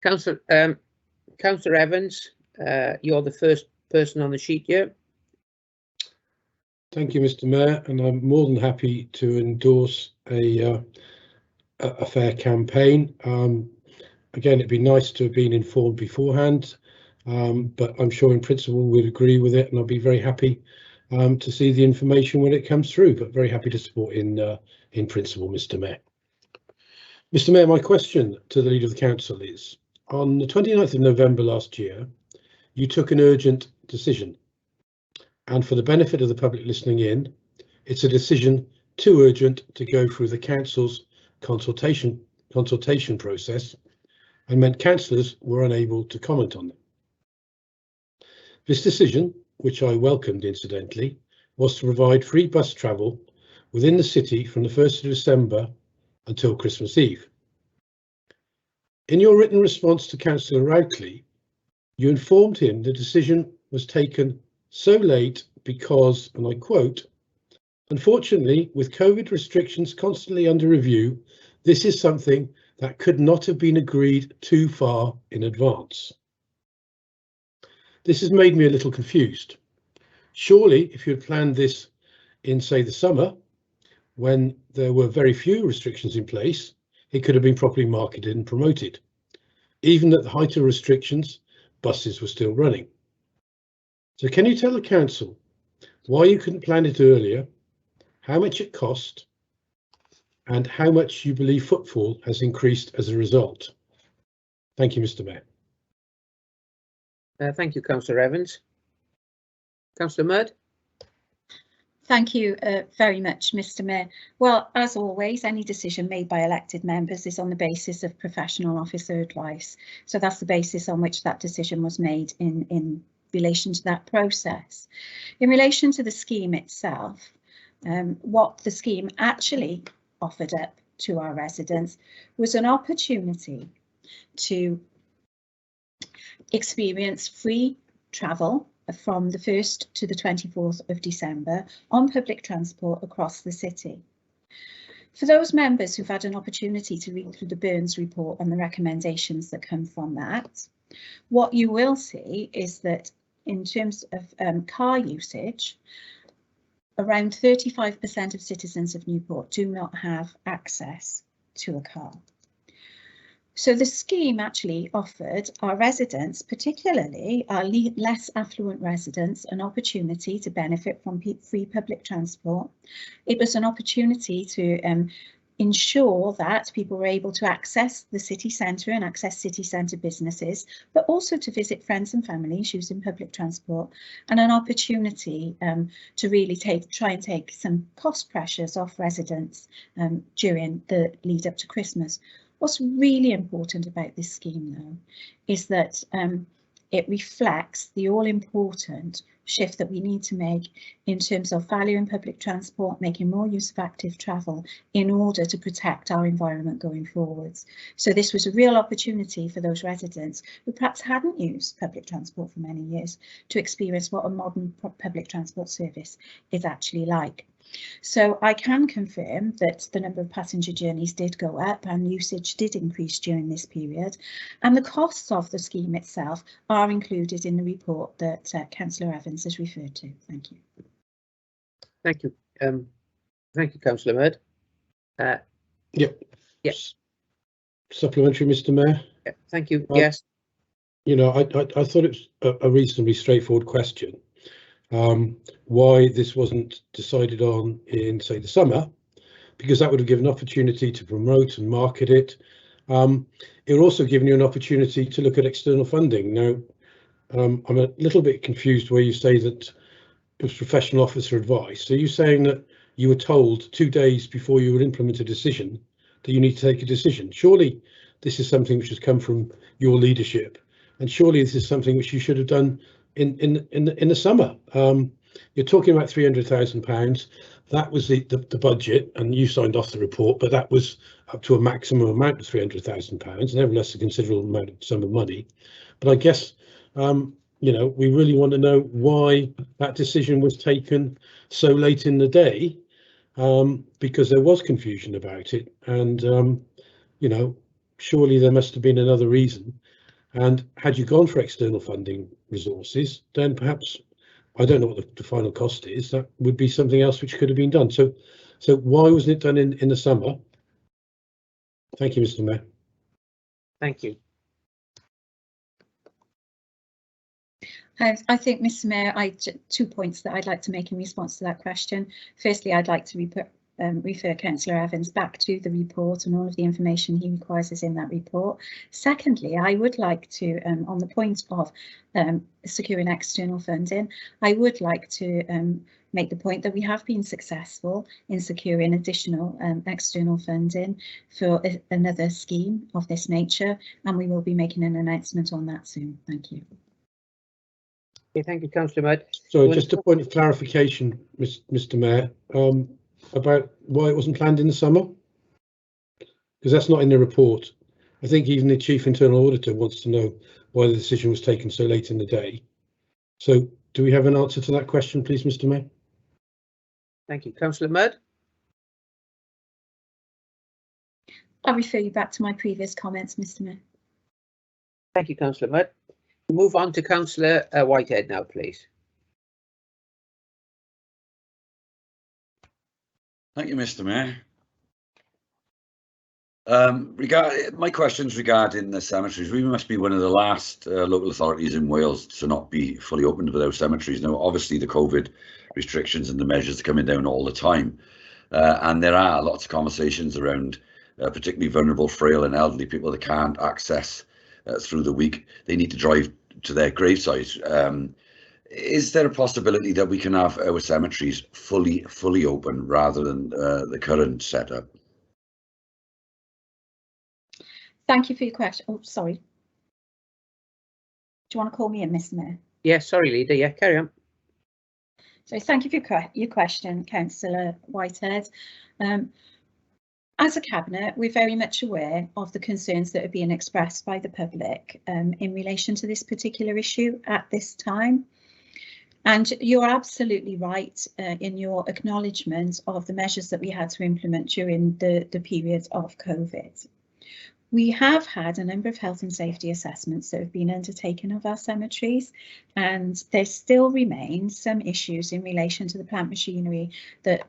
Councillor Evans, you're the first person on the sheet here. Thank you, Mr. Mayor, and I'm more than happy to endorse a fair campaign. Again, it'd be nice to have been informed beforehand, but I'm sure in principle we'd agree with it, and I'll be very happy to see the information when it comes through, but very happy to support in principle, Mr. Mayor. Mr. Mayor, my question to the Leader of the Council is, on the 29th of November last year, you took an urgent decision, and for the benefit of the public listening in, it's a decision too urgent to go through the Council's consultation process, and meant councillors were unable to comment on them. This decision, which I welcomed incidentally, was to provide free bus travel within the city from the 1st of December until Christmas Eve. In your written response to Councillor Routley, you informed him the decision was taken so late because, and I quote, "Unfortunately, with COVID restrictions constantly under review, this is something that could not have been agreed too far in advance." This has made me a little confused. Surely, if you had planned this in, say, the summer, when there were very few restrictions in place, it could have been properly marketed and promoted. Even at the height of restrictions, buses were still running. So can you tell the council why you couldn't plan it earlier, how much it cost, and how much you believe footfall has increased as a result? Thank you, Mr. Mayor. Thank you, Councillor Evans. Councillor Mudd. Thank you very much, Mr. Mayor. Well, as always, any decision made by elected members is on the basis of professional officer advice. So that's the basis on which that decision was made in relation to that process. In relation to the scheme itself, what the scheme actually offered up to our residents was an opportunity to experience free travel from the 1st to the 24th of December on public transport across the city. For those members who've had an opportunity to read through the Burns report and the recommendations that come from that, what you will see is that in terms of car usage, around 35% of citizens of Newport do not have access to a car. So the scheme actually offered our residents, particularly our less affluent residents, an opportunity to benefit from free public transport. It was an opportunity to ensure that people were able to access the city centre and access city centre businesses, but also to visit friends and families using public transport, and an opportunity to really try and take some cost pressures off residents during the lead up to Christmas. What's really important about this scheme, though, is that it reflects the all-important shift that we need to make in terms of valuing public transport, making more use of active travel in order to protect our environment going forwards. So this was a real opportunity for those residents who perhaps hadn't used public transport for many years to experience what a modern public transport service is actually like. So I can confirm that the number of passenger journeys did go up and usage did increase during this period, and the costs of the scheme itself are included in the report that Councillor Evans has referred to. Thank you. Thank you. Thank you, Councillor Mudd. Yep. Yes. Supplementary, Mr. Mayor. Yeah, thank you. Yes. You know, I thought it was a reasonably straightforward question. Why this wasn't decided on in, say, the summer, because that would have given an opportunity to promote and market it. It would also given you an opportunity to look at external funding. Now, I'm a little bit confused where you say that it was professional officer advice. So you're saying that you were told 2 days before you would implement a decision that you need to take a decision. Surely this is something which has come from your leadership, and surely this is something which you should have done in the summer. You're talking about £300,000. That was the budget, and you signed off the report, but that was up to a maximum amount of £300,000, nevertheless a considerable sum of money. But I guess you know, we really want to know why that decision was taken so late in the day, because there was confusion about it, and you know, surely there must have been another reason. And had you gone for external funding resources, then perhaps, I don't know what the final cost is, that would be something else which could have been done. So why wasn't it done in the summer? Thank you, Mr. Mayor. Thank you. I think, Mr. Mayor, 2 points that I'd like to make in response to that question. Firstly, I'd like to refer Councillor Evans back to the report, and all of the information he requires is in that report. Secondly, I would like to, on the point of securing external funding, I would like to make the point that we have been successful in securing additional external funding for another scheme of this nature, and we will be making an announcement on that soon. Thank you. Okay, thank you, Councillor Mudd. So just a point of clarification, Mr. Mayor, about why it wasn't planned in the summer, because that's not in the report. I think even the Chief Internal Auditor wants to know why the decision was taken so late in the day. So do we have an answer to that question, please, Mr. Mayor? Thank you. Councillor Mudd. I'll refer you back to my previous comments, Mr. Mayor. Thank you, Councillor Mudd. We'll move on to Councillor Whitehead now, please. Thank you, Mr. Mayor. My questions regarding the cemeteries. We must be one of the last local authorities in Wales to not be fully opened with those cemeteries. Now, obviously, the COVID restrictions and the measures are coming down all the time, and there are lots of conversations around particularly vulnerable, frail, and elderly people that can't access through the week. They need to drive to their gravesite. Is there a possibility that we can have our cemeteries fully open rather than the current setup? Thank you for your question. Oh, sorry. Do you want to call me in, Mr. Mayor? Yeah, sorry, Leader. Yeah, carry on. So thank you for your question, Councillor Whitehead. As a Cabinet, we're very much aware of the concerns that are being expressed by the public in relation to this particular issue at this time. And you're absolutely right in your acknowledgement of the measures that we had to implement during the period of COVID. We have had a number of health and safety assessments that have been undertaken of our cemeteries, and there still remain some issues in relation to the plant machinery that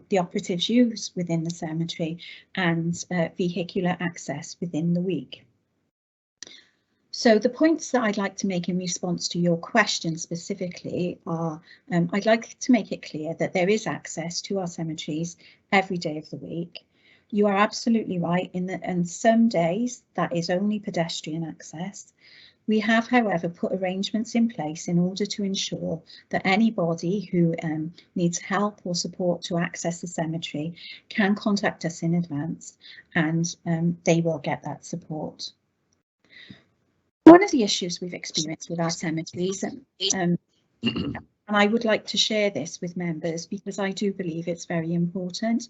the operatives use within the cemetery and vehicular access within the week. So the points that I'd like to make in response to your question specifically are, I'd like to make it clear that there is access to our cemeteries every day of the week. You are absolutely right in that on some days that is only pedestrian access. We have, however, put arrangements in place in order to ensure that anybody who needs help or support to access the cemetery can contact us in advance, and they will get that support. One of the issues we've experienced with our cemeteries, and I would like to share this with members because I do believe it's very important.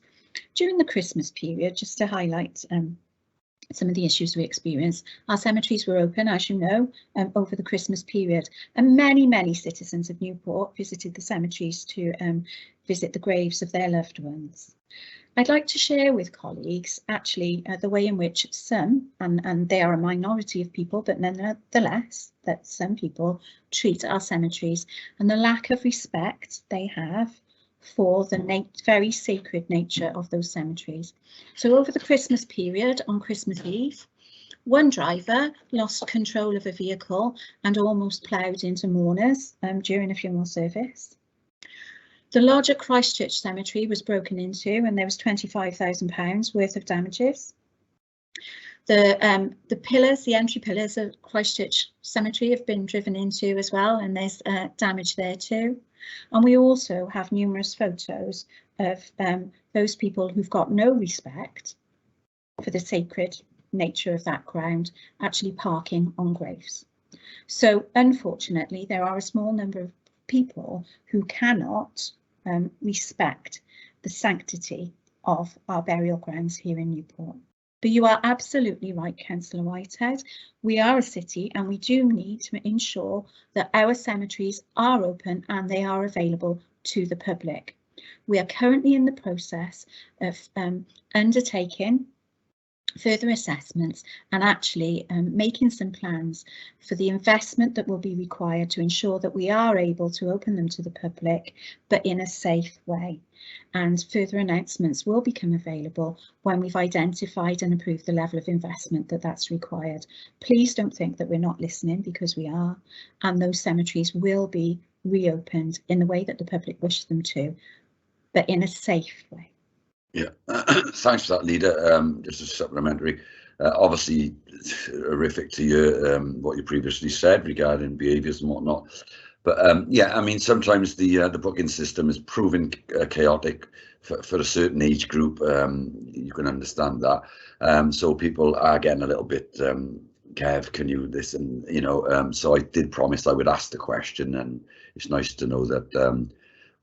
During the Christmas period, just to highlight some of the issues we experienced, our cemeteries were open, as you know, over the Christmas period, and many citizens of Newport visited the cemeteries to visit the graves of their loved ones. I'd like to share with colleagues actually the way in which some, and they are a minority of people, but nonetheless that some people treat our cemeteries, and the lack of respect they have for the very sacred nature of those cemeteries. So over the Christmas period, on Christmas Eve, one driver lost control of a vehicle and almost ploughed into mourners during a funeral service. The larger Christchurch cemetery was broken into and there was £25,000 worth of damages. The pillars, the entry pillars of Christchurch cemetery have been driven into as well, and there's damage there too. And we also have numerous photos of those people who've got no respect for the sacred nature of that ground actually parking on graves. So unfortunately, there are a small number of people who cannot respect the sanctity of our burial grounds here in Newport. But you are absolutely right, Councillor Whitehead. We are a city and we do need to ensure that our cemeteries are open and they are available to the public. We are currently in the process of undertaking further assessments and actually making some plans for the investment that will be required to ensure that we are able to open them to the public, but in a safe way. And further announcements will become available when we've identified and approved the level of investment that's required. Please don't think that we're not listening, because we are, and those cemeteries will be reopened in the way that the public wishes them to, but in a safe way. Yeah, thanks for that, Leader. Just a supplementary. Obviously, horrific to hear what you previously said regarding behaviours and whatnot. But yeah, I mean, sometimes the booking system is proving chaotic for a certain age group. You can understand that. So people are getting a little bit, Kev, can you listen? You know, so I did promise I would ask the question, and it's nice to know that.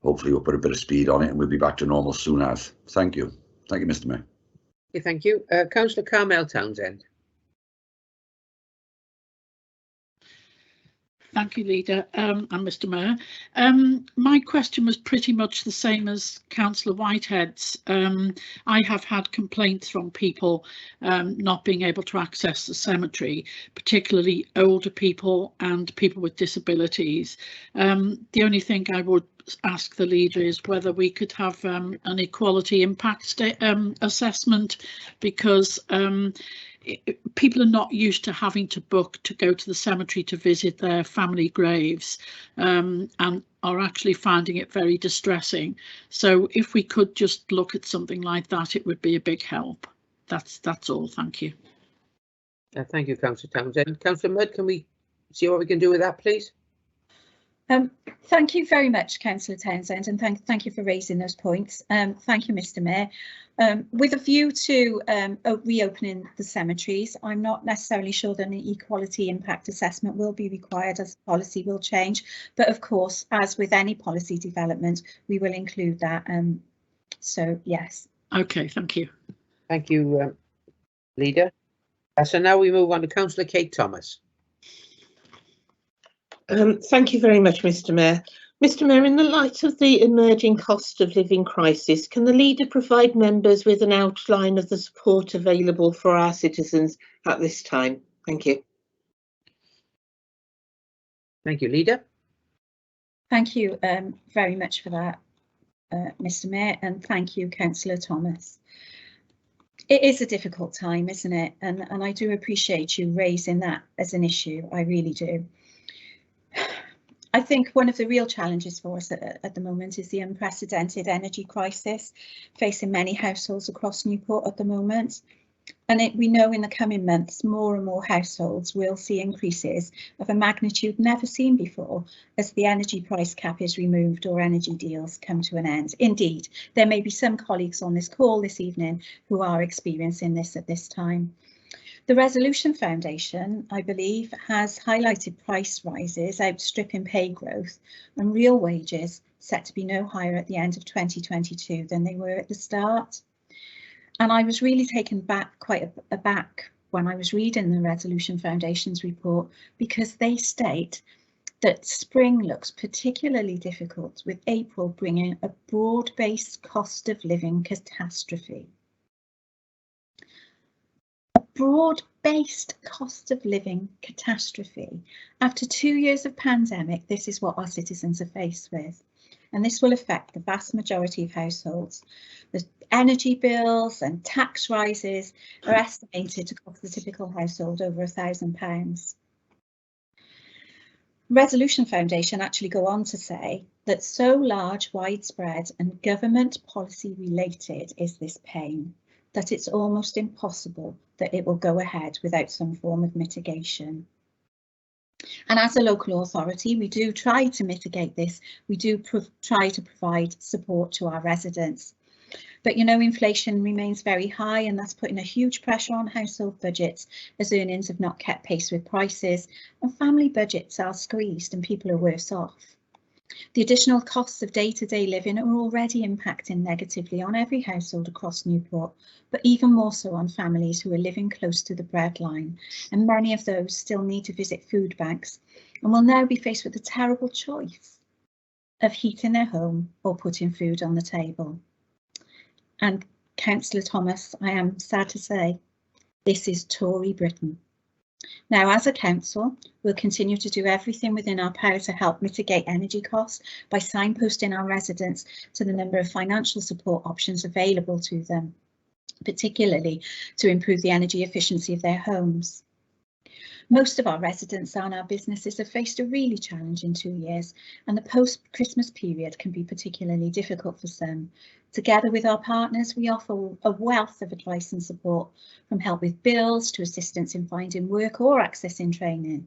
Hopefully we'll put a bit of speed on it and we'll be back to normal soon as. Thank you. Thank you, Mr. Mayor. Okay, thank you. Councillor Carmel Townsend. Thank you, Leader, and Mr. Mayor. My question was pretty much the same as Councillor Whitehead's. I have had complaints from people not being able to access the cemetery, particularly older people and people with disabilities. The only thing I would ask the Leader is whether we could have an equality impact assessment, because people are not used to having to book to go to the cemetery to visit their family graves, and are actually finding it very distressing. So if we could just look at something like that, it would be a big help. That's all. Thank you. Thank you, Councillor Townsend. Councillor Mudd, can we see what we can do with that, please? Thank you very much, Councillor Townsend, and thank you for raising those points. Thank you, Mr. Mayor. With a view to reopening the cemeteries, I'm not necessarily sure that an equality impact assessment will be required as policy will change, but of course, as with any policy development, we will include that. So yes. Okay, thank you. Thank you, Leader. So now we move on to Councillor Kate Thomas. Thank you very much, Mr. Mayor. Mr. Mayor, in the light of the emerging cost of living crisis, can the Leader provide members with an outline of the support available for our citizens at this time? Thank you. Thank you, Leader. Thank you very much for that, Mr. Mayor, and thank you, Councillor Thomas. It is a difficult time, isn't it? And I do appreciate you raising that as an issue. I really do. I think one of the real challenges for us at the moment is the unprecedented energy crisis facing many households across Newport at the moment. And we know in the coming months, more and more households will see increases of a magnitude never seen before as the energy price cap is removed or energy deals come to an end. Indeed, there may be some colleagues on this call this evening who are experiencing this at this time. The Resolution Foundation, I believe, has highlighted price rises outstripping pay growth and real wages set to be no higher at the end of 2022 than they were at the start. And I was really taken back, quite aback, when I was reading the Resolution Foundation's report, because they state that spring looks particularly difficult, with April bringing a broad-based cost of living catastrophe. A broad-based cost of living catastrophe. After 2 years of pandemic, this is what our citizens are faced with. And this will affect the vast majority of households. The energy bills and tax rises are estimated to cost the typical household over £1,000. Resolution Foundation actually go on to say that so large, widespread and government policy related is this pain that it's almost impossible that it will go ahead without some form of mitigation. And as a local authority, we do try to mitigate this. We do try to provide support to our residents. But you know, inflation remains very high, and that's putting a huge pressure on household budgets as earnings have not kept pace with prices, and family budgets are squeezed and people are worse off. The additional costs of day-to-day living are already impacting negatively on every household across Newport, but even more so on families who are living close to the breadline, and many of those still need to visit food banks and will now be faced with the terrible choice of heating their home or putting food on the table. And Councillor Thomas, I am sad to say, this is Tory Britain. Now, as a council, we'll continue to do everything within our power to help mitigate energy costs by signposting our residents to the number of financial support options available to them, particularly to improve the energy efficiency of their homes. Most of our residents and our businesses have faced a really challenging 2 years, and the post-Christmas period can be particularly difficult for some. Together with our partners, we offer a wealth of advice and support, from help with bills to assistance in finding work or accessing training.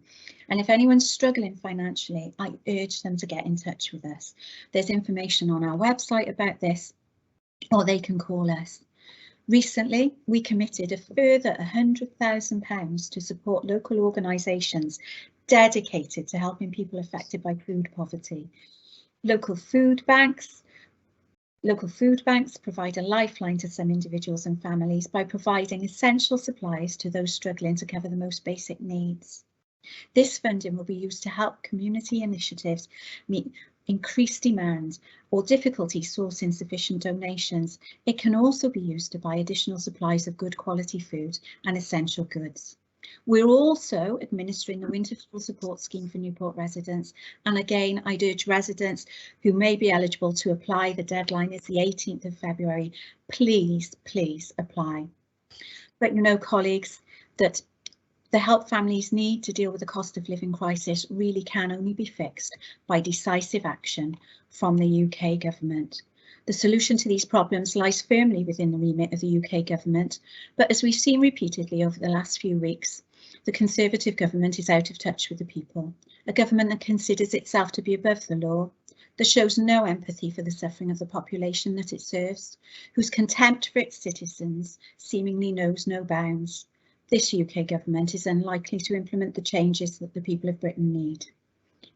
And if anyone's struggling financially, I urge them to get in touch with us. There's information on our website about this, or they can call us. Recently, we committed a further £100,000 to support local organisations dedicated to helping people affected by food poverty. Local food banks provide a lifeline to some individuals and families by providing essential supplies to those struggling to cover the most basic needs. This funding will be used to help community initiatives meet increased demand or difficulty sourcing sufficient donations. It can also be used to buy additional supplies of good quality food and essential goods. We're also administering the Winter Fuel Support Scheme for Newport residents, and again I'd urge residents who may be eligible to apply. The deadline is the 18th of February. Please apply. But you know, colleagues, that the help families need to deal with the cost of living crisis really can only be fixed by decisive action from the UK government. The solution to these problems lies firmly within the remit of the UK government, but as we've seen repeatedly over the last few weeks, the Conservative government is out of touch with the people, a government that considers itself to be above the law, that shows no empathy for the suffering of the population that it serves, whose contempt for its citizens seemingly knows no bounds. This UK government is unlikely to implement the changes that the people of Britain need.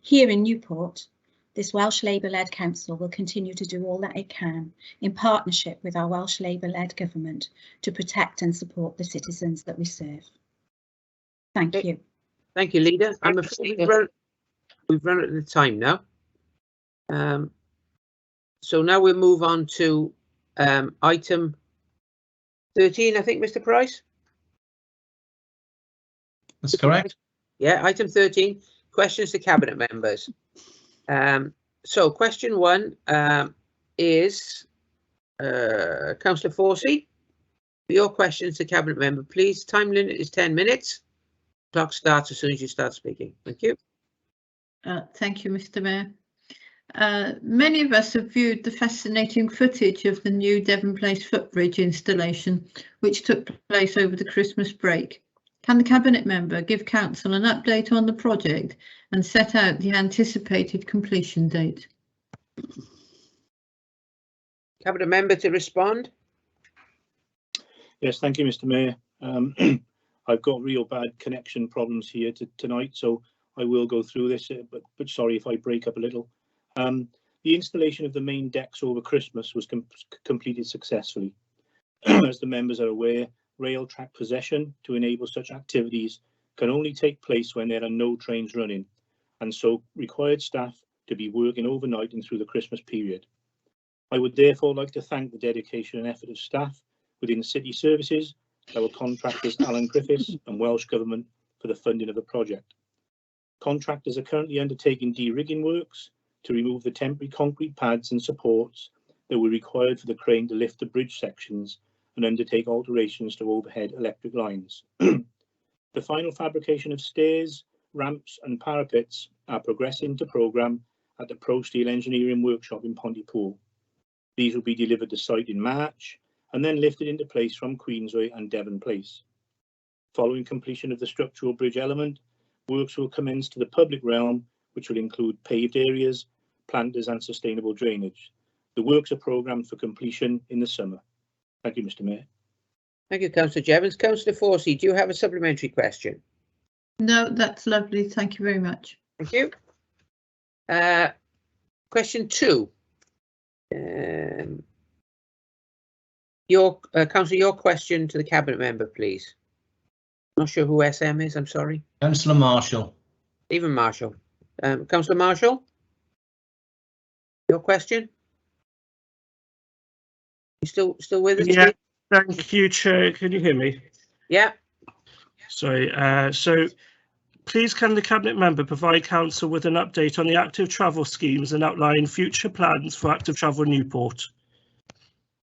Here in Newport, this Welsh Labour-led council will continue to do all that it can in partnership with our Welsh Labour-led government to protect and support the citizens that we serve. Thank you. Thank you, Leader. I'm afraid we've run out of time now. So now we'll move on to item 13, I think, Mr. Price. That's correct. Yeah, item 13, questions to Cabinet members. So question 1 is Councillor Forsey. For your questions to Cabinet Member, please. Time limit is 10 minutes. Clock starts as soon as you start speaking. Thank you. Thank you, Mr. Mayor. Many of us have viewed the fascinating footage of the new Devon Place footbridge installation, which took place over the Christmas break. Can the Cabinet Member give Council an update on the project and set out the anticipated completion date? Cabinet Member to respond. Yes, thank you, Mr. Mayor. I've got real bad connection problems here tonight, so I will go through this, but sorry if I break up a little. The installation of the main decks over Christmas was completed successfully. As the members are aware, rail track possession to enable such activities can only take place when there are no trains running, and so required staff to be working overnight and through the Christmas period. I would therefore like to thank the dedication and effort of staff within City Services, our contractors Alan Griffiths and Welsh Government for the funding of the project. Contractors are currently undertaking de-rigging works to remove the temporary concrete pads and supports that were required for the crane to lift the bridge sections and undertake alterations to overhead electric lines. The final fabrication of stairs, ramps and parapets are progressing to programme at the Pro Steel Engineering Workshop in Pontypool. These will be delivered to site in March and then lifted into place from Queensway and Devon Place. Following completion of the structural bridge element, works will commence to the public realm, which will include paved areas, planters and sustainable drainage. The works are programmed for completion in the summer. Thank you, Mr. Mayor. Thank you, Councillor Jevons. Councillor Forsey, do you have a supplementary question? No, that's lovely. Thank you very much. Thank you. Question 2. Councillor, your question to the Cabinet Member, please. Not sure who SM is, I'm sorry. Councillor Marshall. Stephen Marshall. Councillor Marshall? Your question? You still with us? Yeah, thank you, Chair. Can you hear me? Yeah. Sorry. So please can the Cabinet Member provide Council with an update on the active travel schemes and outline future plans for active travel in Newport?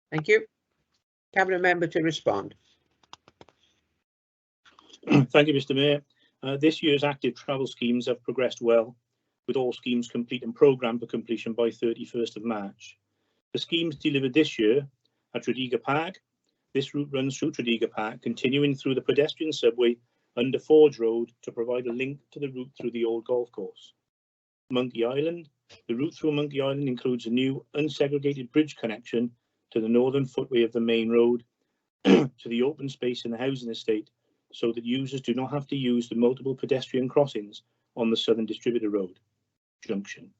Thank you. Cabinet Member to respond. Thank you, Mr. Mayor. This year's active travel schemes have progressed well, with all schemes complete and programmed for completion by 31st of March. The schemes delivered this year at Tredegar Park. This route runs through Tredegar Park, continuing through the pedestrian subway under Forge Road to provide a link to the route through the old golf course. Monkey Island. The route through Monkey Island includes a new unsegregated bridge connection to the northern footway of the main road to the open space in the housing estate, so that users do not have to use the multiple pedestrian crossings on the Southern Distributor Road junction.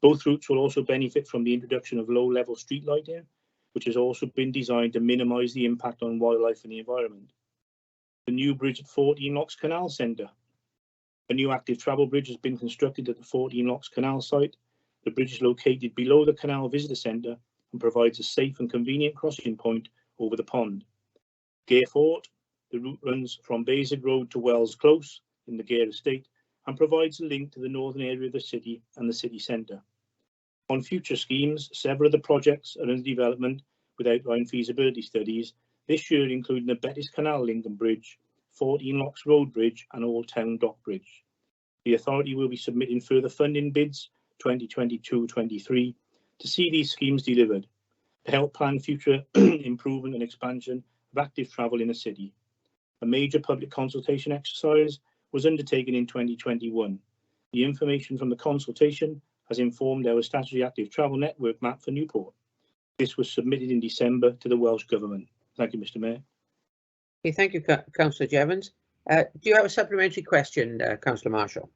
Both routes will also benefit from the introduction of low-level street lighting, which has also been designed to minimise the impact on wildlife and the environment. The new bridge at 14 Locks Canal Centre. A new active travel bridge has been constructed at the 14 Locks Canal site. The bridge is located below the Canal Visitor Centre and provides a safe and convenient crossing point over the pond. Garefort. The route runs from Basing Road to Wells Close in the Gare Estate and provides a link to the northern area of the city and the city centre. On future schemes, several of the projects are under development with outlined feasibility studies, this year including the Bettis Canal Lincoln Bridge, 14 Locks Road Bridge and Old Town Dock Bridge. The authority will be submitting further funding bids 2022-23 to see these schemes delivered, to help plan future improvement and expansion of active travel in the city. A major public consultation exercise was undertaken in 2021. The information from the consultation has informed our statutory active travel network map for Newport. This was submitted in December to the Welsh Government. Thank you, Mr. Mayor. Okay, thank you, Councillor Jevons. Do you have a supplementary question, Councillor Marshall?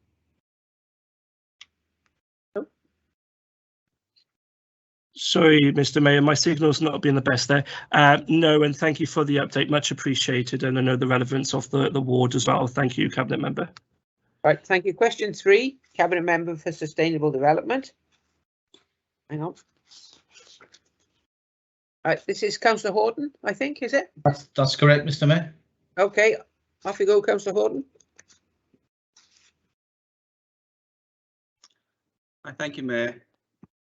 No? Sorry, Mr. Mayor, my signal's not been the best there. No, and thank you for the update, much appreciated, and I know the relevance of the ward as well. Thank you, Cabinet Member. Right, thank you. Question 3, Cabinet Member for Sustainable Development. Hang on. Right, this is Councillor Horton, I think, is it? That's correct, Mr. Mayor. Okay, off you go, Councillor Horton. Thank you, Mayor.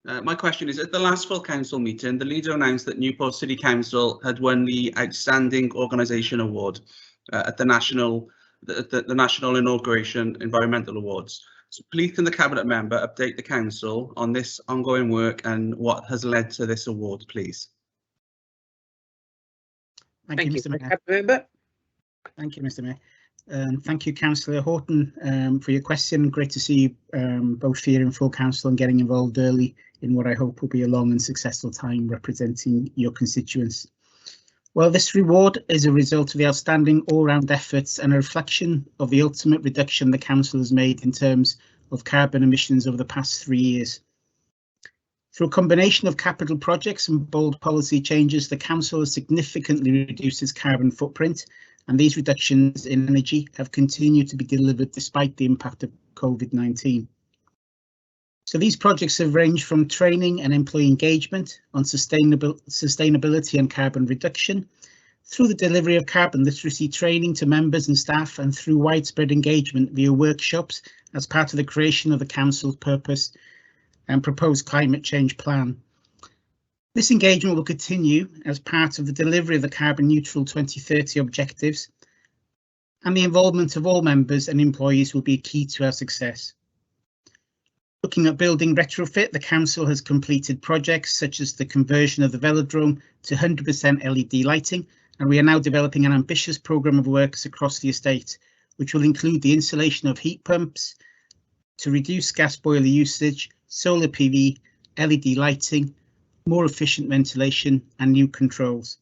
My question is, at the last full council meeting, the leader announced that Newport City Council had won the Outstanding Organisation Award at the National Inauguration Environmental Awards. So please can the Cabinet Member update the Council on this ongoing work and what has led to this award, please? Thank you, Mr. Mayor. Thank you, Mr. Mayor. Thank you, Councillor Horton, for your question. Great to see you both here in full council and getting involved early in what I hope will be a long and successful time representing your constituents. Well, this reward is a result of the outstanding all-round efforts and a reflection of the ultimate reduction the council has made in terms of carbon emissions over the past 3 years. Through a combination of capital projects and bold policy changes, the council has significantly reduced its carbon footprint, and these reductions in energy have continued to be delivered despite the impact of COVID-19. So these projects have ranged from training and employee engagement on sustainability and carbon reduction, through the delivery of carbon literacy training to members and staff, and through widespread engagement via workshops as part of the creation of the council's purpose and proposed climate change plan. This engagement will continue as part of the delivery of the carbon neutral 2030 objectives, and the involvement of all members and employees will be key to our success. Looking at building retrofit, the council has completed projects such as the conversion of the velodrome to 100% LED lighting, and we are now developing an ambitious programme of works across the estate, which will include the installation of heat pumps to reduce gas boiler usage, solar PV, LED lighting, more efficient ventilation and new controls.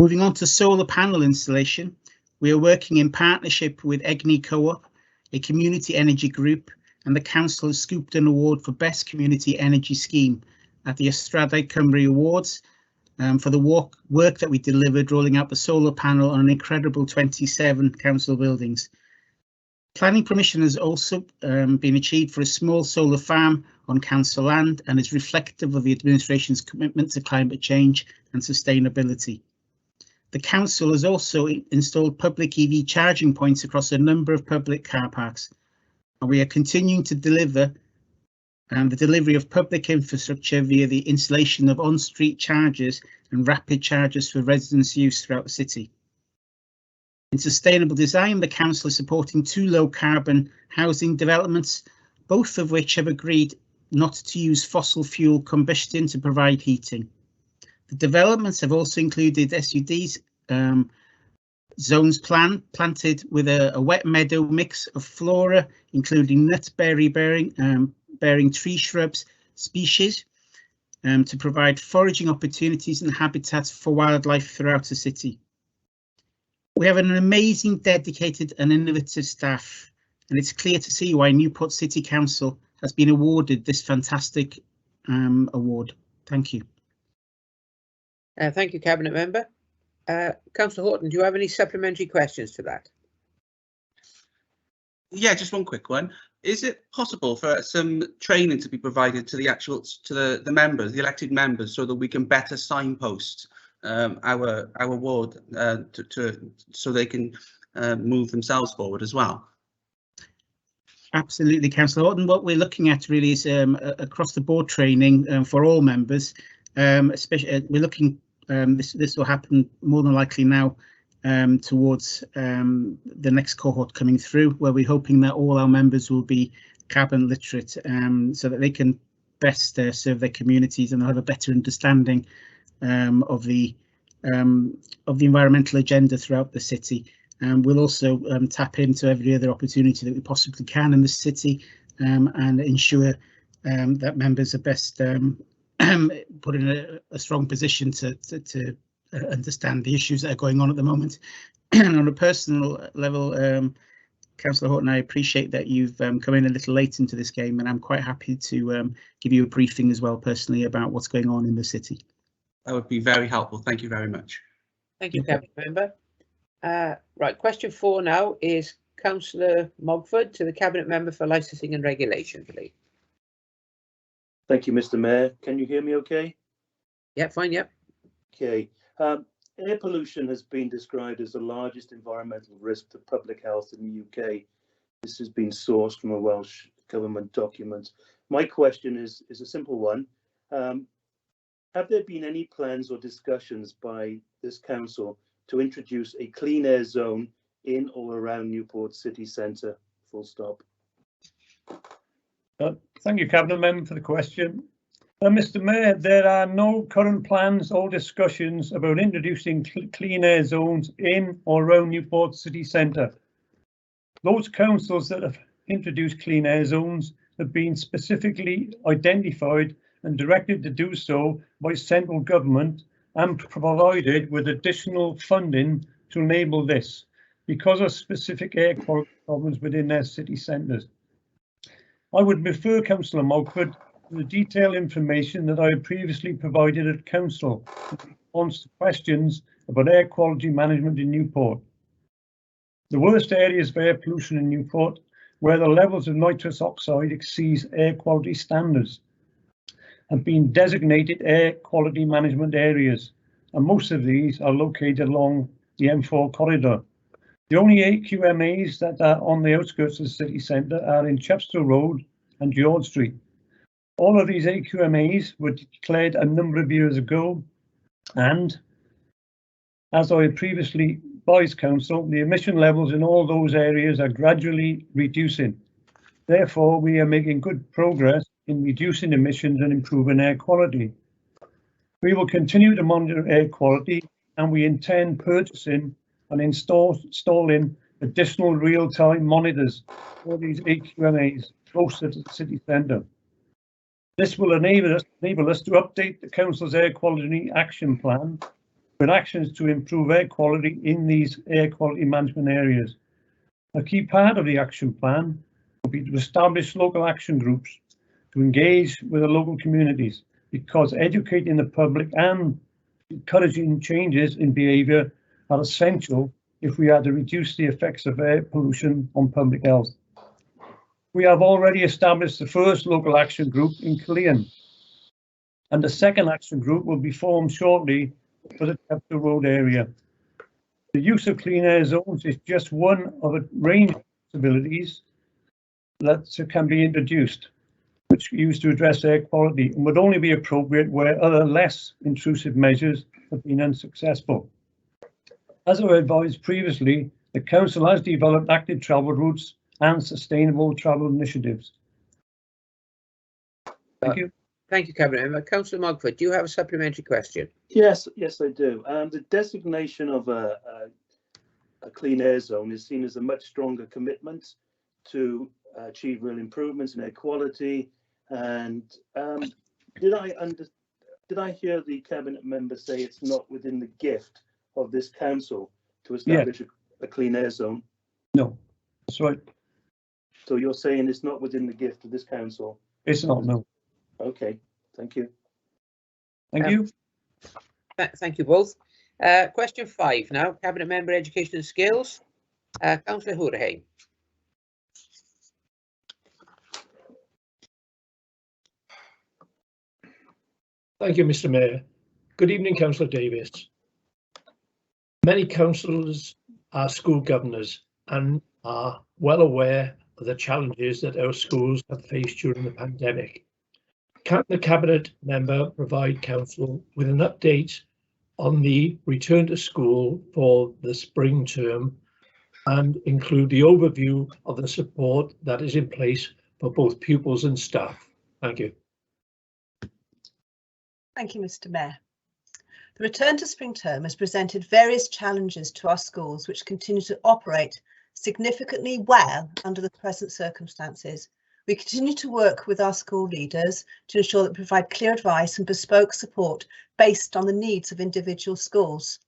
Moving on to solar panel installation, we are working in partnership with EGNI Co-op, a community energy group, and the council has scooped an award for Best Community Energy Scheme at the Ystrad Cymru Awards for the work that we delivered rolling out the solar panel on an incredible 27 council buildings. Planning permission has also been achieved for a small solar farm on council land and is reflective of the administration's commitment to climate change and sustainability. The council has also installed public EV charging points across a number of public car parks, and we are continuing to deliver the delivery of public infrastructure via the installation of on-street chargers and rapid chargers for residents' use throughout the city. In sustainable design, the council is supporting 2 low-carbon housing developments, both of which have agreed not to use fossil fuel combustion to provide heating. The developments have also included SUDs, zones planted with a wet meadow mix of flora, including nut-bearing tree shrubs species, to provide foraging opportunities and habitats for wildlife throughout the city. We have an amazing, dedicated and innovative staff, and it's clear to see why Newport City Council has been awarded this fantastic award. Thank you. Thank you, Cabinet Member. Councillor Horton, do you have any supplementary questions to that? Yeah, just one quick one. Is it possible for some training to be provided to the members, the elected members, so that we can better signpost our ward so they can move themselves forward as well? Absolutely, Councillor Horton. What we're looking at really is across the board training for all members. Especially, we're looking. This will happen more than likely now towards the next cohort coming through, where we're hoping that all our members will be carbon literate, so that they can best serve their communities and have a better understanding of the environmental agenda throughout the city. We'll also tap into every other opportunity that we possibly can in the city and ensure that members are best put in a strong position to understand the issues that are going on at the moment. And on a personal level, Councillor Horton, I appreciate that you've come in a little late into this game, and I'm quite happy to give you a briefing as well personally about what's going on in the city. That would be very helpful. Thank you very much. Thank you, Cabinet Member. Right, question 4 now is Councillor Mogford to the Cabinet Member for Licensing and Regulation, please. Thank you, Mr. Mayor. Can you hear me okay? Yeah, fine, yeah. Okay. Air pollution has been described as the largest environmental risk to public health in the UK. This has been sourced from a Welsh Government document. My question is a simple one. Have there been any plans or discussions by this council to introduce a clean air zone in or around Newport city centre? Full stop. Thank you, Cabinet Member, for the question. Mr. Mayor, there are no current plans or discussions about introducing clean air zones in or around Newport city centre. Those councils that have introduced clean air zones have been specifically identified and directed to do so by central government and provided with additional funding to enable this because of specific air quality problems within their city centres. I would refer Councillor Mogford to the detailed information that I had previously provided at Council in response to questions about air quality management in Newport. The worst areas of air pollution in Newport, where the levels of nitrous oxide exceeds air quality standards, have been designated air quality management areas, and most of these are located along the M4 corridor. The only AQMAs that are on the outskirts of the city centre are in Chepstow Road and George Street. All of these AQMAs were declared a number of years ago, and as I had previously advised Council, the emission levels in all those areas are gradually reducing. Therefore, we are making good progress in reducing emissions and improving air quality. We will continue to monitor air quality, and we intend purchasing and installing additional real-time monitors for these AQMAs closer to the city centre. This will enable us to update the Council's air quality action plan with actions to improve air quality in these air quality management areas. A key part of the action plan will be to establish local action groups to engage with the local communities, because educating the public and encouraging changes in behaviour are essential if we are to reduce the effects of air pollution on public health. We have already established the first local action group in Killeen, and the second action group will be formed shortly for the Chepstow Road area. The use of clean air zones is just one of a range of possibilities that can be introduced, which are used to address air quality, and would only be appropriate where other less intrusive measures have been unsuccessful. As I advised previously, the Council has developed active travel routes and sustainable travel initiatives. Thank you. Thank you, Cabinet Member. Councillor Mogford, do you have a supplementary question? Yes, I do. The designation of a clean air zone is seen as a much stronger commitment to achieve real improvements in air quality. And did I hear the Cabinet Member say it's not within the gift of this council to establish a clean air zone? No, that's right. So you're saying it's not within the gift of this council? It's not, no. Okay, thank you. Thank you. Thank you both. Question 5 now, Cabinet Member Education and Skills. Councillor Hoorheim. Thank you, Mr. Mayor. Good evening, Councillor Davis. Many councillors are school governors and are well aware of the challenges that our schools have faced during the pandemic. Can the Cabinet Member provide Council with an update on the return to school for the spring term and include the overview of the support that is in place for both pupils and staff? Thank you. Thank you, Mr. Mayor. The return to spring term has presented various challenges to our schools, which continue to operate significantly well under the present circumstances. We continue to work with our school leaders to ensure that we provide clear advice and bespoke support based on the needs of individual schools.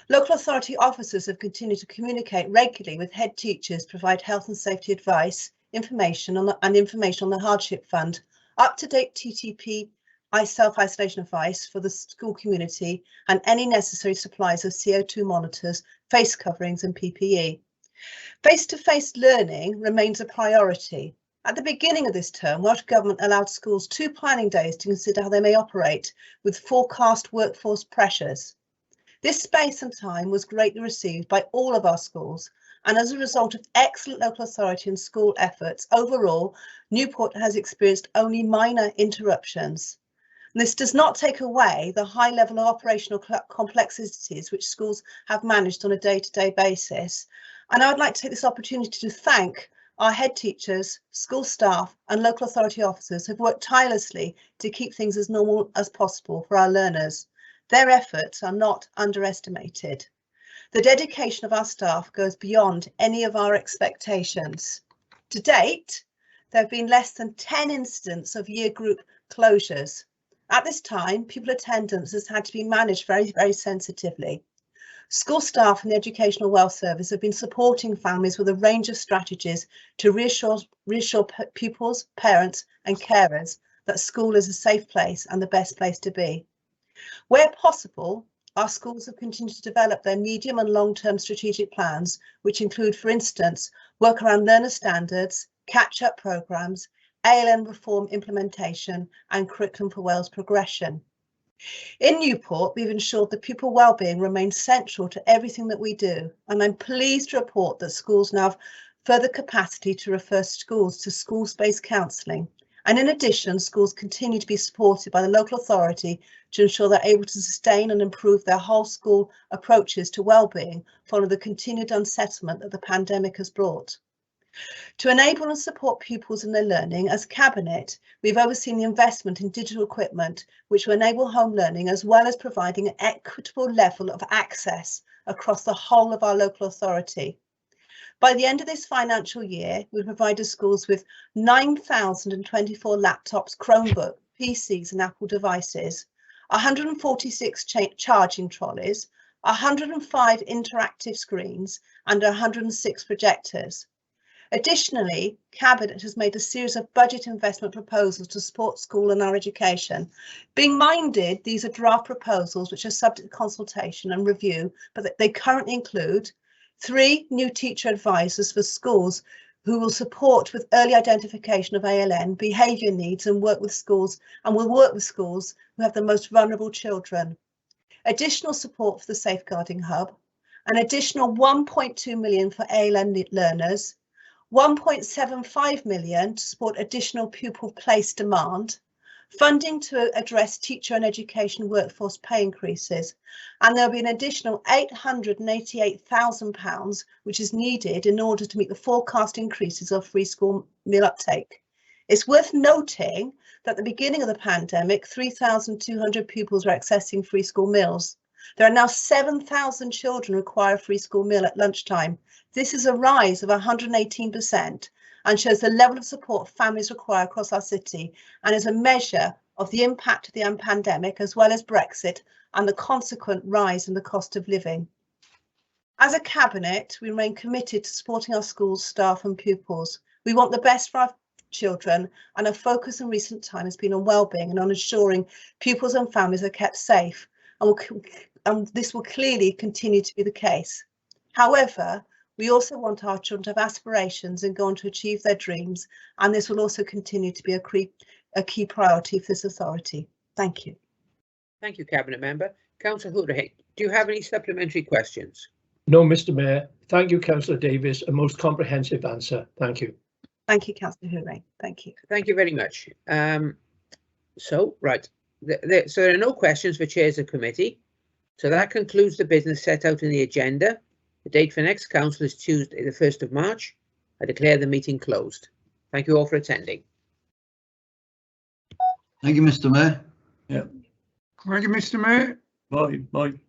Local authority officers have continued to communicate regularly with head teachers, provide health and safety advice, information on the hardship fund, up-to-date TTP self-isolation advice for the school community, and any necessary supplies of CO2 monitors, face coverings and PPE. Face-to-face learning remains a priority. At the beginning of this term, Welsh Government allowed schools 2 planning days to consider how they may operate with forecast workforce pressures. This space and time was greatly received by all of our schools, And as a result of excellent local authority and school efforts, overall, Newport has experienced only minor interruptions. And this does not take away the high level of operational complexities which schools have managed on a day-to-day basis. And I would like to take this opportunity to thank our head teachers, school staff and local authority officers who have worked tirelessly to keep things as normal as possible for our learners. Their efforts are not underestimated. The dedication of our staff goes beyond any of our expectations. To date, there have been less than 10 incidents of year group closures. At this time, pupil attendance has had to be managed very, very sensitively. School staff and the Educational Wealth Service have been supporting families with a range of strategies to reassure pupils, parents and carers that school is a safe place and the best place to be. Where possible, our schools have continued to develop their medium and long-term strategic plans, which include, for instance, work around learner standards, catch-up programmes, ALN reform implementation and curriculum for Wales progression. In Newport, we've ensured that pupil wellbeing remains central to everything that we do, and I'm pleased to report that schools now have further capacity to refer schools to school-based counselling. And in addition, schools continue to be supported by the local authority to ensure they're able to sustain and improve their whole school approaches to wellbeing following the continued unsettlement that the pandemic has brought. To enable and support pupils in their learning, as Cabinet, we've overseen the investment in digital equipment, which will enable home learning, as well as providing an equitable level of access across the whole of our local authority. By the end of this financial year, we provided schools with 9,024 laptops, Chromebooks, PCs and Apple devices, 146 charging trolleys, 105 interactive screens and 106 projectors. Additionally, Cabinet has made a series of budget investment proposals to support school and our education. Being minded, these are draft proposals which are subject to consultation and review, but they currently include 3 new teacher advisors for schools who will support with early identification of ALN, behaviour needs and will work with schools who have the most vulnerable children. Additional support for the Safeguarding Hub, an additional 1.2 million for ALN learners, 1.75 million to support additional pupil place demand, funding to address teacher and education workforce pay increases, and there'll be an additional £888,000 which is needed in order to meet the forecast increases of free school meal uptake. It's worth noting that at the beginning of the pandemic, 3,200 pupils were accessing free school meals. There are now 7,000 children require a free school meal at lunchtime. This is a rise of 118% and shows the level of support families require across our city and is a measure of the impact of the pandemic as well as Brexit and the consequent rise in the cost of living. As a Cabinet, we remain committed to supporting our schools, staff and pupils. We want the best for our children and our focus in recent time has been on wellbeing and on ensuring pupils and families are kept safe, and this will clearly continue to be the case. However, we also want our children to have aspirations and go on to achieve their dreams, and this will also continue to be a key priority for this authority. Thank you. Thank you, Cabinet Member. Councillor Hooderhay, do you have any supplementary questions? No, Mr. Mayor. Thank you, Councillor Davis. A most comprehensive answer. Thank you. Thank you, Councillor Hooderhay. Thank you. Thank you very much. So there are no questions for chairs of committee. So that concludes the business set out in the agenda. The date for next council is Tuesday, the 1st of March. I declare the meeting closed. Thank you all for attending. Thank you, Mr. Mayor. Yeah. Thank you, Mr. Mayor. Bye. Bye.